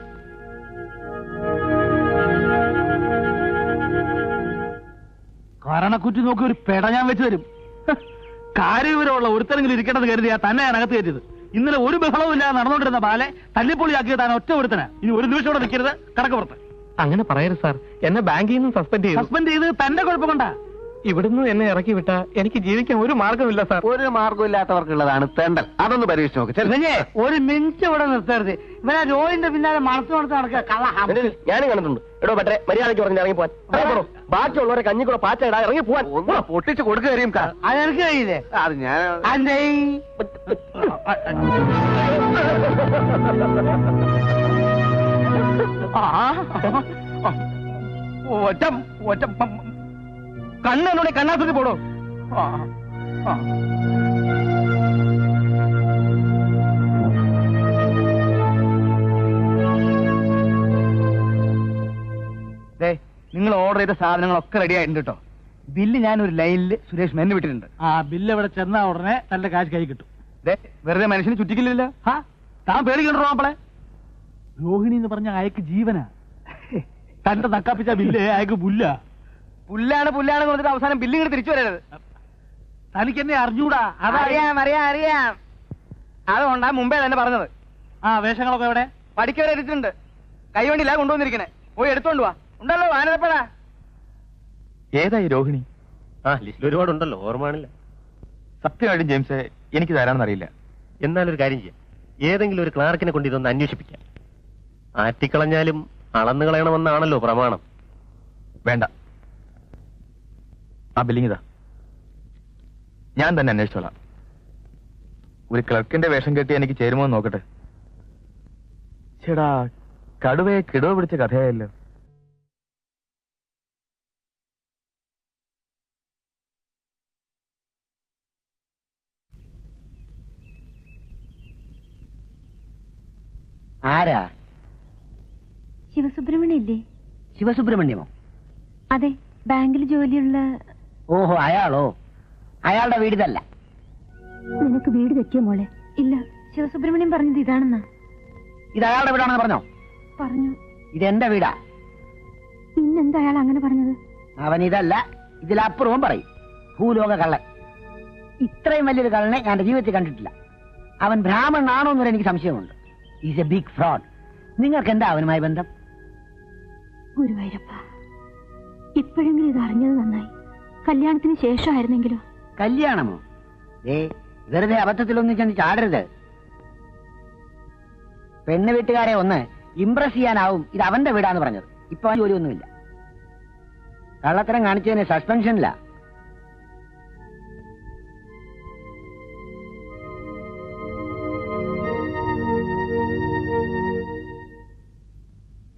കാരണക്കുറ്റി നോക്കി ഒരു പെട ഞാൻ വെച്ച് തരും. കാര്യവിവരമുള്ള ഒരുത്തരെങ്കിലും ഇരിക്കണമെന്ന് കരുതിയാ തന്നെ ഞാൻ അകത്ത് കയറ്റിയത്. ഇന്നലെ ഒരു ബഹളവും ഇല്ലാതെ നടന്നുകൊണ്ടിരുന്ന ബാലെ തല്ലിപ്പൊളിയാക്കിയത് താൻ ഒറ്റ ഒരുത്തനാ. ഇനി ഒരു നിമിഷം കൂടെ നിൽക്കരുത്, കടക്കപ്പുറത്ത്. അങ്ങനെ പറയരുത് സാർ. എന്നെ ബാങ്കിൽ നിന്നും സസ്പെൻഡ് ചെയ്ത് തന്റെ കുഴപ്പം കൊണ്ടാ. ഇവിടുന്ന് എന്നെ ഇറക്കി വിട്ട എനിക്ക് ജീവിക്കാൻ ഒരു മാർഗമില്ല സാർ. ഒരു മാർഗമില്ലാത്തവർക്കുള്ളതാണ് തെണ്ടൽ. അതൊന്ന് പരീക്ഷിച്ച് നോക്ക്. ഒരു മിനിറ്റ് ഇവിടെ നിർത്തരുത്. ഇവനെ രോഹിന്റെ പിന്നാലെ മണത്ത് നടക്കുക. ഞാനും കണ്ടിട്ടുണ്ട്. എടോ പറ്റേ മര്യാദയ്ക്ക് പറഞ്ഞ് ഇറങ്ങി പോവാൻ. ബാക്കിയുള്ളവരെ കഞ്ഞിക്കൂടെ പാറ്റ ഇടാ ഇറങ്ങി പോവാൻ. ഒന്ന് പൊട്ടിച്ച് കൊടുക്കുക. അതെനിക്ക് കഴിയില്ലേ? അത് ഞാൻ കണ്ണോടെ കണ്ണാസത്തിൽ പോടോ. നിങ്ങൾ ഓർഡർ ചെയ്ത സാധനങ്ങളൊക്കെ റെഡി ആയിട്ടുണ്ട് കേട്ടോ. ബില്ല് ഞാൻ ഒരു ലൈനിൽ സുരേഷ് മെന്ന് വിട്ടിട്ടുണ്ട്. ആ ബില്ല് ഇവിടെ ചെന്നാ ഉടനെ തന്റെ കാശ് കൈ കിട്ടും. വെറുതെ മനുഷ്യന് ചുറ്റിക്കില്ലല്ലോ. താൻ പേടിക്കണ്ടോ മാപ്പിളെ? രോഹിണി എന്ന് പറഞ്ഞ അയക്ക് ജീവനാ. തന്റെ നക്കാപ്പിച്ച ബില്ല് അയക്ക് പുല്ലാണ് പറഞ്ഞിട്ട് അവസാനം ബില്ല് ഇങ്ങോട്ട് തിരിച്ചു വരരുത്. തനിക്ക് എന്നെ അറിഞ്ഞൂടാ. അറിയാം. അതുകൊണ്ടാ മുമ്പേ തന്നെ പറഞ്ഞത്. ആ വേഷങ്ങളൊക്കെ എവിടെ? പഠിക്കവരെ എത്തിയിട്ടുണ്ട്. കൈവണ്ടിയില്ല കൊണ്ടുവന്നിരിക്കണേ. പോയി എടുത്തോണ്ട് വാ. ഉണ്ടല്ലോ ആനന്ദപ്പെടാ. ഏതായി രോഹിണി? ലിസ്റ്റ് ഒരുപാടുണ്ടല്ലോ, ഓർമ്മയാണില്ല. സത്യമായിട്ടും ജെയിംസ് എനിക്ക് തരാമെന്നറിയില്ല. എന്നാലൊരു കാര്യം ചെയ്യാം. ഏതെങ്കിലും ഒരു ക്ലാർക്കിനെ കൊണ്ട് ഇതൊന്ന് അന്വേഷിപ്പിക്കാം. ആറ്റിക്കളഞ്ഞാലും അളന്നു കളയണമെന്നാണല്ലോ പ്രമാണം. വേണ്ട, ആ ബില്ലിങ് ഇതാ. ഞാൻ തന്നെ അന്വേഷിച്ചോളാം. ഒരു ക്ലർക്കിന്റെ വേഷം കെട്ടി എനിക്ക് ചേരുമോ എന്ന് നോക്കട്ടെ. ചേടാ, കടുവയെ കിടവ് പിടിച്ച കഥയായല്ലോ. ആരാ? ശിവസുബ്രഹ്മണ്യം ഇല്ലേ? ശിവസുബ്രഹ്മണ്യമോ? അതെ, ബാങ്കിൽ ജോലിയുള്ള. ഓഹോ, അയാളോ? അയാളുടെ വീടിതല്ല. നിനക്ക് വീട് തെറ്റിയ മോളെ? ഇല്ല, ശിവസുബ്രഹ്മണ്യം പറഞ്ഞത് ഇതാണെന്നാ. ഇത് അയാളുടെ വീടാണെന്ന് പറഞ്ഞോ? പറഞ്ഞു. ഇതെന്റെ വീടാ. പിന്നെന്താ അയാൾ അങ്ങനെ പറഞ്ഞത്? അവൻ ഇതല്ല, ഇതിലപ്പുറവും പറയും. ഭൂലോക കള്ളൻ. ഇത്രയും വലിയൊരു കള്ളനെ ഞാൻ ജീവിതത്തിൽ കണ്ടിട്ടില്ല. അവൻ ബ്രാഹ്മണനാണോ എന്നൊരു എനിക്ക് സംശയമുണ്ട്. Is a big fraud. നിങ്ങൾക്ക് എന്താ അവനുമായി ബന്ധം? ഗുരുവായൂരപ്പ, ഇപ്പോഴെങ്കിലും ഇത് അറിഞ്ഞത് നന്നായി. കല്യാണത്തിന് ശേഷമായിരുന്നെങ്കിലോ? കല്യാണമോ? വെറുതെ അബദ്ധത്തിലൊന്നും ചെന്ന് ചാടരുത്. പെണ്ണ് വീട്ടുകാരെ ഒന്ന് ഇംപ്രസ് ചെയ്യാനാവും ഇത് അവന്റെ വീടാന്ന് പറഞ്ഞത്. ഇപ്പൊ ജോലിയൊന്നുമില്ല. കള്ളത്തരം കാണിച്ചതിന് സസ്പെൻഷനില്ല.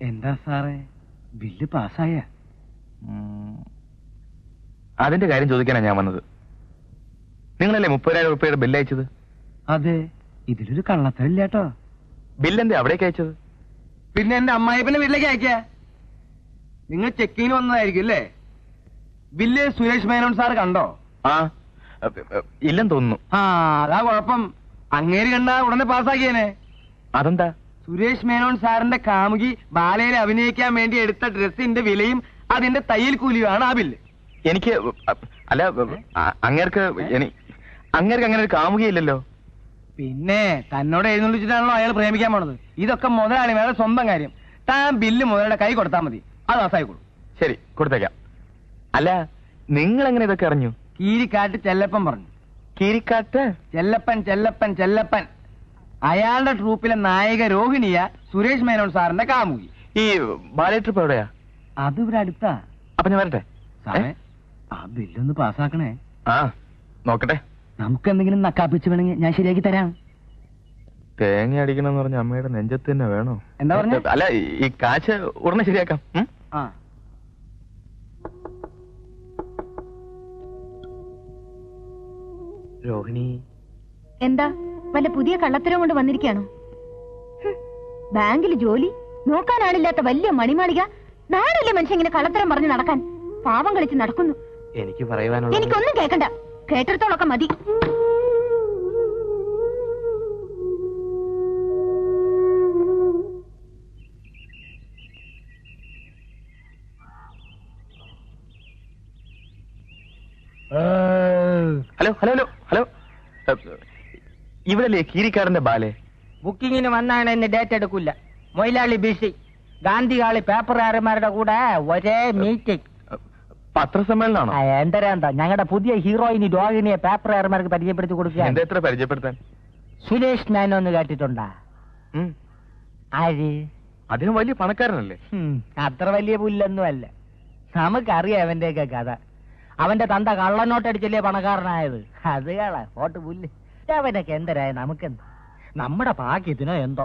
എന്താ സാറേ, ബില്ല് പാസ്സായ? അതിന്റെ കാര്യം ചോദിക്കാനാണ് ഞാൻ വന്നത്. നിങ്ങളല്ലേ 30,000 രൂപയുടെ ബില്ല് അയച്ചത്? അതെ, ഇതിലൊരു കള്ളത്തരില്ല കേട്ടോ. ബില്ലെന്താ അവിടേക്ക് അയച്ചത്? പിന്നെ എന്റെ അമ്മായിപ്പന്റെ വീട്ടിലേക്ക് അയക്കാ. നിങ്ങൾ ചെക്കിങ്ങിന് വന്നതായിരിക്കും അല്ലേ? ബില്ല് സുരേഷ് മേനോൻ സാർ കണ്ടോ? ആ, ഇല്ലെന്ന് തോന്നുന്നു. ആ, അതാ കുഴപ്പം. അങ്ങേര് കണ്ടാ ഉടനെ പാസ്സാക്കിയേനെ. അതെന്താ? സുരേഷ് മേനോൻ സാറിന്റെ കാമുകി ബാലയിൽ അഭിനയിക്കാൻ വേണ്ടി എടുത്ത ഡ്രസ്സിന്റെ വിലയും അതിന്റെ തയ്യൽ കൂലിയുമാണ് ആ ബില്ല്. എനിക്ക് അല്ല, അങ്ങേർക്ക് അങ്ങനെ ഒരു കാമുകയില്ലല്ലോ. പിന്നെ തന്നോട് എഴുന്നള്ളിച്ചിട്ടാണല്ലോ അയാൾ പ്രേമിക്കാൻ പോണത്. ഇതൊക്കെ മുതലാളിമാരുടെ സ്വന്തം കാര്യം. താൻ ബില്ല് മുതലാളിയുടെ കൈ കൊടുത്താൽ മതി, അത് പാസ്സായിക്കോളൂ. ശരി, കൊടുത്തേക്കാം. അല്ല, നിങ്ങൾ എങ്ങനെ ഇതൊക്കെ അറിഞ്ഞു? കീരിക്കാട്ട് ചെല്ലപ്പൻ പറഞ്ഞു. കീരിക്കാട്ട് ചെല്ലപ്പൻ അയാളുടെ ട്രൂപ്പിലെ നായിക രോഹിണിയ സുരേഷ് മേനോൻ സാറിന്റെ കാമുകി. ഈ ബാലേ ട്രിപ്പ് എവിടെയാ? അത് ഇവിടെ അടുത്താ. അപ്പൊ ഞാൻ വരട്ടെ? സാറേ, ആ ബില്ലൊന്ന് പാസ്സാക്കണേ. ആ, നോക്കട്ടെ. നമുക്ക് എന്തെങ്കിലും നക്കാപ്പിച്ച് വേണമെങ്കിൽ ഞാൻ ശരിയാക്കി തരാം. തേങ്ങ അടിക്കണം എന്ന് പറഞ്ഞ അമ്മയുടെ നെഞ്ചത്ത് തന്നെ വേണോ? എന്താ പറഞ്ഞ? അല്ല, ഈ കാശ് ഉടനെ ശരിയാക്കാം. ആ, രോഹിണി, എന്താ വല്ല പുതിയ കള്ളത്തരം കൊണ്ട് വന്നിരിക്കുകയാണോ? ബാങ്കിൽ ജോലി, നോക്കാനാളില്ലാത്ത വലിയ മണിമാളിക. നാടല്ലേ മനുഷ്യൻ ഇങ്ങനെ കള്ളത്തരം പറഞ്ഞ് നടക്കാൻ? പാവം കളിച്ച് നടക്കുന്നു. എനിക്ക് പറയുവാനുള്ള... എനിക്കൊന്നും കേൾക്കണ്ട, കേട്ടിടത്തോളൊക്കെ മതി. ഹലോ ഹലോ ഹലോ ഹലോ, ഇവിടല്ലേ കീരിക്കാടന്റെ ബാലെ? ബുക്കിങ്ങിന് വന്നാണ് എന്നെ ഡേറ്റ് എടുക്കില്ല. മൊയിലാളി ബിസി. ഗാന്ധികാളി പേപ്പറുകാരന്മാരുടെ കൂടെ ഒരേ മീറ്റിംഗ്. പത്രസമ്മേളനാണോ? എന്തരാന്താ, ഞങ്ങളുടെ പുതിയ ഹീറോയിനി രോഹിണിയെ പേപ്പറുകാരന്മാർക്ക് പരിചയപ്പെടുത്തി കൊടുക്കുക. എന്താ എത്ര പരിചയപ്പെടുത്താൻ? സുരേഷ് മേനോന്ന് കേട്ടിട്ടുണ്ടാ? ആര്? അദ്ദേഹം വലിയ പണക്കാരനല്ലേ? അത്ര വലിയ പുല്ലൊന്നും അല്ല. നമുക്കറിയാം അവന്റെയൊക്കെ കഥ. അവന്റെ തന്ത കള്ളനോട്ടടിച്ചല്ലേ പണക്കാരനായത്. അത് പോട്ട് പുല്ല്. അവനൊക്കെ എന്തരായ നമുക്കെന്താ? നമ്മുടെ ഭാഗ്യത്തിനോ എന്തോ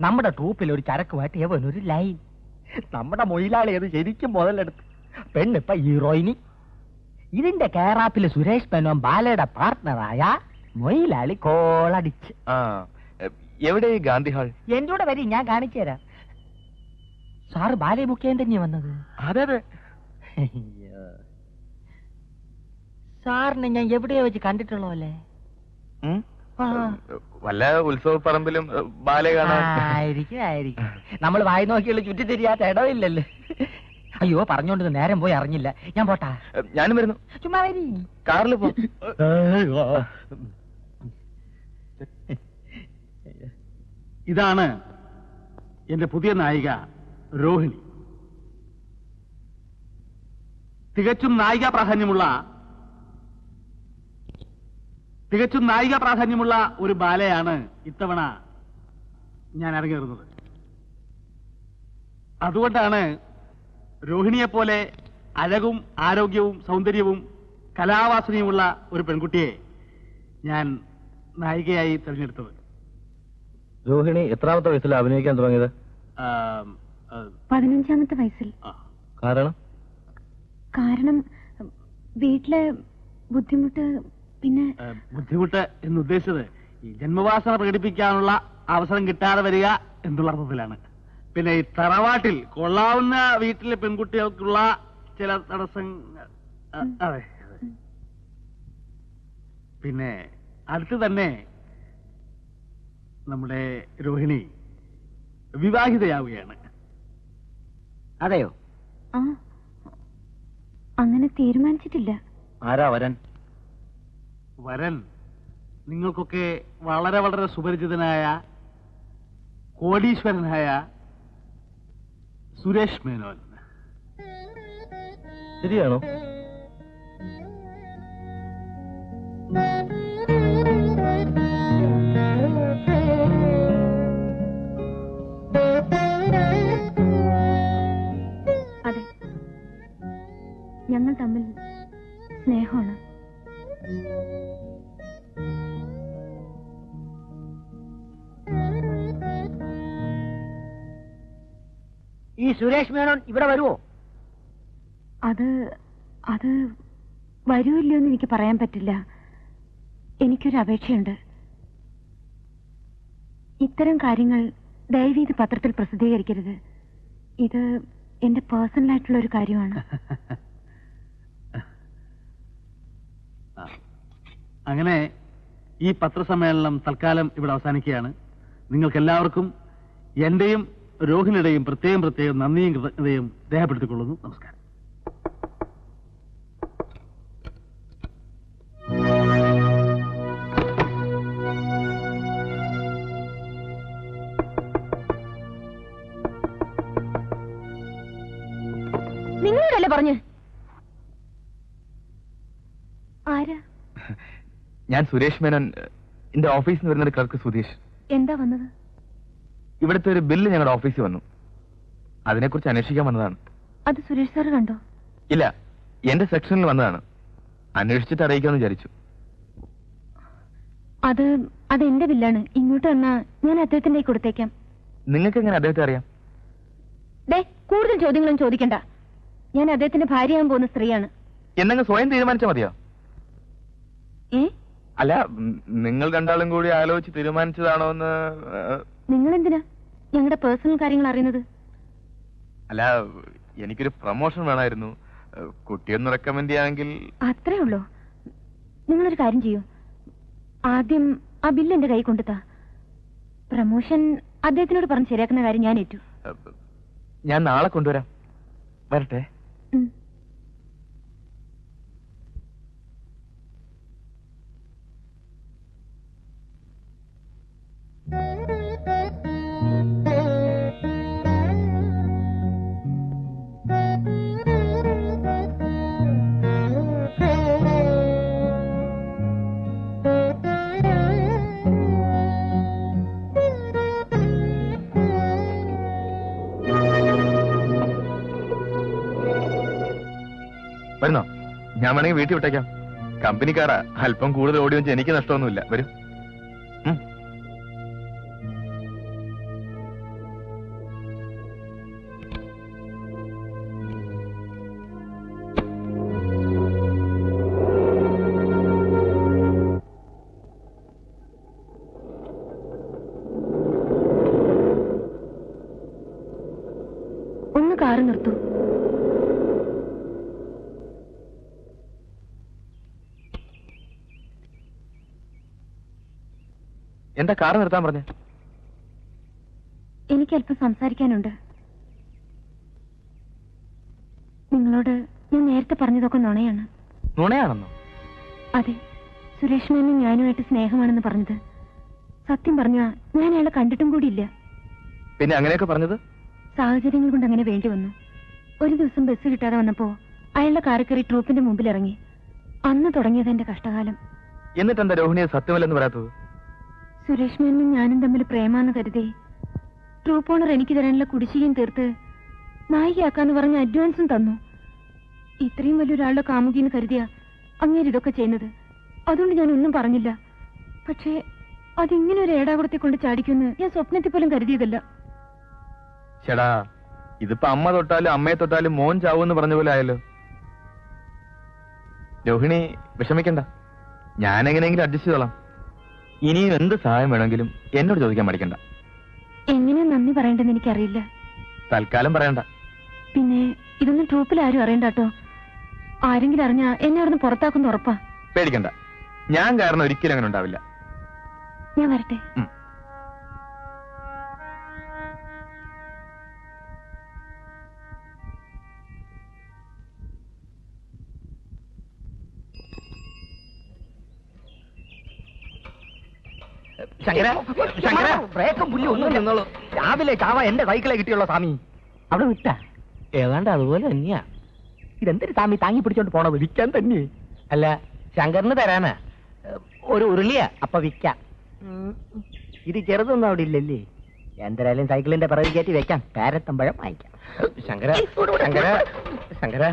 നമ്മുടെ ട്രൂപ്പിൽ ഒരു ചരക്കുമായിട്ട് എവനൊരു ലൈൻ. നമ്മുടെ മൊയിലാളി അത് ശരിക്കും മുതലെടുത്തു. പെണ്ണിപ്പ ഹീറോയിനി. ഇതിന്റെ കേറാപ്പില് സുരേഷ് മേനോൻ ബാലയുടെ പാർട്ട്ണറായ മൊയിലാളി കോളടിച്ച്. എവിടെ ഗാന്ധി ഹാൾ? എന്റെ കൂടെ വരി, ഞാൻ കാണിച്ചു തരാം. സാറ് ബാലയെ ബുക്ക് ചെയ്യാൻ തന്നെയാ വന്നത്? അതെ അതെ. സാറിനെ ഞാൻ എവിടെയോ വെച്ച് കണ്ടിട്ടുള്ളോ അല്ലേ? വല്ല ഉത്സവ പറമ്പിലും ബാലെ കാണാൻ. ആയിരിക്കും. നമ്മൾ വായി നോക്കിയുള്ള ചുറ്റിത്തിരിയാത്ത ഇടവില്ലല്ലേ. അയ്യോ, പറഞ്ഞോണ്ട് നേരം പോയി അറിഞ്ഞില്ല. ഞാൻ പോട്ടാ. ഞാനും വരുന്നു. ചുമ്മാ വരി. കാറിൽ പോ. ഇതാണ് എന്റെ പുതിയ നായിക രോഹിണി. തികച്ചും നായിക പ്രാധാന്യമുള്ള ഒരു ബാലയാണ് ഇത്തവണ ഞാൻ ഇറങ്ങിയിരുന്നത്. അതുകൊണ്ടാണ് രോഹിണിയെപ്പോലെ അഴകും ആരോഗ്യവും സൗന്ദര്യവും കലാവാസനയുമുള്ള ഒരു പെൺകുട്ടിയെ ഞാൻ നായികയായി തിരഞ്ഞെടുത്തത്. രോഹിണി എത്രാമത്തെ വയസ്സിൽ അഭിനയിക്കാൻ തുടങ്ങിയത്? 15ാമത്തെ വയസ്സിൽ. കാരണം വീട്ടിലെ ബുദ്ധിമുട്ട്. പിന്നെ ബുദ്ധിമുട്ട് എന്നുദ്ദേശിച്ചത് ഈ ജന്മവാസന പ്രകടിപ്പിക്കാനുള്ള അവസരം കിട്ടാതെ വരിക എന്നുള്ള അർത്ഥത്തിലാണ്. പിന്നെ ഈ തറവാട്ടിൽ കൊള്ളാവുന്ന വീട്ടിലെ പെൺകുട്ടികൾക്കുള്ള ചില തടസ്സങ്ങൾ. അതെ. പിന്നെ അടുത്ത് തന്നെ നമ്മുടെ രോഹിണി വിവാഹിതയാവുകയാണ്. അതെയോ? ആ, അങ്ങനെ തീരുമാനിച്ചിട്ടില്ല. ആരാ വരൻ? വരൻ നിങ്ങൾക്കൊക്കെ വളരെ വളരെ സുപരിചിതനായ കോടീശ്വരനായ സുരേഷ് മേനോൻ. ശരിയാണോ? അതെ, ഞങ്ങൾ തമ്മിൽ സ്നേഹമാണ്. ഈ സുരേഷ് മേനോൻ ഇവിടെ വരുമോ? അത് വരുമല്ലോ എന്ന് എനിക്ക് പറയാൻ പറ്റില്ല. എനിക്കൊരു അപേക്ഷയുണ്ട്. ഇത്തരം കാര്യങ്ങൾ ദയവീത് പത്രത്തിൽ പ്രസിദ്ധീകരിക്കരുത്. ഇത് എന്റെ പേഴ്സണൽ ആയിട്ടുള്ള ഒരു കാര്യമാണ്. അങ്ങനെ ഈ പത്രസമ്മേളനം തൽക്കാലം ഇവിടെ അവസാനിക്കുകയാണ്. നിങ്ങൾക്കെല്ലാവർക്കും എന്റെയും രോഹിണിയുടെയും പ്രത്യേകം നന്ദിയും കൃതജ്ഞതയും രേഖപ്പെടുത്തിക്കൊള്ളുന്നു. നമസ്കാരം. നിങ്ങളോടല്ലേ പറഞ്ഞു? ആരാ? ഞാൻ സുരേഷ് മേനോൻ. എന്റെ ഓഫീസിൽ നിന്ന് വരുന്ന ക്ലർക്ക് സുധീഷ്. എന്താ വന്നത്? ഇവിടുത്തെ ഒരു ബില്ല് ഞങ്ങളുടെ ഓഫീസിൽ വന്നു. അതിനെക്കുറിച്ച് അന്വേഷിക്കാൻ വന്നതാണ്. അത് സുരേഷ് സാർ കണ്ടോ? ഇല്ല, എന്റെ സെക്ഷനിൽ വന്നതാണ്. അന്വേഷിച്ചിട്ട് അറിയിക്കാമെന്ന് വിചാരിച്ചു. അത് എന്റെ ബില്ലാണ്. ഇങ്ങോട്ട് വന്നാ ഞാൻ അദ്ദേഹത്തിന്റെ കൊടുത്തേക്കാം. നിങ്ങൾക്ക് എങ്ങനെ അദ്ദേഹത്തെ അറിയാം? കൂടുതൽ ചോദ്യങ്ങളും ചോദിക്കണ്ട. ഞാൻ അദ്ദേഹത്തിന്റെ ഭാര്യയാകാൻ പോകുന്ന സ്ത്രീയാണ്. എന്നങ്ങ് സ്വയം തീരുമാനിച്ചാൽ മതിയോ? ഏ? അല്ല, നിങ്ങൾ രണ്ടാളും കൂടി ആലോചിച്ച് തീരുമാനിച്ചതാണോ എന്ന്. നിങ്ങൾ എന്തിനാ ഞങ്ങളുടെ പേഴ്സണൽ കാര്യങ്ങൾ അറിയുന്നത്? അല്ല, എനിക്കൊരു പ്രൊമോഷൻ വേണമായിരുന്നു. കുട്ടിയൊന്ന് റെക്കമെൻഡ് ചെയ്യാമെങ്കിൽ. അത്രേ ഉള്ളൂ. നിങ്ങളൊരു കാര്യം ചെയ്യൂ. ആദ്യം ആ ബില്ല് എന്റെ കൈ കൊണ്ടുത്താ. പ്രമോഷൻ അദ്ദേഹത്തിനോട് പറഞ്ഞ് ശരിയാക്കുന്ന കാര്യം ഞാൻ ഏറ്റു. ഞാൻ നാളെ കൊണ്ടുവരാം. വരട്ടെ. വരുന്നോ? ഞാൻ വേണമെങ്കിൽ വീട്ടിൽ വിട്ടേക്കാം. കമ്പനിക്കാരാ, അല്പം കൂടുതൽ ഓടി വെച്ച് എനിക്ക് നഷ്ടമൊന്നുമില്ല. വരും. ഒന്ന് കാറ് നിർത്തൂ. എന്താ കാർ നിർത്താൻ പറഞ്ഞേ? എനിക്ക് അല്പം സംസാരിക്കാനുണ്ട്. നിങ്ങളോട് ഞാൻ നേരത്തെ പറഞ്ഞതൊക്കെ നുണയാണ്. നുണയാണെന്നോ? അതെ, സുരേഷ് മേനും ഞാനുമായിട്ട് സ്നേഹമാണെന്ന് പറഞ്ഞത് സത്യം പറഞ്ഞാ ഞാൻ അയാളെ കണ്ടിട്ടും കൂടിയില്ല. പിന്നെ അങ്ങനെയൊക്കെ പറഞ്ഞത്? സാഹചര്യങ്ങൾ കൊണ്ട് അങ്ങനെ വേണ്ടി വന്നു. ഒരു ദിവസം ബസ് കിട്ടാതെ വന്നപ്പോ അയാളുടെ കാറിൽ കയറി ട്രൂപ്പിന്റെ മുമ്പിൽ ഇറങ്ങി. അന്ന് തുടങ്ങിയത് എന്റെ കഷ്ടകാലം. എന്നിട്ടെന്താ രോഹിണിയെ സത്യമല്ലെന്ന് പറയാത്തത്? സുരേഷ് മേനും ഞാനും തമ്മിൽ പ്രേമാന്ന് കരുതി ട്രൂപ്പ് ഓണർ എനിക്ക് തരാനുള്ള കുടിശ്ശികയും തീർത്ത് നായികയാക്കാന്ന് പറഞ്ഞ അഡ്വാൻസും തന്നു. ഇത്രയും വലിയൊരാളുടെ കാമുകിന്ന് കരുതിയാ അങ്ങേര് ഇതൊക്കെ ചെയ്യുന്നത്. അതുകൊണ്ട് ഞാൻ ഒന്നും പറഞ്ഞില്ല. പക്ഷേ അതിങ്ങനെ ഒരു ഏടാകുടത്തെ കൊണ്ട് ചാടിക്കുമെന്ന് ഞാൻ സ്വപ്നത്തിൽ പോലും കരുതിയതല്ല. ചേടാ, ഇതിപ്പോ അമ്മ തൊട്ടാലും അമ്മയെ തൊട്ടാലും മോൻ ചാവൂന്ന് പറഞ്ഞ പോലെ ആയല്ലോ. രോഹിണി വിഷമിക്കണ്ട, ഞാൻ എങ്ങനെയെങ്കിലും അഡ്ജസ്റ്റ് ചെയ്തോളാം. ഇനിയും എന്ത് സഹായം വേണമെങ്കിലും എന്നോട് ചോദിക്കാൻ മടിക്കണ്ട. എങ്ങനെ നന്ദി പറയേണ്ടെന്ന് എനിക്കറിയില്ല. തൽക്കാലം പറയണ്ട. പിന്നെ ഇതൊന്നും ട്രൂപ്പിൽ ആരും അറിയണ്ട കേട്ടോ. ആരെങ്കിലും അറിഞ്ഞാ എന്നെ അവിടുന്ന് പുറത്താക്കുന്ന ഉറപ്പാ. പേടിക്കണ്ട, ഞാൻ കാരണം ഒരിക്കലും അങ്ങനെ ഉണ്ടാവില്ല. ഞാൻ വരട്ടെ. ബ്രേക്കും പുല്ലി ഒന്നും നിന്നോളൂ. രാവിലെ ചാവ എന്റെ സൈക്കിളെ കിട്ടിയുള്ള സ്വാമി. അവിടെ വിട്ട ഏതാണ്ട് അതുപോലെ തന്നെയാ. ഇതെന്തൊരു സ്വാമി താങ്ങി പിടിച്ചോണ്ട് പോണത്? വിൽക്കാൻ തന്നെ. അല്ല, ശങ്കറിന് തരാനാ. ഒരു ഉരുളിയാ, അപ്പൊ വിൽക്കാം. ഇത് ചെറുതൊന്നും അവിടെ ഇല്ലല്ലേ? എന്തായാലും സൈക്കിളിന്റെ പിറകെ കയറ്റി വെക്കാം. കാരത്തമ്പഴം വാങ്ങിക്കാം. ശങ്കര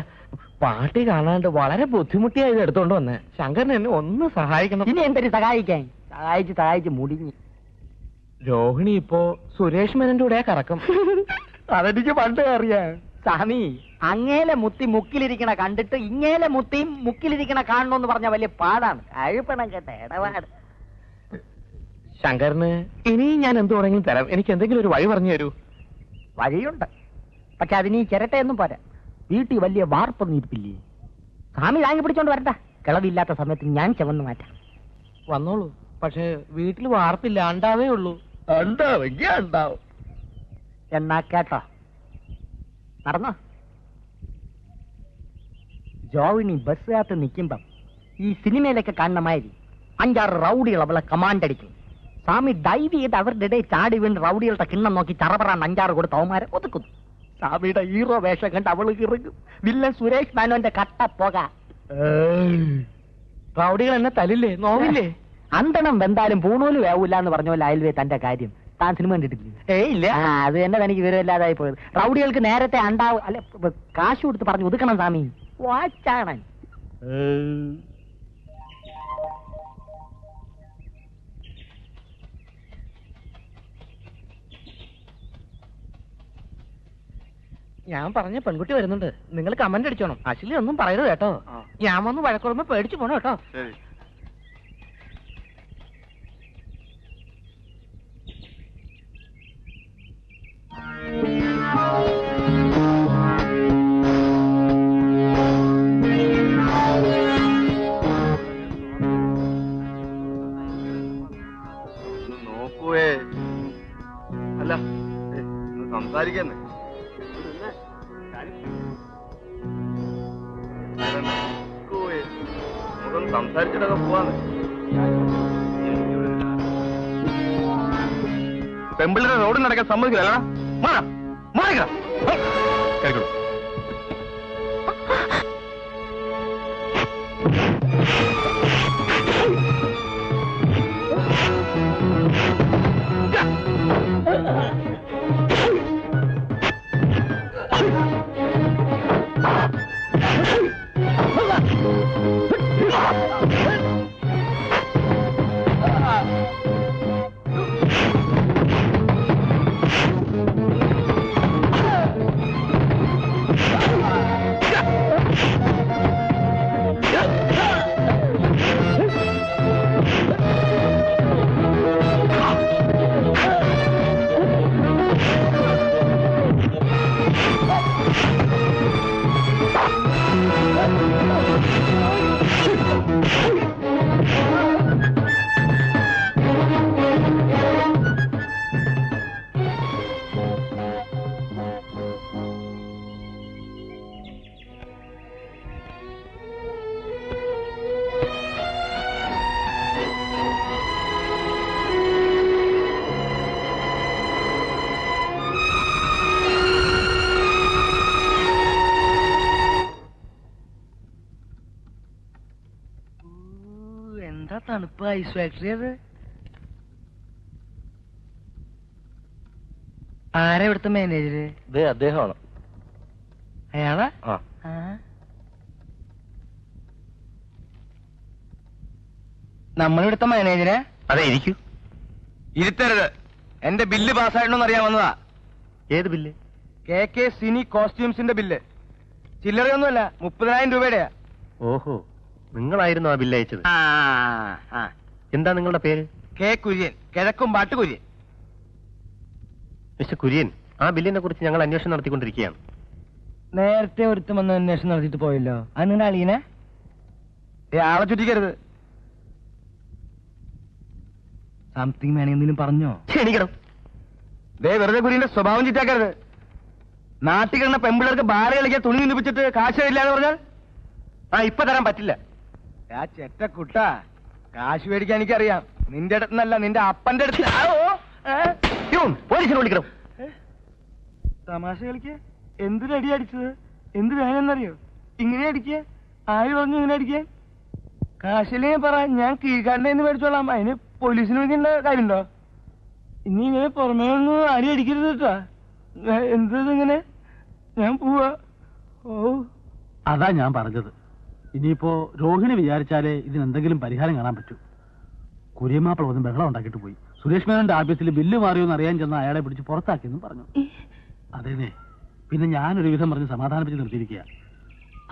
പാട്ടി കാണാണ്ട് വളരെ ബുദ്ധിമുട്ടിയായത് എടുത്തോണ്ട് വന്നേ. ശങ്കരൻ എന്നെ ഒന്ന് സഹായിക്കണം. ഇനി എന്തൊരു സഹായിക്കാൻ? സഹായിച്ച് മുടിഞ്ഞു. രോഹിണി ഇപ്പോ സുരേഷ് മേനന്റെ കൂടെ കറക്കും. അതെനിക്ക് പണ്ട് അറിയാം. സ്വാമി, അങ്ങേലെ മുത്തി മുക്കിലിരിക്കണ കണ്ടിട്ട് ഇങ്ങേലെ മുത്തിയും മുക്കിലിരിക്കണ കാണണമെന്ന് പറഞ്ഞ വലിയ പാടാണ്. അഴുപ്പണം കേട്ട ഇടപാട്. ശങ്കറിന് ഇനിയും ഞാൻ എന്ത് വേണമെങ്കിലും തരാം. എനിക്ക് എന്തെങ്കിലും ഒരു വഴി പറഞ്ഞു തരൂ. വഴിയുണ്ട്, പക്ഷെ അതിന് ഈ ചിരട്ടയൊന്നും പോരാ. വീട്ടിൽ വലിയ വാർപ്പൊന്നും ഇരിപ്പില്ലേ? സ്വാമി താങ്ങി പിടിച്ചോണ്ട് വരട്ടെ. കിളവില്ലാത്ത സമയത്ത് ഞാൻ ചവന്ന് മാറ്റാം. വന്നോളൂ. പക്ഷെ വീട്ടിൽ വാർപ്പില്ല, ഉണ്ടാവേ ഉള്ളൂ. ഉണ്ടാവെങ്കിൽ ഉണ്ടാവും. എന്നാ കേട്ടോ, നടന്നോ. ജോവിനി ബസ്സിനകത്ത് നിൽക്കുമ്പം ഈ സിനിമയിലൊക്കെ കാണുന്ന മാതിരി 5-6 റൗഡികൾ അവളെ കമാൻഡ് അടിക്കും. സ്വാമി ഡൈവ് ചെയ്ത് അവരുടെ ഇടയിൽ ചാടി വീണ് റൗഡികളുടെ കിണ്ണം നോക്കി ചറപറാൻ 5-6 കൊടുത്ത് അവന്മാരെ ഒതുക്കുന്നു. സ്വാമിയുടെ ഹീറോ വേഷം കണ്ട് അവള് ഇറങ്ങും. വില്ലൻ സുരേഷ് മേനോന്റെ കട്ട പോക. റൗഡികൾ എന്നെ തലില്ലേ, നോവില്ലേ? അന്തണം വെന്താലും പൂണൂല് വേവൂല എന്ന് പറഞ്ഞ പോലെ അയൽവേ തന്റെ കാര്യം. താൻ സിനിമ കണ്ടിട്ടില്ലേ? ഇല്ല. അത് തന്നെ തനിക്ക് വിവരമില്ലാതായി പോയത്. റൗഡികൾക്ക് നേരത്തെ അല്ല കാശ് കൊടുത്ത് പറഞ്ഞു ഒതുക്കണം സ്വാമി. വാച്ചാണ്. ഞാൻ പറഞ്ഞ പെൺകുട്ടി വരുന്നുണ്ട്. നിങ്ങൾ കമന്റ് അടിച്ചോണം. അശ്ലി ഒന്നും പറയരുത് കേട്ടോ. ഞാൻ വന്ന് വഴക്കുറമ്പോ പേടിച്ചു പോണോ കേട്ടോ. നോക്കുവേ, അല്ല സംസാരിക്കുന്നേ. നമുക്കൊന്ന് സംസാരിച്ചിട്ടൊക്കെ പോവാന്ന്. പെമ്പിള്ളേരെ റോഡിൽ നടക്കാൻ സമ്മതിക്കില്ല. മാറിക്കണം. തണുപ്പ് ഐസ് ഫാക്ടറി. അത് ആരാ ഇവിടുത്തെ മാനേജര്? അദ്ദേഹമാണ്. അയാളാ? നമ്മളിവിടുത്തെ മാനേജരാ? അതെ, ഇരിക്കൂ. ഇരുത്തരുത്. എന്റെ ബില്ല് പാസ്സായിട്ടോന്ന് അറിയാൻ വന്നതാ. ഏത് ബില്ല്? KK സിനി കോസ്റ്റ്യൂംസിന്റെ ബില്ല്. ചില്ലറയൊന്നുമല്ല, 30,000 രൂപയുടെയാ. ഓഹോ, നിങ്ങളായിരുന്നു ആ ബില്ല് അയച്ചത്. എന്താ നിങ്ങളുടെ പേര്? K കുര്യൻ, കിഴക്കുംപാട്ട് കുര്യൻ. മിസ്റ്റർ കുര്യൻ, ആ ബില്ലിനെ കുറിച്ച് ഞങ്ങൾ അന്വേഷണം നടത്തിക്കൊണ്ടിരിക്കുകയാണ്. നേരത്തെ ഒരുത്തം വന്ന് അന്വേഷണം നടത്തിയിട്ട് പോയല്ലോ. അത് നിങ്ങളുടെ അളിയനെ? ആളെ ചുറ്റിക്കരുത്. സംതിങ് വേണേ എന്തെങ്കിലും പറഞ്ഞോ? ക്ഷണിക്കണം. ദേ വെറുതെ കുരിന്റെ സ്വഭാവം ചിറ്റാക്കരുത്. നാട്ടിൽ കിടന്ന പെമ്പിള്ളേർക്ക് ബാല കളിക്കാൻ തുണി നിന്നിപ്പിച്ചിട്ട് കാശ് തരില്ല എന്ന് പറഞ്ഞാൽ ഇപ്പൊ തരാൻ പറ്റില്ല. ആ ചെറ്റ കുട്ട, കാശ് മേടിക്കാൻ എനിക്കറിയാം. നിന്റെ അടുത്തുനിന്നല്ല, നിന്റെ അപ്പന്റെ അടുത്ത്. പോലീസിനെ വിളിക്കണം. തമാശ കളിക്ക. എന്തിനടി അടിച്ചത്? എന്ത് വേണമെന്നറിയോ? ഇങ്ങനെ അടിക്കുക? ആര് പറഞ്ഞു ഇങ്ങനെ അടിക്കാൻ? കാശിലേ പറ, ഞാൻ കീഴ്ക്കാരൻ്റെ മേടിച്ചോളാം. അതിന് പോലീസിന് വിളിക്കേണ്ട കാര്യമുണ്ടോ? ഇനി ഇങ്ങനെ പുറമേ ഒന്നും ആരും അടിക്കരുത് കേട്ടാ. എന്തങ്ങനെ? ഞാൻ പോവാ. ഓ, അതാ ഞാൻ പറഞ്ഞത്. ഇനിയിപ്പോ രോഹിണി വിചാരിച്ചാലേ ഇതിനെന്തെങ്കിലും പരിഹാരം കാണാൻ പറ്റൂ. കുര്യമാപ്പിള ഒന്നും ബഹളം ഉണ്ടാക്കിയിട്ട് പോയി. സുരേഷ് മേനോന്റെ ആഫീസിൽ ബില്ല് മാറിയോന്ന് അറിയാൻ ചെന്ന അയാളെ പിടിച്ച് പുറത്താക്കിയെന്നും പറഞ്ഞു. അതേനെ, പിന്നെ ഞാനൊരു വിധം പറഞ്ഞ് സമാധാനിപ്പിച്ച് നിർത്തിയിരിക്കുക.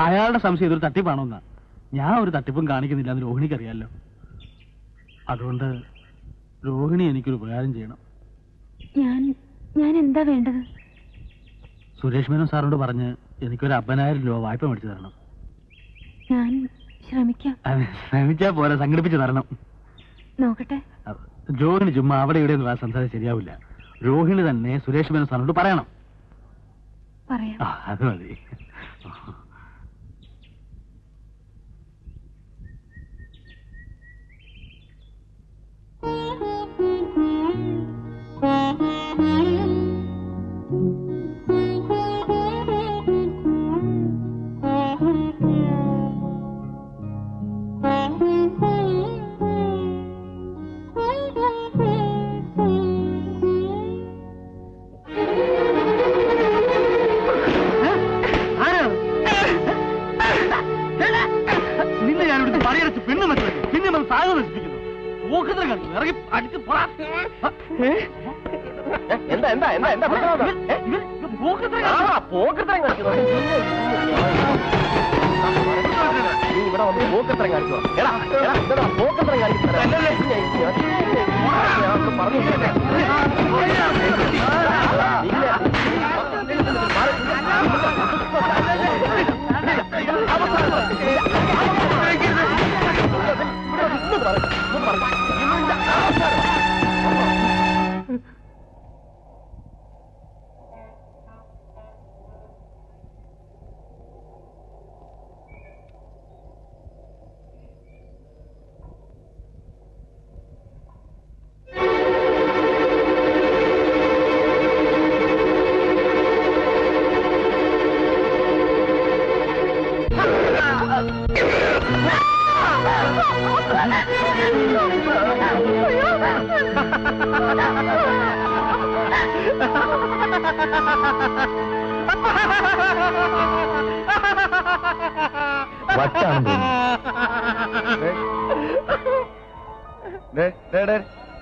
അയാളുടെ സംശയം ഇതൊരു തട്ടിപ്പാണോന്നാ. ഞാൻ ഒരു തട്ടിപ്പും കാണിക്കുന്നില്ല എന്ന് രോഹിണിക്ക് അറിയാമല്ലോ. അതുകൊണ്ട് രോഹിണി എനിക്കൊരു ഉപകാരം ചെയ്യണം. ഞാൻ എന്താ വേണ്ടത്? സുരേഷ് മേനോൻ സാറിനോട് പറഞ്ഞ് എനിക്കൊരു 50,000 രൂപ വായ്പ മേടിച്ചു തരണം. ഞാൻ ശ്രമിക്കാം. ശ്രമിച്ചാ പോലെ സംഘടിപ്പിച്ച് തരണം. നോക്കട്ടെ. രോഹിണി ചുമ്മാ അവിടെ ഇവിടെ ഒന്നും സംസാരം ശരിയാവില്ല. രോഹിണി തന്നെ സുരേഷ് മേനോൻ സാറിനോട് പറയണം. പറയാം. അത് മതി. എന്താ എന്താ എന്താ എന്താ പോക്കത്തരം കാണിക്കുന്നു. നീ ഇവിടെ വന്ന് പോക്കത്തരം കാണിക്കോ? എടാ എന്താ പോക്കത്തരം കാണിക്കുന്നത്?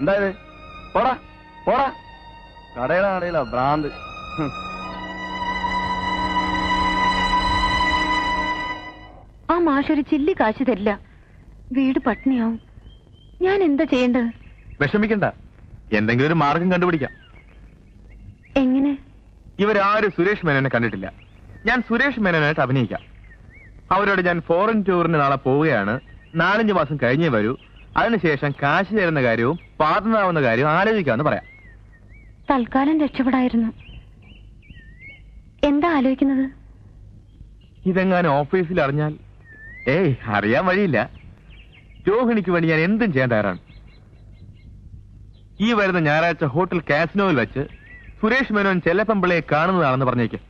എന്താ ഇത്? പോടാ പോടാ, കടയിലാ ഭ്രാന്ത്. ആ മാഷൊരു ചില്ലി കാശ് തരില്ല. വീട് പട്ടിണിയാവും. ഞാൻ എന്താ ചെയ്യേണ്ടത്? വിഷമിക്കണ്ട, എന്തെങ്കിലും ഒരു മാർഗം കണ്ടുപിടിക്കാം. എങ്ങനെ? ഇവരാരും സുരേഷ് മേനോനെ കണ്ടിട്ടില്ല. ഞാൻ സുരേഷ് മേനോനായിട്ട് അഭിനയിക്കാം. അവരോട് ഞാൻ ഫോറിൻ ടൂറിന് നാളെ പോവുകയാണ്, 4-5 മാസം കഴിഞ്ഞേ വരൂ, അതിനുശേഷം കാശ് തരുന്ന കാര്യവും പാർട്ട്ണറാവുന്ന കാര്യവും ആലോചിക്കാമെന്ന് പറയാം. തൽക്കാലം രക്ഷപ്പെടായിരുന്നു. എന്താ ആലോചിക്കുന്നത്? ഇതെങ്ങാനും ഓഫീസിൽ അറിഞ്ഞാൽ? അറിയാൻ വഴിയില്ല. രോഹിണിക്ക് വേണ്ടി ഞാൻ എന്തും ചെയ്യാൻ തയ്യാറാണ്. ഈ വരുന്ന ഞായറാഴ്ച ഹോട്ടൽ കാസിനോയിൽ വെച്ച് സുരേഷ് മേനോൻ ചെല്ലപ്പമ്പിളയെ കാണുന്നതാണെന്ന് പറഞ്ഞേക്ക്.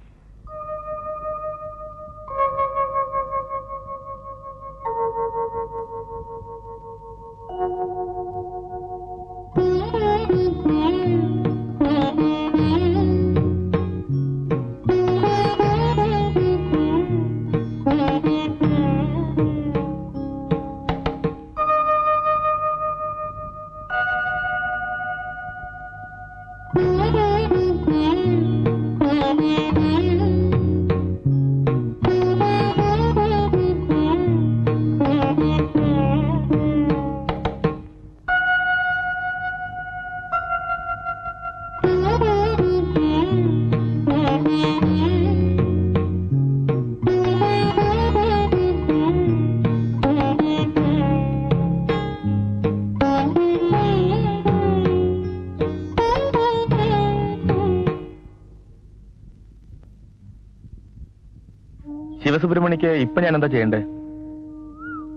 ബാലസുബ്രഹ്മണിക്ക് ഇപ്പൊ ഞാൻ എന്താ ചെയ്യണ്ടേ?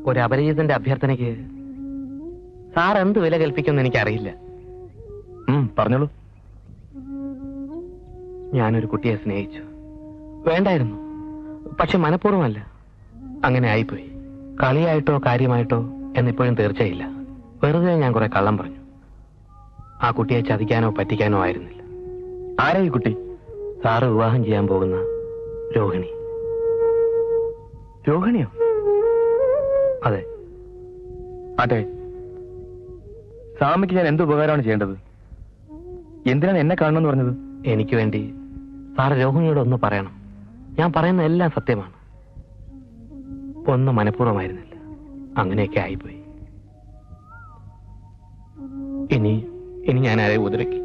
ഒരു അപരിചിതന്റെ അഭ്യർത്ഥനയ്ക്ക് സാർ എന്ത് വില കൽപ്പിക്കുമെന്ന് എനിക്കറിയില്ല. പറഞ്ഞോളൂ. ഞാനൊരു കുട്ടിയെ സ്നേഹിച്ചു. വേണ്ടായിരുന്നു, പക്ഷെ മനഃപൂർവ്വമല്ല. അങ്ങനെ ആയിപ്പോയി. കളിയായിട്ടോ കാര്യമായിട്ടോ എന്നിപ്പോഴും തീർച്ചയില്ല. വെറുതെ ഞാൻ കുറെ കള്ളം പറഞ്ഞു. ആ കുട്ടിയെ ചതിക്കാനോ പറ്റിക്കാനോ ആയിരുന്നില്ല. ആരാ ഈ കുട്ടി? സാറ് വിവാഹം ചെയ്യാൻ പോകുന്ന രോഹിണി. രോഹിണിയോ? അതെ. അതെ. സ്വാമിക്ക് ഞാൻ എന്ത് ഉപകാരമാണ് ചെയ്യേണ്ടത്? എന്തിനാണ് എന്നെ കാണണമെന്ന് പറഞ്ഞത്? എനിക്ക് വേണ്ടി സാർ രോഹിണിയോട് ഒന്ന് പറയണം. ഞാൻ പറയുന്ന എല്ലാം സത്യമാണ്. ഒന്നും മനഃപൂർവ്വമായിരുന്നില്ല. അങ്ങനെയൊക്കെ ആയിപ്പോയി. ഇനി ഞാൻ ആരെ ഉപദ്രവിക്കും?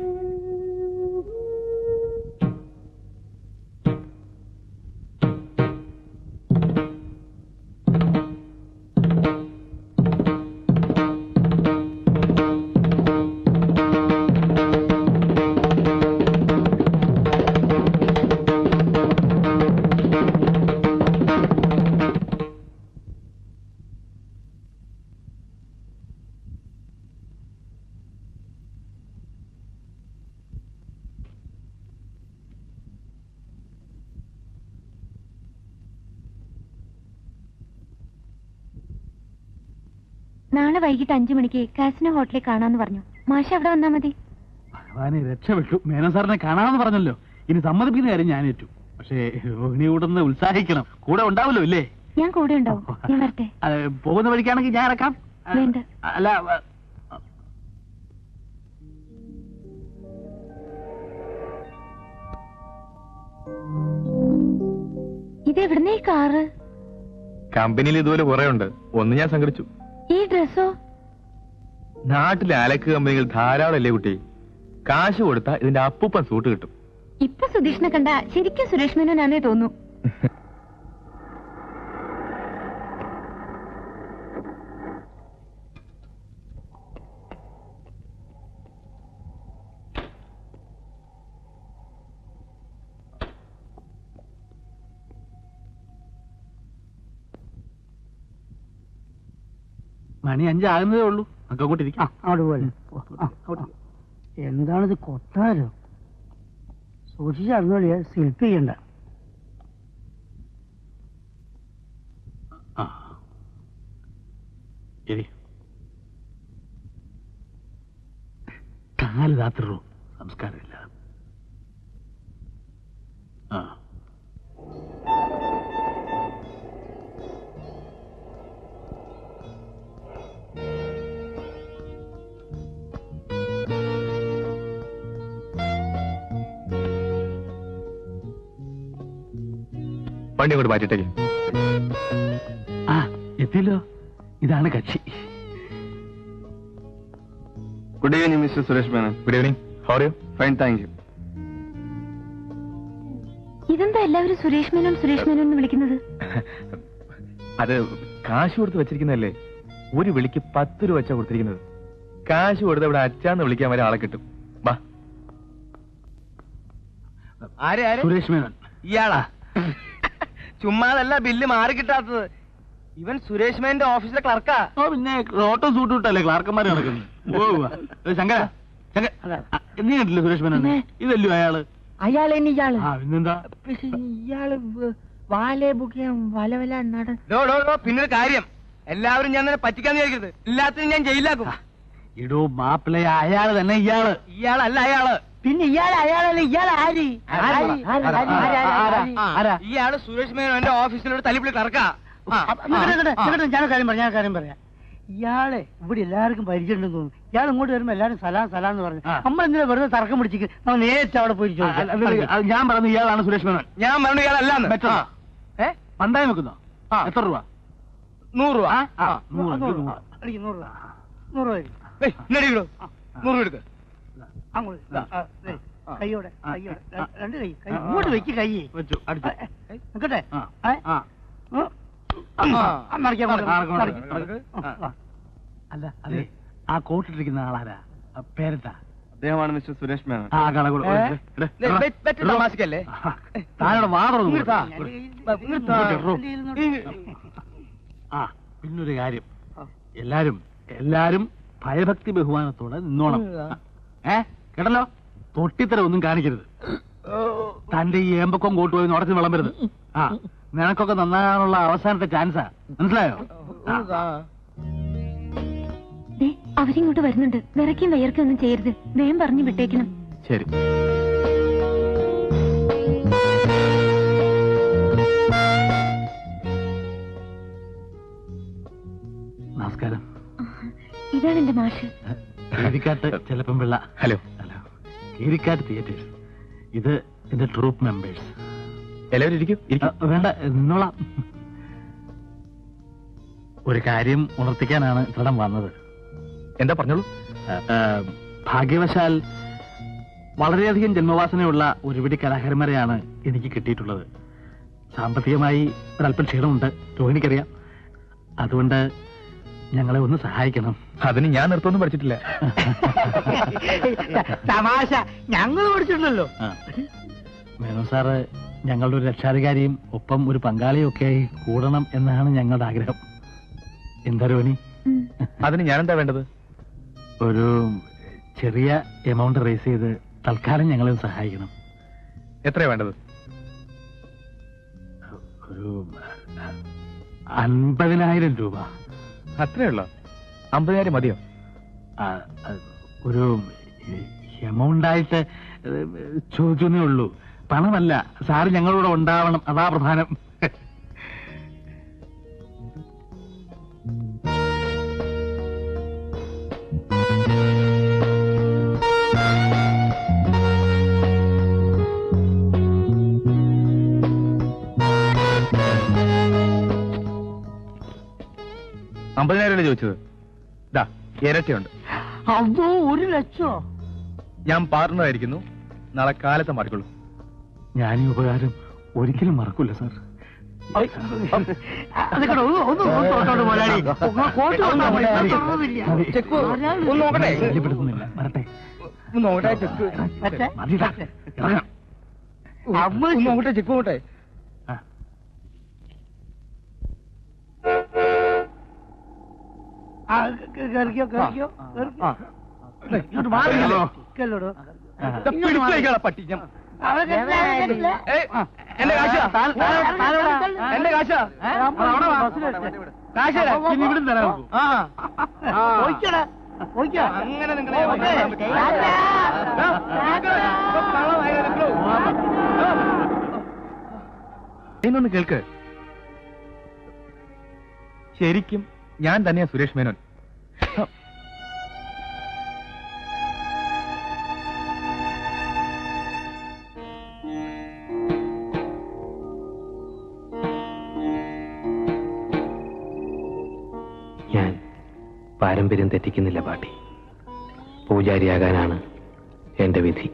നാളെ വൈകിട്ട് 5 മണിക്ക് കാസിനോ ഹോട്ടലിൽ കാണാന്ന് പറഞ്ഞു. മാഷ് അവിടെ വന്നാ മതി. ഭഗവാനെ രക്ഷപ്പെട്ടു. മേനോൻ സാറിനെ കാണാമെന്ന് പറഞ്ഞല്ലോ. ഇനി സമ്മതിപ്പിക്കുന്ന കാര്യം ഞാൻ ഏറ്റു. പക്ഷേ രോഹിണി കൂടെ ഒന്ന് ഉത്സാഹിക്കണം. കൂടെ ഉണ്ടാവല്ലോ ഇല്ലേ? ഞാൻ കൂടെ ഉണ്ടാവും. ഞാൻ വരട്ടെ? പോകുന്ന വഴിക്കാണെങ്കിൽ ഞാൻ ഇറക്കാം. വേണ്ട. അല്ല, ഇതെവിടുന്നേ കാറ്? കമ്പനിയിൽ ഇതുപോലെ കുറെ ഉണ്ട്. ഒന്ന് ഞാൻ സംഘടിച്ചു. ഈ ഡ്രസ്സോ? നാട്ടിലെ അലക്ക് കമ്പനികൾ ധാരാളം അല്ലേ കുട്ടി? കാശ് കൊടുത്താ ഇതിന്റെ അപ്പൂപ്പൻ സൂട്ട് കിട്ടും. ഇപ്പൊ സുധീഷിനെ കണ്ട ശരിക്കും സുരേഷ് മേനോനാണേ തോന്നുന്നു. മണി 5 ആകുന്നതേ ഉള്ളൂ. അങ്ങോട്ട് ഇരിക്കാം. അവിടെ പോലെ എന്താണിത്? കൊട്ടാരോ? സൂക്ഷിച്ചറിഞ്ഞോളിയ, ശില്പി ചെയ്യണ്ട. കാല് രാത്രി സംസ്കാരമില്ല. വണ്ടി കൊണ്ട് മാറ്റിട്ടേക്ക്. എത്തിയല്ലോ. ഇതാണ് കക്ഷി. Good evening mister Suresh Menon. Good evening. How are you? Fine, thank you. ഇതെന്താ എല്ലാവരും സുരേഷ് മേനോൻ സുരേഷ് മേനോൻ എന്ന് വിളിക്കുന്നത്? അത് കാശ് കൊടുത്ത് വെച്ചിരിക്കുന്നതല്ലേ. ഒരു വിളിക്ക് 10 രൂപ വെച്ചാ കൊടുത്തിരിക്കുന്നത്. കാശ് കൊടുത്ത് ഇവിടെ അച്ഛാന്ന് വിളിക്കാൻ വരെ ആളെ കിട്ടും. വാ. സുരേഷ് മേനോൻ. ഇയാളാ? ചുമ്മാതല്ല ബില്ല് മാറി കിട്ടാത്തത്. ഇവൻ സുരേഷ് മേനന്റെ ഓഫീസിലെ ക്ലർക്കാ. പിന്നെ ഓട്ടോ സൂട്ട് വിട്ടല്ലേ ക്ലാർക്കന്മാര് നടക്കുന്നത്. ശങ്കര, നീ കണ്ടില്ലേ സുരേഷ് മേനോൻ? ഇതല്ലോ അയാള്. അയാളെന്നെ ഇയാള്. പിന്നെന്താ? ഇയാള് വാലേ ബുക്കിയാൻ വലവല നട. പിന്നൊരു കാര്യം, എല്ലാവരും ഞാൻ തന്നെ പറ്റിക്കാന്ന് വിചാരിക്കരുത്. എല്ലാത്തിനും ഞാൻ ജയിലാക്കും. ഇടൂ മാപ്പിളയ, അയാള് തന്നെ ഇയാള്. ഇയാളല്ല അയാള്. പിന്നെ ഇയാളല്ല. ഇയാൾ ആര്? ഇയാള് സുരേഷ് മേനോന്റെ ഓഫീസിലൂടെ തല്ലിപ്പിളി ക്ലർക്കാ. ഞാൻ കാര്യം പറയാം. ഇയാളെ ഇവിടെ എല്ലാവർക്കും പരിചയമുണ്ടെന്ന് തോന്നുന്നു. ഇയാൾ ഇങ്ങോട്ട് വരുമ്പോ എല്ലാരും സലാം എന്ന് പറഞ്ഞു. നമ്മൾ എന്തിനാ വെറുതെ തർക്കം പിടിച്ചിട്ട് നമ്മൾ നേരിട്ട് അവിടെ പോയി ചോദിക്കാം. ഞാൻ പറഞ്ഞു ഇയാളാണ് സുരേഷ് മേനോൻ. ഞാൻ പറഞ്ഞു ഇയാളല്ലാന്ന്. പണ്ടായി വെക്കുന്നോ? എത്ര രൂപ? 100 രൂപ. 100 രൂപ. 100 രൂപ എടുക്ക. കൈയോടെ രണ്ട് കൈ ഇങ്ങോട്ട് വെക്ക്. കൈ വെച്ചു നിക്കട്ടെ. അല്ല, അതെ, ആ കോട്ടിട്ടിരിക്കുന്ന ആളാരാ? പേരെന്താ? അദ്ദേഹമാണ് മിസ്റ്റർ സുരേഷ് മേനോൻ. തമാശക്കല്ലേ പിന്നൊരു കാര്യം, എല്ലാരും ഭയഭക്തി ബഹുമാനത്തോടെ നിന്നോണം. കേട്ടല്ലോ, തൊട്ടിത്തരം ഒന്നും കാണിക്കരുത്. തന്റെ ഈ ഏമ്പക്കം കോട്ട് പോയി ഉടച്ചു വിളമ്പരുത്. നിനക്കൊക്കെ നന്നാകാനുള്ള അവസാനത്തെ ചാൻസാ, മനസ്സിലായോ? അവരിങ്ങോട്ട് വരുന്നുണ്ട്. വിറയ്ക്കും വയർക്കും ഒന്നും ചെയ്യരുത്. വേഗം പറഞ്ഞു വിട്ടേക്കണം. ശരി. നമസ്കാരം. ഇതാണ് എന്റെ മാഷ്. കീരിക്കാട്ട് ചെലപ്പം പിള്ള. ഹലോ. കീരിക്കാട്ട് തിയേറ്റേഴ്സ്. ഇത് എന്റെ ട്രൂപ്പ് മെമ്പേഴ്സ്. എല്ലാവരും ഇരിക്കും. വേണ്ട, നിന്നോളാം. ഒരു കാര്യം ഉണർത്തിക്കാനാണ് ഇത്രടം വന്നത്. എന്താ പറഞ്ഞോളൂ. ഭാഗ്യവശാൽ വളരെയധികം ജന്മവാസനയുള്ള ഒരുപിടി കലാകാരന്മാരെയാണ് എനിക്ക് കിട്ടിയിട്ടുള്ളത്. സാമ്പത്തികമായി ഒരല്പം ക്ഷീണമുണ്ട്, രോഹിണിക്കറിയാം. അതുകൊണ്ട് ഞങ്ങളെ ഒന്ന് സഹായിക്കണം. അതിന് ഞാൻ നൃത്തമൊന്നും പഠിച്ചിട്ടില്ല. തമാശ ഞങ്ങൾ പഠിച്ചിട്ടുണ്ടല്ലോ. മേനോൻ സാറ് ഞങ്ങളുടെ ഒരു രക്ഷാധികാരിയും ഒപ്പം ഒരു പങ്കാളിയും ഒക്കെ ആയി കൂടണം എന്നാണ് ഞങ്ങളുടെ ആഗ്രഹം. എന്താ രോഹിണി? അതിന് ഞാനെന്താ വേണ്ടത്? ഒരു ചെറിയ എമൗണ്ട് റേസ് ചെയ്ത് തൽക്കാലം ഞങ്ങളെ സഹായിക്കണം. എത്രയാ വേണ്ടത്? ഒരു 50,000 രൂപ. അത്രയുള്ളോ? 50,000 മതിയോ? ഒരു എമൗണ്ടായിട്ട് ചോദിച്ചേ ഉള്ളൂ, പണമല്ല. സാറ് ഞങ്ങളോട് ഉണ്ടാവണം, അതാ പ്രധാനം. $50,000 ചോദിച്ചത്. ദാ ഇരട്ടിയുണ്ട്. അതോ 1 ലക്ഷം? ഞാൻ പാർട്ണർ ആയിരിക്കുന്നു. നാളെ കാലത്ത് മാറിക്കൊള്ളൂ. ഞാൻ ഈ ഉപകാരം ഒരിക്കലും മറക്കൂല സാർ. നോക്കട്ടെ, ചെക്ക് നോക്കട്ടെ. പട്ടി എന്റെ കാശാ, എന്റെ കാശാ, ഇവിടെ തരാം. അങ്ങനെ നിങ്ങളെ എന്നൊന്ന് കേൾക്ക്. ശരിക്കും ഞാൻ തന്നെയാ സുരേഷ് മേനോൻ. ഞാൻ പാരമ്പര്യം തെറ്റിക്കുന്നില്ല പാട്ടി. പൂജാരിയാകാനാണ് എന്റെ വിധി.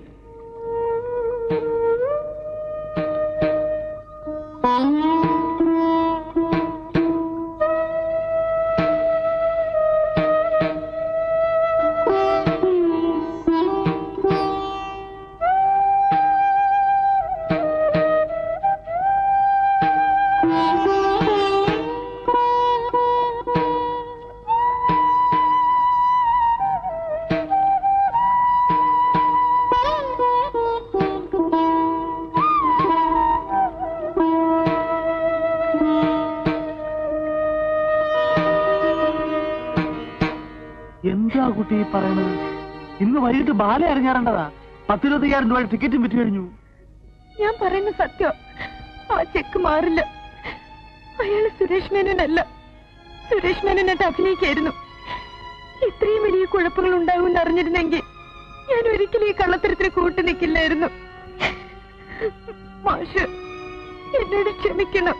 എന്താ കുട്ടി പറയണത്? ഇന്ന് വൈകിട്ട് ബാല ഇറങ്ങാറേണ്ടതാ. 10,000-20,000 രൂപ ടിക്കറ്റും വിറ്റ് കഴിഞ്ഞു. ഞാൻ പറയുന്ന സത്യം. ആ ചെക്ക് മാറില്ല. അയാള് സുരേഷ് മേനോനല്ല. സുരേഷ് മേനോനായിട്ട് അഭിനയിക്കായിരുന്നു. ഇത്രയും വലിയ കുഴപ്പങ്ങൾ ഉണ്ടാകുമെന്ന് അറിഞ്ഞിരുന്നെങ്കിൽ ഞാൻ ഒരിക്കലും ഈ കള്ളത്തരത്തിന് കൂട്ടു നിൽക്കില്ലായിരുന്നു. മാഷ് എന്നോട് ക്ഷമിക്കണം.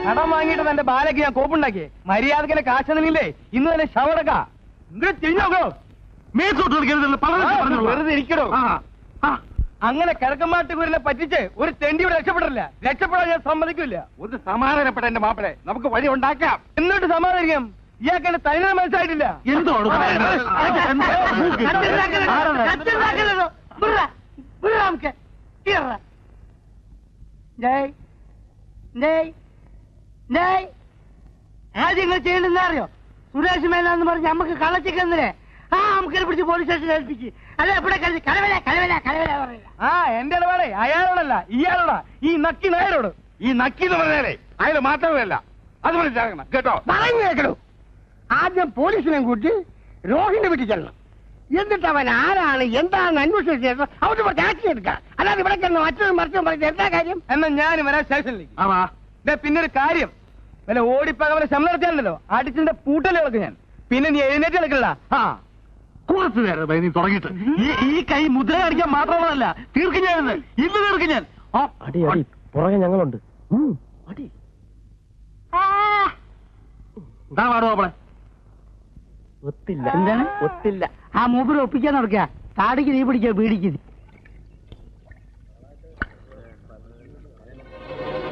കടം വാങ്ങിയിട്ട് എന്റെ ബാലയ്ക്ക് ഞാൻ കോപ്പുണ്ടാക്കിയേ. മര്യാദക്കിന്റെ കാശനില്ലേ ഇന്ന് തന്നെ ശവടക്ക. ഇങ്ങോട്ട് തിരിഞ്ഞോക്കോ. വെറുതെ ഇരിക്കണോ? അങ്ങനെ കിഴക്കമ്മാട്ടുകൂരിനെ പറ്റിച്ച് ഒരു തെണ്ടിയുടെ രക്ഷപ്പെടില്ല. രക്ഷപ്പെടാൻ ഞാൻ സമ്മതിക്കില്ല. ഒന്ന് സമാധാനപ്പെട്ട എന്റെ മാപ്പിളെ, നമുക്ക് വഴി ഉണ്ടാക്കാം. എന്നിട്ട് സമാധാനിക്കാം. ഇയാൾക്ക് എന്നെ തനിയെ മനസ്സിലായിട്ടില്ല. എന്തോട് ആദ്യം നിങ്ങൾ ചെയ്യണമെന്ന് അറിയോ? സുരേഷ് മേനാന്ന് പറഞ്ഞ് നമുക്ക് കളച്ചിക്കെന്നില്ലേ നമുക്ക് പിടിച്ച് പോലീസ് സ്റ്റേഷനിൽ ഏൽപ്പിച്ച് അല്ല ഇവിടെ കലവല പറയില്ല. എന്റെ ഇടപാടേ അയാളോടല്ല ഇയാളോടാ, ഈ നക്കി നായരോട്. ഈ നക്കി എന്ന് പറഞ്ഞാലേ അയാൾ മാത്രമല്ല, അത് മനസ്സിലാക്കണം കേട്ടോ. പറഞ്ഞു കേൾക്കണു. ആദ്യം പോലീസിനെ കൂട്ടി രോഹിന്റെ വീട്ടിൽ ചെല്ലണം. എന്നിട്ട് അവൻ ആരാണ് എന്താണെന്ന് അന്വേഷിച്ച ശേഷം അവന് കുറച്ച് ആക്ഷൻ എടുക്കാം. അല്ലാതെ ഇവിടെ ചെന്ന് മറ്റൊരു മറിച്ചും പറഞ്ഞ എന്താ കാര്യം? എന്നാ ഞാൻ വരാൻ സ്റ്റേഷനിലേക്ക്. പിന്നെ ഒരു കാര്യം, വല്ല ഓടിപ്പകവരെ ശമ്പളം നടത്തിയാണല്ലോ അടിച്ചിന്റെ പൂട്ടല് കളക്ക് ഞാൻ. പിന്നെ നീ എഴുന്നേറ്റ് കളിക്കണ്ട. കുറച്ചു നേരം നീ തുടങ്ങിയിട്ട് ഈ കൈ മുദ്ര അടിക്കാൻ മാത്രമുള്ളതല്ല, തീർക്കും ഞാൻ ഇന്ന് തീർക്കും ഞാൻ. അടി അടി പുറകെ ഞങ്ങളുണ്ട്. അടി എന്താ പാടുവോ അവിടെ? ഒത്തില്ല. എന്താണ് ഒത്തില്ല. ആ മൂപ്പര് ഒപ്പിക്കാൻ നടക്കുക. താടിക്ക് നീ പിടിക്കുക, പീടിക്ക്.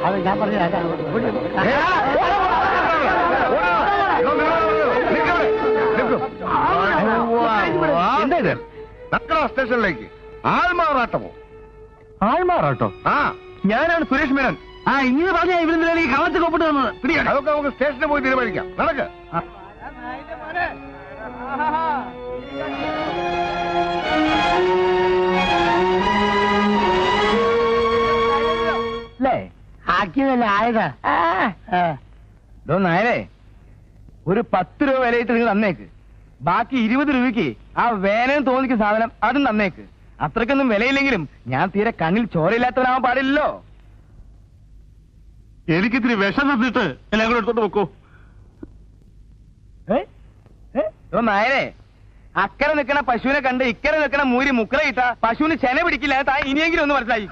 അത് ഞാൻ പറഞ്ഞു. എന്താ ഇത്? നക്കട സ്റ്റേഷനിലേക്ക് ആൾമാറാട്ടമോ? ആൾമാറാട്ടോ? ആ, ഞാനാണ് സുരേഷ് മേനോൻ. ഇങ്ങനെ പറഞ്ഞാ ഇവരെന്തിനാണ് ഈ കളത്തിൽ കൊപ്പിട്ട് തന്നത്? അതൊക്കെ നമുക്ക് സ്റ്റേഷനിൽ പോയി തീരുമാനിക്കാം. നടക്ക്. അല്ലേ ആക്കിയതല്ലേ ആയതാ. നായരെ, ഒരു 10 രൂപ വിലയിട്ട് നിങ്ങൾ തന്നേക്ക്. ബാക്കി 20 രൂപയ്ക്ക് ആ വേനൽ തോന്നിക്കുന്ന സാധനം അതും തന്നേക്ക്. അത്രക്കൊന്നും വിലയില്ലെങ്കിലും ഞാൻ തീരെ കണ്ണിൽ ചോരയില്ലാത്തവനാവാൻ പാടില്ലല്ലോ. എനിക്കിത്തിരി വിഷം തന്നിട്ട് എല്ലാം കൂടെ എടുത്തോണ്ട് വെക്കോ. നായരെ, അക്കരെ നിൽക്കണ പശുവിനെ കണ്ട് ഇക്കരെ നിൽക്കണ മൂരി മുക്കറയിട്ട പശുവിന് ചെന പിടിക്കില്ല. താൻ ഇനിയെങ്കിലും ഒന്ന് മനസ്സിലായി.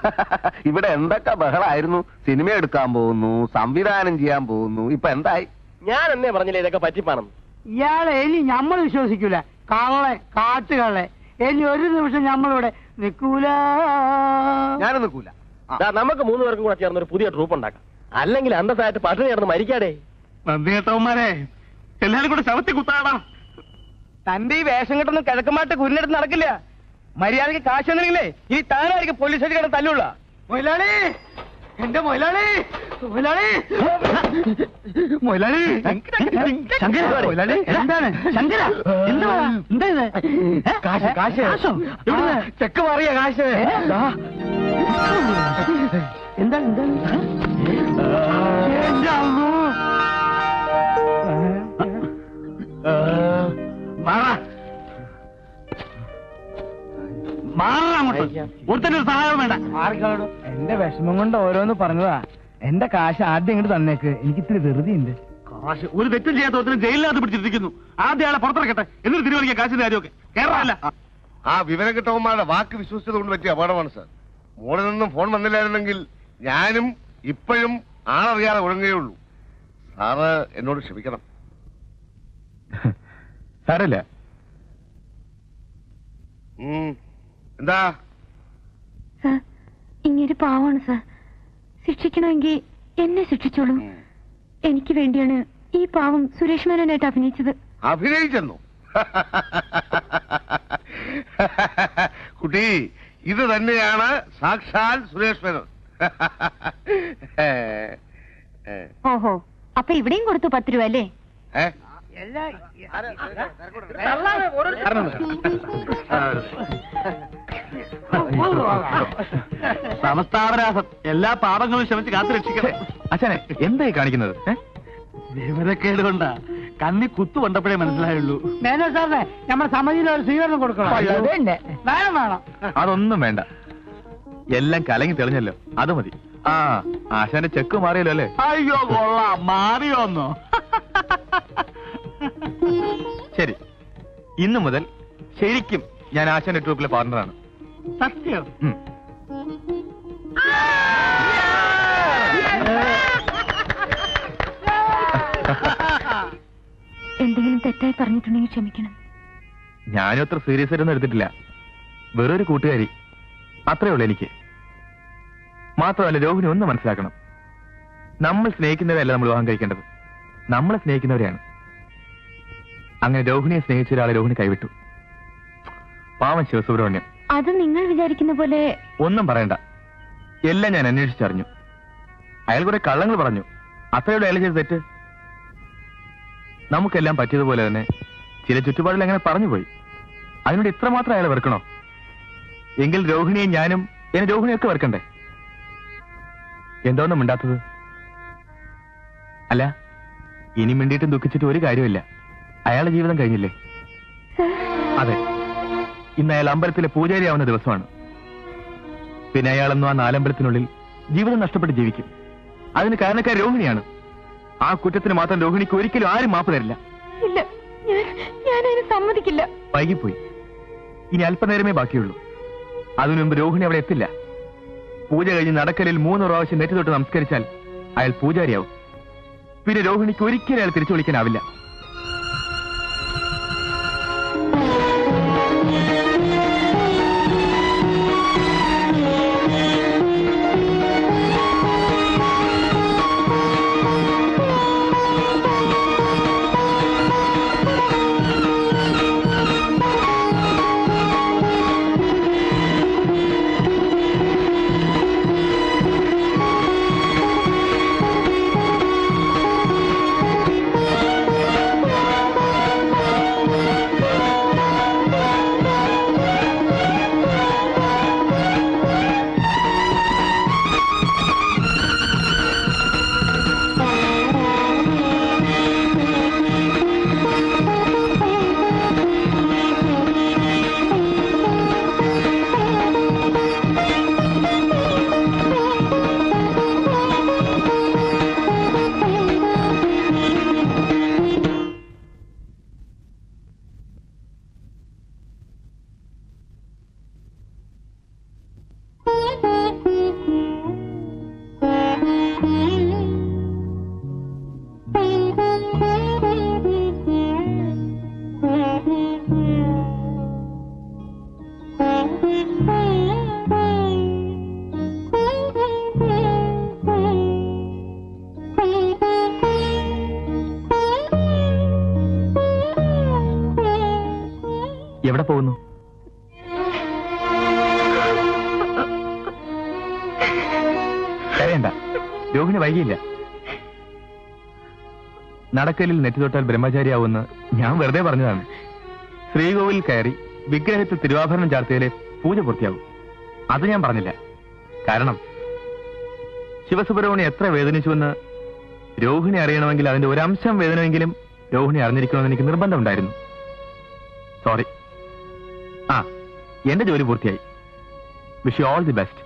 ഇവിടെ എന്തൊക്കെ ബഹളായിരുന്നു. സിനിമ എടുക്കാൻ പോകുന്നു, സംവിധാനം ചെയ്യാൻ പോകുന്നു. ഇപ്പൊ എന്തായി? ഞാൻ എന്നേ പറഞ്ഞില്ലേ ഇതൊക്കെ പറ്റിപ്പാണെന്ന്. ഇയാളെ ഇനി നമ്മൾ വിശ്വസിക്കൂല. കള്ളെ, കാട്ടുകള്ളെ. ഇനി ഒരു നിമിഷം നമ്മളിവിടെ നിൽക്കൂല. ഞാനും നിൽക്കൂല. നമുക്ക് 3 പേർക്കും കൂടെ ചേർന്ന് ഒരു പുതിയ ട്രൂപ്പ് ഉണ്ടാക്കാം. അല്ലെങ്കിൽ അന്തസ്സായിട്ട് പട്ടിണി കിടന്ന് മരിക്കാടേ. നന്ദി കേട്ടവന്മാരെ, എല്ലാരും കൂടെ ശവത്തി കുത്താടാ. തന്റെ ഈ വേഷം കെട്ടൊന്നും കിഴക്കമായിട്ട് കുരിനെടുത്ത് നടക്കില്ല. മര്യാദക്ക് കാശ് തന്നില്ലേ ഇനി താനായിരിക്കും പോലീസ് സ്റ്റേഷൻ കിടന്ന് തല്ലുള്ള. മൊയിലാളി, എന്റെ മൊയിലാളി, മൊയിലാളി, മൊയിലാളി, മൊയിലാളി, എന്താണ് ശങ്കര? എന്താ ഇത്? കാശ് കാശ് എവിടുന്ന്? ചെക്ക് മാറിയ കാശ്. എന്താണ് എന്താണ്? ഒരുത്തന്നെ ഒരു സഹായം വേണ്ട. എന്റെ വിഷമം കൊണ്ട് ഓരോന്ന് പറഞ്ഞതാ. എന്റെ കാശ് ആദ്യം ഇങ്ങോട്ട് തന്നേക്ക്. എനിക്ക് ഇത്തിരി വെറുതെ ഉണ്ട്. കാശ് ഒരു തെറ്റും ചെയ്യാത്ത ഒരുത്തരും ജയിലിനകത്ത് പിടിച്ചിരിക്കുന്നു. ആദ്യം ആളെ പുറത്തിറക്കട്ടെ, എന്നിട്ട് തീരുമാനിക്കാം കാശിന്റെ കാര്യമൊക്കെ. കേരളമല്ല. ആ വിവരം കിട്ടവന്മാരുടെ വാക്ക് വിശ്വസിച്ചത് കൊണ്ട് പറ്റിയ അപകടമാണ് സാർ. മോളിൽ നിന്നും ഫോൺ വന്നില്ലായിരുന്നെങ്കിൽ ഞാനും ഇപ്പോഴും ആളറിയാതെ ഒഴുകുകയുള്ളൂ. സാറ് എന്നോട് ക്ഷമിക്കണം. സാരല്ല. എന്താ? സാർ, ഇങ്ങനെ പാവാണ് സാർ. ശിക്ഷിക്കണമെങ്കിൽ എന്നെ ശിക്ഷിച്ചോളൂ. എനിക്ക് വേണ്ടിയാണ് ഈ പാവം സുരേഷ് മേനോനായിട്ട് അഭിനയിച്ചത്. അഭിനയിച്ചെന്നു? കുട്ടി, ഇത് തന്നെയാണ് സാക്ഷാൽ സുരേഷ് മേനോൻ. ഓഹോ, അപ്പൊ ഇവിടെയും കൊടുത്തു 10 രൂപ അല്ലേ? സമസ്താവരാസം എല്ലാ പാപങ്ങളും ക്ഷമിച്ച് കാത്തു രക്ഷിക്കണേ. അച്ഛനെ എന്തായി കാണിക്കുന്നത്? വിവരക്കേട് കൊണ്ടാ. കണ്ണി കുത്തു കൊണ്ടപ്പോഴേ മനസ്സിലായുള്ളൂ. മേനോ സാറിനെ നമ്മുടെ സമിതിയിൽ ഒരു സ്വീകരണം കൊടുക്കണം. വേണം വേണം. അതൊന്നും വേണ്ട, എല്ലാം കലങ്ങി തെളിഞ്ഞല്ലോ, അത് മതി. ആശാന്റെ ചെക്ക് മാറിയല്ലോ അല്ലേ? അയ്യോ കൊള്ളാം, മാറിയോന്നോ? ശരി, ഇന്നു മുതൽ ശരിക്കും ഞാൻ ആശാന്റെ ട്രൂപ്പിലെ പാർട്ണറാണ്. സത്യം? എന്തെങ്കിലും തെറ്റായി പറഞ്ഞിട്ടുണ്ടെങ്കിൽ ക്ഷമിക്കണം. ഞാനും അത്ര സീരിയസ് ആയിട്ടൊന്നും എടുത്തിട്ടില്ല. വേറൊരു കൂട്ടുകാരി, അത്രേ ഉള്ളൂ എനിക്ക്. മാത്രമല്ല, രോഹിണി ഒന്ന് മനസ്സിലാക്കണം, നമ്മൾ സ്നേഹിക്കുന്നവരല്ല നമ്മൾ വിവാഹം കഴിക്കേണ്ടത്, നമ്മളെ സ്നേഹിക്കുന്നവരെയാണ്. അങ്ങനെ രോഹിണിയെ സ്നേഹിച്ച ഒരാളെ രോഹിണി കൈവിട്ടു. പാവം ശിവസുബ്രഹ്മണ്യം. അത് നിങ്ങൾ വിചാരിക്കുന്ന പോലെ ഒന്നും പറയണ്ട, എല്ലാം ഞാൻ അന്വേഷിച്ചറിഞ്ഞു. അയാൾ കുറെ കള്ളങ്ങൾ പറഞ്ഞു, അത്രയോടെ അയാൾ ചെയ്ത് തെറ്റ്. നമുക്കെല്ലാം പറ്റിയതുപോലെ തന്നെ ചില ചുറ്റുപാടിൽ അങ്ങനെ പറഞ്ഞുപോയി. അതിനോട് ഇത്രമാത്രം അയാളെ വെറുക്കണോ? എങ്കിൽ രോഹിണിയെ ഞാനും എന്നെ രോഹിണിയൊക്കെ വെറുക്കണ്ടേ? എന്തോന്നും മിണ്ടാത്തത്? അല്ല, ഇനി മിണ്ടിയിട്ടും ദുഃഖിച്ചിട്ട് ഒരു കാര്യമില്ല. അയാളുടെ ജീവിതം കഴിഞ്ഞില്ലേ? അതെ, ഇന്ന് അയാൾ അമ്പലത്തിലെ പൂജാരിയാവുന്ന ദിവസമാണ്. പിന്നെ അയാളെന്നും ആ നാലമ്പലത്തിനുള്ളിൽ ജീവിതം നഷ്ടപ്പെട്ട് ജീവിക്കും. അതിന് കാരണക്കാർ രോഹിണിയാണ്. ആ കുറ്റത്തിന് മാത്രം രോഹിണിക്ക് ഒരിക്കലും ആരും മാപ്പ് തരില്ല. ഇല്ല, ഞാനതിന് സമ്മതിക്കില്ല. വൈകിപ്പോയി. ഇനി അല്പനേരമേ ബാക്കിയുള്ളൂ. അതിനു മുമ്പ് രോഹിണി അവിടെ എത്തില്ല. പൂജ കഴിഞ്ഞ് നടക്കലിൽ 3 പ്രാവശ്യം നെറ്റി തൊട്ട് നമസ്കരിച്ചാൽ അയാൾ പൂജാരിയാവും. പിന്നെ രോഹിണിക്ക് ഒരിക്കലും അയാൾ തിരിച്ചു വിളിക്കാനാവില്ല. എവിടെ പോകുന്നു? കരയണ്ട, രോഹിണി വൈകിയില്ല. നടക്കലിൽ നെറ്റി തൊട്ടാൽ ബ്രഹ്മചാരിയാവുമെന്ന് ഞാൻ വെറുതെ പറഞ്ഞതാണ്. ശ്രീകോവിൽ കയറി വിഗ്രഹത്തിൽ തിരുവാഭരണം ചാർത്തിയാലേ പൂജ പൂർത്തിയാവും. അത് ഞാൻ പറഞ്ഞില്ല. കാരണം ശിവസുബ്രഹ്മണ്യം എത്ര വേദനിച്ചുവെന്ന് രോഹിണി അറിയണമെങ്കിൽ അതിന്റെ ഒരംശം വേദനയെങ്കിലും രോഹിണി അറിഞ്ഞിരിക്കണമെന്ന് എനിക്ക് നിർബന്ധമുണ്ടായിരുന്നു. സോറി. എന്റെ ജോലി പൂർത്തിയായി. Wish you all the best.